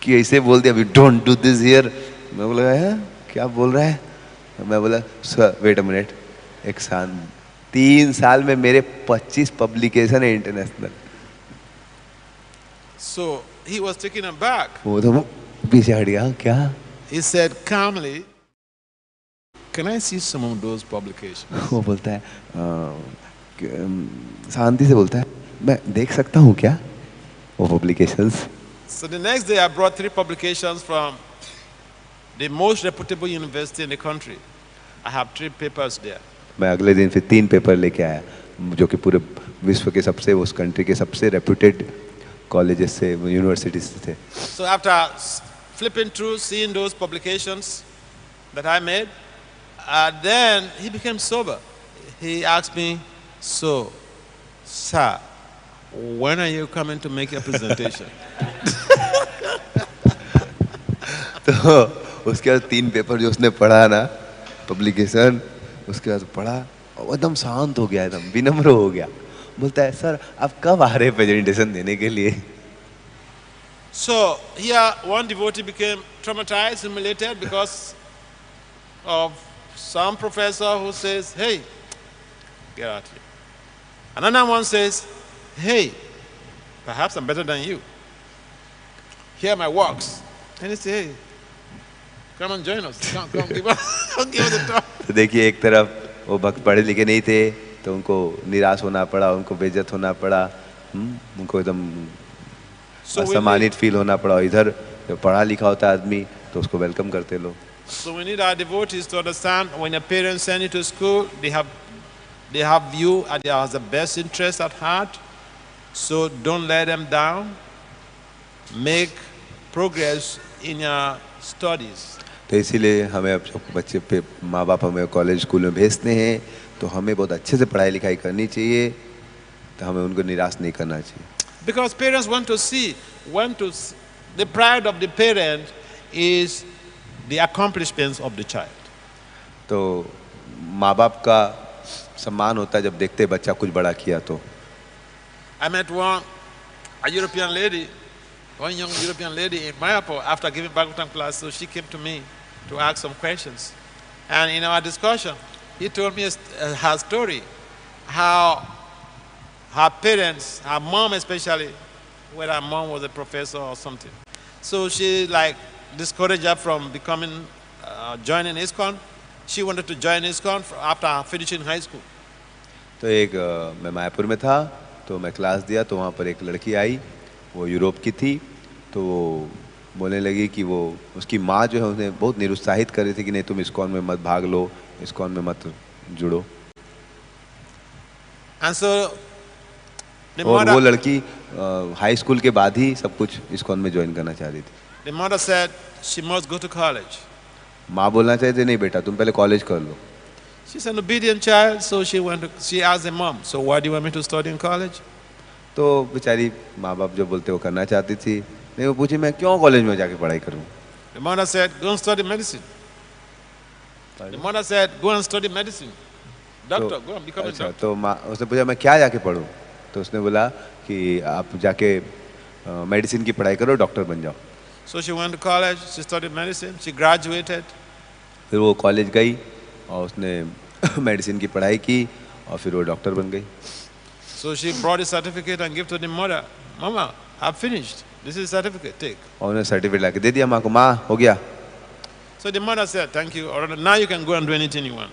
कि ऐसे बोल दिया, "we don't do this here." मैं बोला है क्या बोल रहा है? मैं बोला, "सर वेट अ मिनट, 3 साल में मेरे 25 पब्लिकेशन है international." So he was taken aback. वो तो पीछे हट गया, क्या? He said calmly, "Can I see some of those publications?" वो बोलता है शांति से बोलता है, मैं देख सकता हूँ क्या वो publications? So the next day I brought 3 publications from the most reputable university in the country. I have 3 papers there. मैं अगले दिन फिर 3 पेपर लेके आया जो कि पूरे विश्व के सबसे, उस कंट्री के सबसे रेप्यूटेड कॉलेजेस से, यूनिवर्सिटीज से थे. So after flipping through, seeing those publications that I made, then he became sober. He asked me, "So, sir, when are you coming to make your presentation?" तो उसके बाद 3 paper जो उसने पढ़ा ना, पब्लिकेशन, उसके बाद पढ़ा और एकदम शांत हो गया, एकदम विनम्र हो गया. बोलता है, सर आप कब आ रहे हैं प्रेजेंटेशन देने के लिए? So here one devotee became traumatized, humiliated because of some professor who says, "Hey, get out here." Another one says, "Hey, perhaps I'm better than you. Here are my works." And he says, "Hey, come and join us. Come give us the talk." तो देखिए, एक तरफ वो भक्त पढ़े लिखे नहीं थे तो उनको निराश होना पड़ा, उनको बेइज्जत होना पड़ा, उनको एकदम असम्मानित फील होना पड़ा. इधर जो पढ़ा लिखा होता है आदमी तो उसको वेलकम करते लोग. So we need our devotees to understand when your parents send you to school, they have you as the best interest at heart. So don't let them down. Make progress in your studies. तो इसीलिए हमें अब जब बच्चे पे माँ बाप हमें कॉलेज स्कूल में भेजते हैं तो हमें बहुत अच्छे से पढ़ाई लिखाई करनी चाहिए, तो हमें उनको निराश नहीं करना चाहिए. Because parents want to see, the pride of the parent is the accomplishments of the child. तो माँ बाप का सम्मान होता है जब देखते हैं बच्चा कुछ बड़ा किया तो. I met a European lady, one young European lady in Mayapur after giving Bhagavatam class, so she came to me to ask some questions. And in our discussion, he told me her story, how her parents, her mom especially, whether her mom was a professor or something. So she discouraged her from joining ISKCON. She wanted to join ISKCON after finishing high school. तो मैं मायापुर में था तो मैं class दिया तो वहाँ पर एक लड़की आई, वो यूरोप की थी, तो वो बोलने लगी कि वो उसकी माँ जो है उन्हें बहुत निरुत्साहित कर रही थी कि नहीं तुम ISKCON में मत भाग लो, ISKCON में मत जुड़ो. And so और वो लड़की हाई स्कूल के बाद ही सब कुछ ISKCON में ज्वाइन करना चाह रही थी. The mother said she must go to college. माँ बोलना चाहती नहीं बेटा तुम पहले कॉलेज कर लो. She's an obedient child, so she asked the mom, "So why do you want me to study in college?" तो बेचारी माँ बाप जो बोलते वो करना चाहती थी, नहीं वो पूछी मैं क्यों कॉलेज में जाके पढ़ाई करूँ. The mother said, "Go and study medicine." The mother said, "Go and study medicine. Doctor, go and become a doctor." तो माँ उसने पूछा मैं क्या जाके पढ़ूँ, तो उसने बोला कि आप जाके मेडिसिन की पढ़ाई करो, डॉक्टर बन जाओ. So she went to college, she studied medicine, she graduated. फिर वो कॉलेज गई और उसने मेडिसिन की पढ़ाई की और फिर वो डॉक्टर बन गई. So she brought a certificate and gave to the mother. "Mama, I've finished. This is a certificate. Take." और उन्हें सर्टिफिकेट ला के दे दिया माँ को, माँ हो गया. So the mother said, "Thank you. All right, now you can go and do anything you want.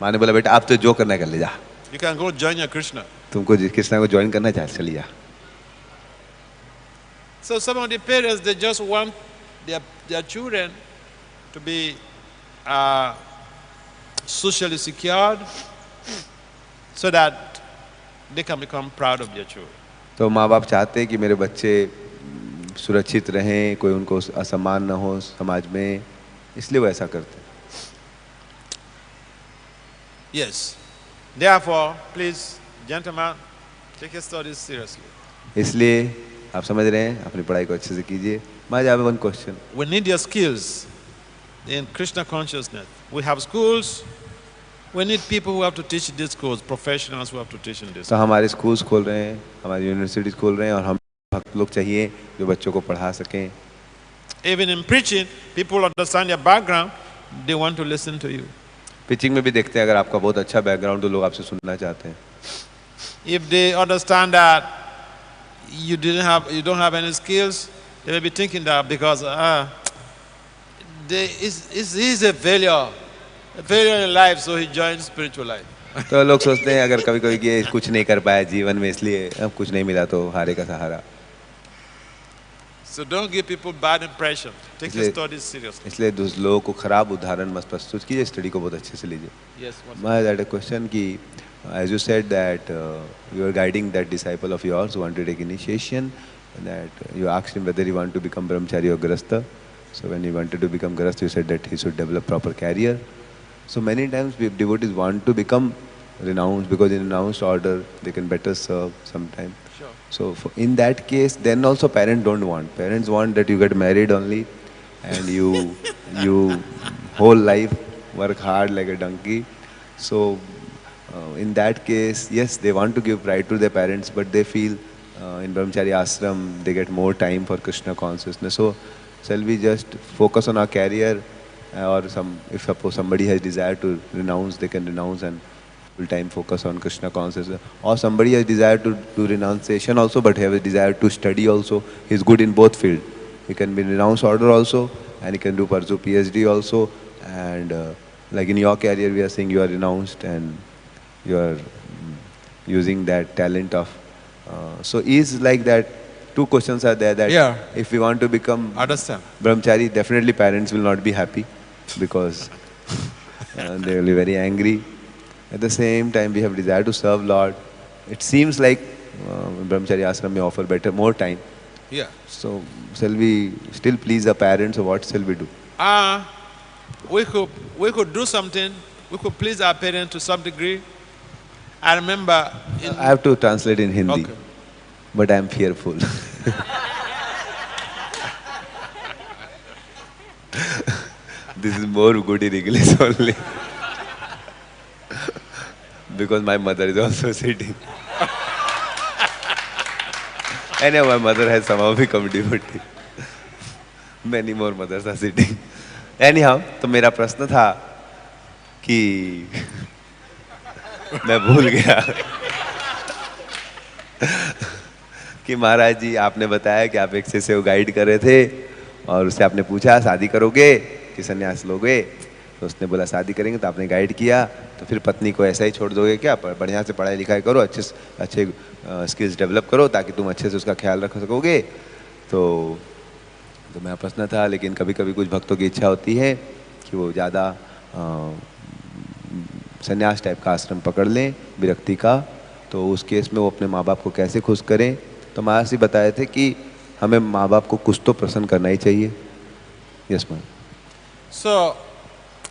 माँ ने बोला बेटा आप तो जो करना है कर ले जा, You can go join your Krishna." तुमको कृष्णा को ज्वाइन करना चाहे चली जा. So some of the parents, they just want their children to be socially secured so that they can become proud of their children. तो माँ बाप चाहते हैं कि मेरे बच्चे सुरक्षित रहें, कोई उनको असम्मान न हो समाज में, इसलिए वो ऐसा करते हैं. Yes. Therefore, please, gentlemen, take your studies seriously. इसलिए आप समझ रहे हैं, अपनी पढ़ाई को अच्छे से कीजिए. I have one question. We need your skills in Krishna consciousness. We have schools. We need people who have to teach these schools, professionals who have to teach in this. तो हमारे स्कूल्स खोल रहे हैं, हमारी universities खोल रहे हैं और हम भक्त लोग चाहिए जो बच्चों को पढ़ा सकें. Even in preaching, people understand your background. They want to listen to you. Pitching में भी देखते हैं अगर आपका बहुत अच्छा बैकग्राउंड तो लोग आपसे सुनना चाहते हैं. If they understand that you don't have any skills, They may be thinking that because he's a failure in life, so he joined spiritual life. तो लोग सोचते हैं अगर कभी कभी कि कुछ नहीं कर पाया जीवन में इसलिए अब कुछ नहीं मिला तो हारे का सहारा. So don't give people bad impression. Take your studies seriously. इसलिए दूसरे लोगों को खराब उदाहरण मत प्रस्तुत कीजिए, स्टडी को बहुत अच्छे से लीजिए. Yes. I had a question कि as you said that you are guiding that disciple of yours who want to take initiation, and that you asked him whether he want to become brahmachari or grahastha. So when he wanted to become grahastha, you said that he should develop proper career. So many times devotees want to become renounced because in renounced order they can better serve sometime. Sure. So in that case, then also parents don't want. Parents want that you get married only, and you whole life work hard like a donkey. So in that case, yes, they want to give pride to their parents, but they feel in brahmachari ashram they get more time for Krishna consciousness. So shall we just focus on our career, or if suppose somebody has desire to renounce, they can renounce and full time focus on Krishna consciousness. Or somebody has desire to do renunciation also, but have a desire to study also. He is good in both fields. He can be renounced order also, and he can pursue PhD also. And like in your career, we are saying you are renounced and you are using that talent of. So is like that. Two questions are there that if we want to become brahmachari, definitely parents will not be happy because they will be very angry. At the same time, we have desire to serve Lord. It seems like brahmachari ashram may offer more time. Yeah. So shall we still please the parents, or what shall we do? We could do something. We could please our parents to some degree. I remember. I have to translate in Hindi, but I am fearful. This is more good in English only. Because my mother is also sitting. Anyhow, my mother has somehow become devotee. Many more mothers are sitting. Anyhow, तो मेरा प्रश्न था कि मैं भूल गया कि महाराज जी आपने बताया कि आप एक से गाइड कर रहे थे और उससे आपने पूछा शादी करोगे कि संन्यास लोगे, तो उसने बोला शादी करेंगे. तो आपने गाइड किया, तो फिर पत्नी को ऐसा ही छोड़ दोगे क्या? बढ़िया से पढ़ाई लिखाई करो, अच्छे स्किल्स डेवलप करो ताकि तुम अच्छे से उसका ख्याल रख सकोगे. तो मेरा प्रश्न था, लेकिन कभी कभी कुछ भक्तों की इच्छा होती है कि वो ज़्यादा संन्यास टाइप का आश्रम पकड़ लें विरक्ति का, तो उस केस में वो अपने माँ बाप को कैसे खुश करें. तो महाराज जी बताए थे कि हमें माँ बाप को कुछ तो प्रसन्न करना ही चाहिए. Yes ma'am. So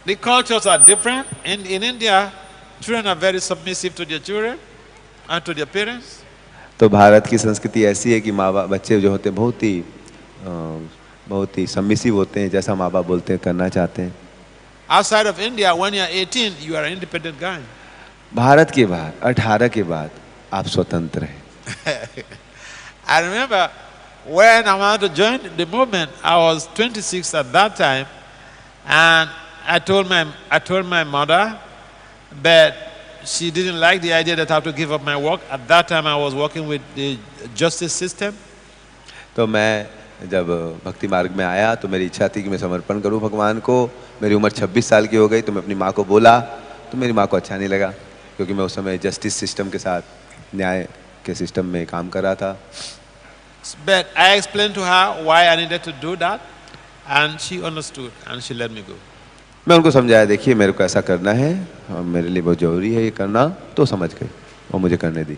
the cultures are different. In India, children are very submissive to their children and to their parents. तो भारत की संस्कृति ऐसी है कि माँ बाप बच्चे जो होते हैं बहुत ही सबमिसिव होते हैं, जैसा माँ बाप बोलते हैं करना चाहते हैं. Outside of India, when you are 18, you are an independent guy. Bharat के बाहर 18 के बाद आप स्वतंत्र हैं. I remember when I wanted to join the movement, I was 26 at that time, and I told my mother, but she didn't like the idea that I have to give up my work. At that time, I was working with the justice system. तो मैं जब भक्ति मार्ग में आया तो मेरी इच्छा थी कि मैं समर्पण करूं भगवान को. मेरी उम्र 26 साल की हो गई, तो मैं अपनी माँ को बोला, तो मेरी माँ को अच्छा नहीं लगा क्योंकि मैं उस समय जस्टिस सिस्टम के साथ, न्याय के सिस्टम में काम कर रहा था. But I explained to her why I needed to do that, and she understood and she let me go. मैं उनको समझाया, देखिए मेरे को ऐसा करना है और मेरे लिए बहुत जरूरी है ये करना, तो समझ गए और मुझे करने दी.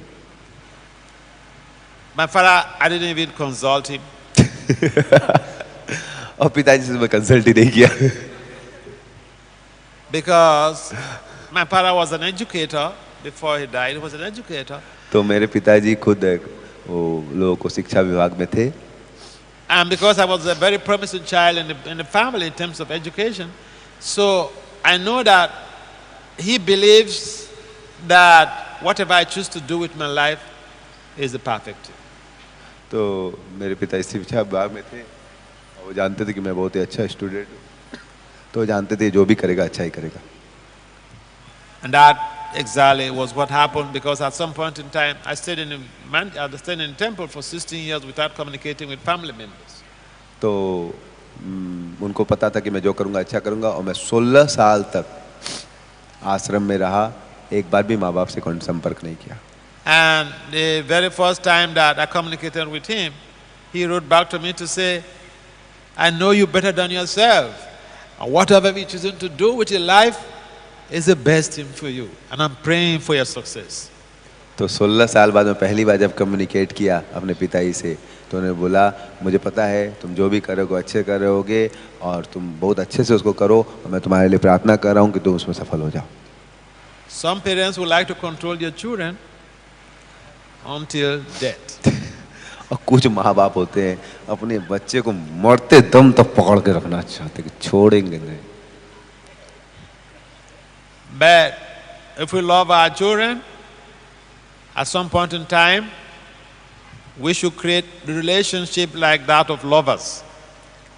My father, I didn't even consult him. और पिताजी से मैं कंसल्ट ही नहीं किया. Because my father was an educator. Before he died, he was an educator. तो मेरे पिताजी खुद वो लोगों को शिक्षा विभाग में थे. And because I was a very promising child in the family in terms of education, so I know that he believes that whatever I choose to do with my life is the perfect. तो मेरे पिता शिक्षा विभाग में थे और वो जानते थे कि मैं बहुत ही अच्छा स्टूडेंट हूँ, तो जानते थे जो भी करेगा अच्छा ही करेगा. And that exactly was what happened, because at some point in time I stayed in the temple for 16 years without communicating with family members. तो उनको पता था कि मैं जो करूँगा अच्छा करूँगा, और मैं 16 साल तक आश्रम में रहा, एक बार भी माँ बाप से कोई संपर्क नहीं किया। And the very first time that I communicated with him, he wrote back to me to say, I know you better than yourself. And whatever you're choosing to do with your life is the best thing for you. And I'm praying for your success. तो 16 साल बाद मैं पहली बार जब communicate किया अपने पिताजी से, तो उन्होंने बोला मुझे पता है तुम जो भी करोगे अच्छे करोगे और तुम बहुत अच्छे से उसको करो, और मैं तुम्हारे लिए प्रार्थना कर रहा हूँ कि तुम उसमें सफल हो जाओ। Some parents would like to control their children until death. और कुछ माँ बाप होते हैं अपने बच्चे को मरते दम तक पकड़ के रखना चाहते कि छोड़ेंगे नहीं। But if we love our children, at some point in time, we should create the relationship like that of lovers,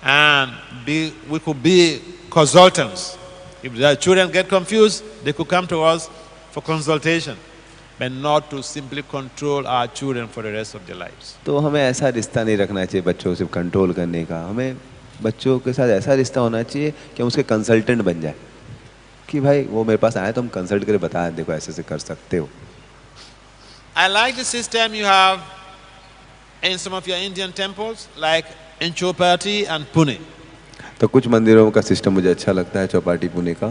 and we could be consultants. If the children get confused, they could come to us for consultation, but not to simply control our children for the rest of their lives. तो हमें ऐसा रिश्ता नहीं रखना चाहिए बच्चों को सिर्फ कंट्रोल करने का, हमें बच्चों के साथ ऐसा रिश्ता होना चाहिए कि हम उसके कंसल्टेंट बन जाए, कि भाई वो मेरे पास आए तो हम कंसल्ट करके बताएं देखो ऐसे से कर सकते हो। I like the system you have in some of your Indian temples, like in Chopati and Pune. तो कुछ मंदिरों का सिस्टम मुझे अच्छा लगता है, चौपाटी पुणे का।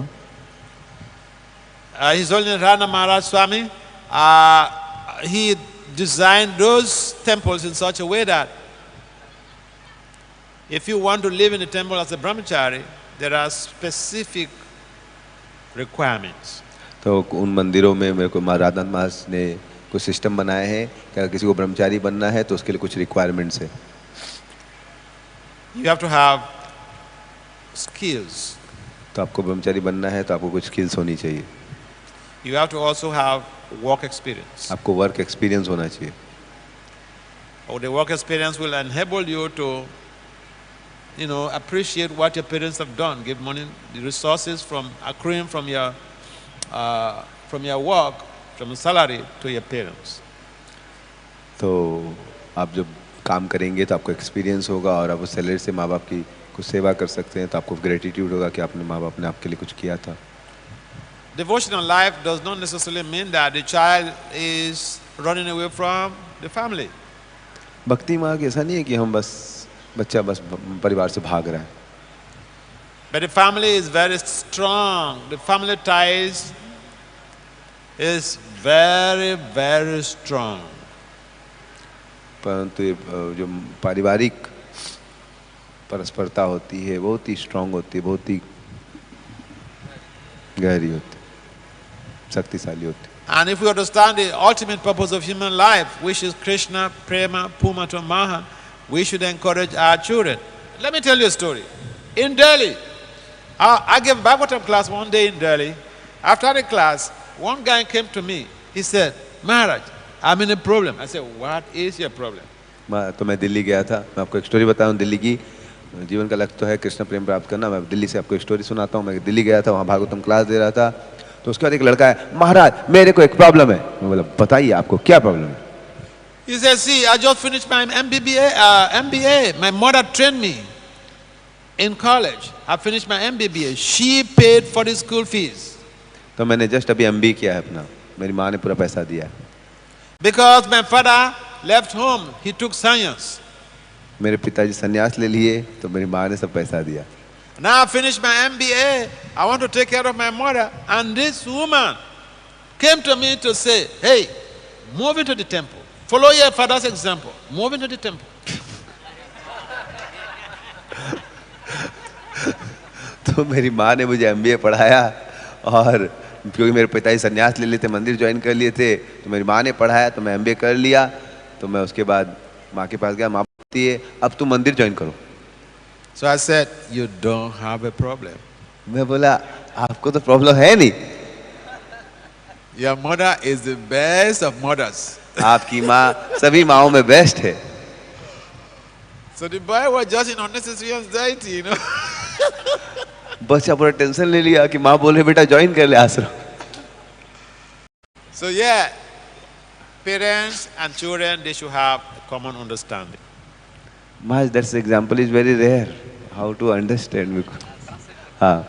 His Holiness Rana Maharaj Swami, he designed those temples in such a way that if you want to live in the temple as a brahmachari, there are specific requirements. तो उन मंदिरों में मेरे को राधा महाराज ने कुछ सिस्टम बनाए हैं कि अगर किसी को ब्रह्मचारी बनना है तो उसके लिए कुछ रिक्वायरमेंट्स है। You have to have skills. तो आपको ब्रह्मचारी बनना है तो आपको कुछ स्किल्स होनी चाहिए। You have to also have work experience. आपको वर्क एक्सपीरियंस होना चाहिए। Or the work experience will enable you to, appreciate what your parents have done. Give money, the resources from accruing from your work, from the salary to your parents. तो आप जब काम करेंगे तो आपको experience होगा और आप उस सैलरी से माँ बाप की कुछ सेवा कर सकते हैं, तो आपको ग्रेटिट्यूड होगा कि आपने माँ बाप ने आपके लिए कुछ किया था। Devotional life does not necessarily mean that the child is running away from the family. भक्ति मार्ग ऐसा नहीं है कि हम बच्चा परिवार से भाग रहा है। But the family is very strong. The family ties is very, very strong. परंतु जो पारिवारिक परस्परता होती है बहुत ही स्ट्रांग होती है, बहुत ही गहरी होती है, शक्तिशाली होती है। And if we understand the ultimate purpose of human life, which is Krishna, Prema, Pumata, Maha, we should encourage our children. Let me tell you a story. In Delhi, I gave Bhagavatam class one day in Delhi. After the class, one guy came to me. He said, Maharaj, I'm in a problem. I said, what is your problem? तो मैं दिल्ली गया था, मैं आपको एक story बताऊं दिल्ली की। जीवन का लक्ष्य तो है कृष्ण प्रेम प्राप्त करना। मैं दिल्ली से आपको एक स्टोरी सुनाता हूँ। मैं दिल्ली गया था, वहाँ भागवतम क्लास दे रहा था, तो उसके बाद एक लड़का है, महाराज मेरे को एक प्रॉब्लम है। मैं बोला बताइए आपको क्या प्रॉब्लम है। He said, see, I just finished my MBA. My mother trained me in college. I finished my MBA. She paid for the school fees. तो मैंने जस्ट अभी MBA किया है अपना, मेरी माँ ने पूरा पैसा दिया है। Because my father left home, he took sannyas. मेरे पिताजी संन्यास ले लिए तो मेरी माँ ने सब पैसा दिया। Now I finished my MBA. I want to take care of my mother. And this woman came to me to say, hey, move into the temple. Follow your father's example. Move into the temple. तो मेरी माँ ने मुझे MBA पढ़ाया, और क्योंकि मेरे पिताजी संन्यास ले लिए थे, मंदिर ज्वाइन कर लिए थे, तो मेरी माँ ने पढ़ाया तो मैं MBA कर लिया। तो मैं उसके बाद माँ के पास गया, माँ बोलती है अब तुम मंदिर ज्वाइन करो। So I said, you don't have a problem. मैं बोला आपको तो प्रॉब्लम है नहीं। Your mother is the best of mothers. आपकी माँ सभी माँओं में बेस्ट है। So the boy was just in unnecessary anxiety, बच्चा पूरा टेंशन ले लिया कि माँ बोले बेटा ज्वाइन कर ले आश्रम। So yeah, parents and children, they should have a common understanding. Maharaj, that example is very rare. How to understand? हाँ,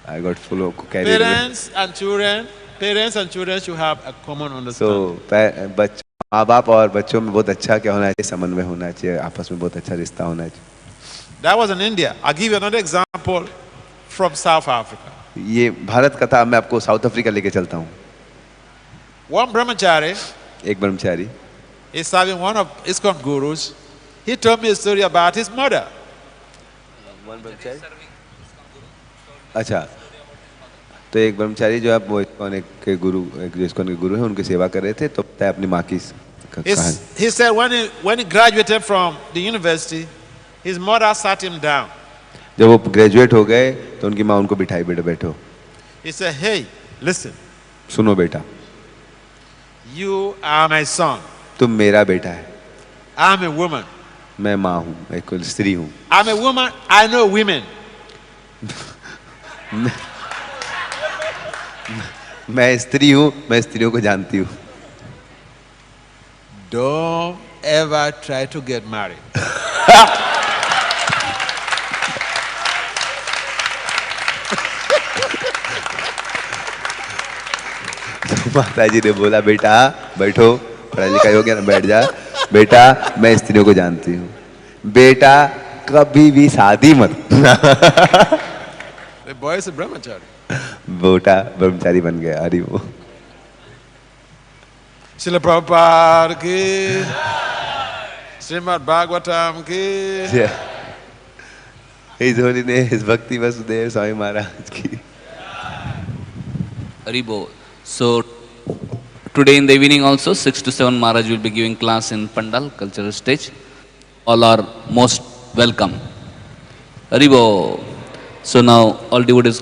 I got full carried away. Parents and children should have a common So, understanding. माँ बाप और बच्चों में बहुत अच्छा क्या होना चाहिए, समन्वय होना चाहिए, आपस में बहुत अच्छा रिश्ता होना चाहिए. That was in India. I'll give you another example from South Africa. ये भारत का था, मैं आपको साउथ अफ्रीका लेके चलता हूँ. One brahmachari एक ब्रह्मचारी is serving one of ISKCON gurus. He told me a story about his mother. अच्छा, तो एक ब्रह्मचारी जो है वो इस्कॉन के गुरु, एक जो इस्कॉन के गुरु हैं उनकी सेवा कर रहे थे, तो बताया अपनी माँ की कहानी. He said when he graduated from the university, his mother sat him down. जब वो ग्रेजुएट हो गए तो उनकी माँ उनको बिठाई, बेटा बैठो. He said, "Hey, listen. सुनो बेटा, You are my son. तुम मेरा बेटा है. I'm a woman. मैं माँ हूँ, एक स्त्री हूँ. I'm a woman. I know women. मैं स्त्री हूँ, मैं स्त्रियों को जानती हूँ. Don't ever try to get married." माता जी ने बोला, बेटा बैठो, पढ़ाई लिखाई हो गया ना, बैठ जा. बेटा मैं स्त्रियों को जानती हूँ. बेटा कभी भी शादी मत. The boy is a brahmachari. बेटा ब्रह्मचारी बन गया. अरे वो Srila Prabhupada ki, Srimad Bhagavatam ki. His Holiness Bhakti Vasudev Swami Maharaj ki. Haribo. So today in the evening also 6 to 7 Maharaj will be giving class in Pandal cultural stage. All are most welcome. Haribo. So now all devotees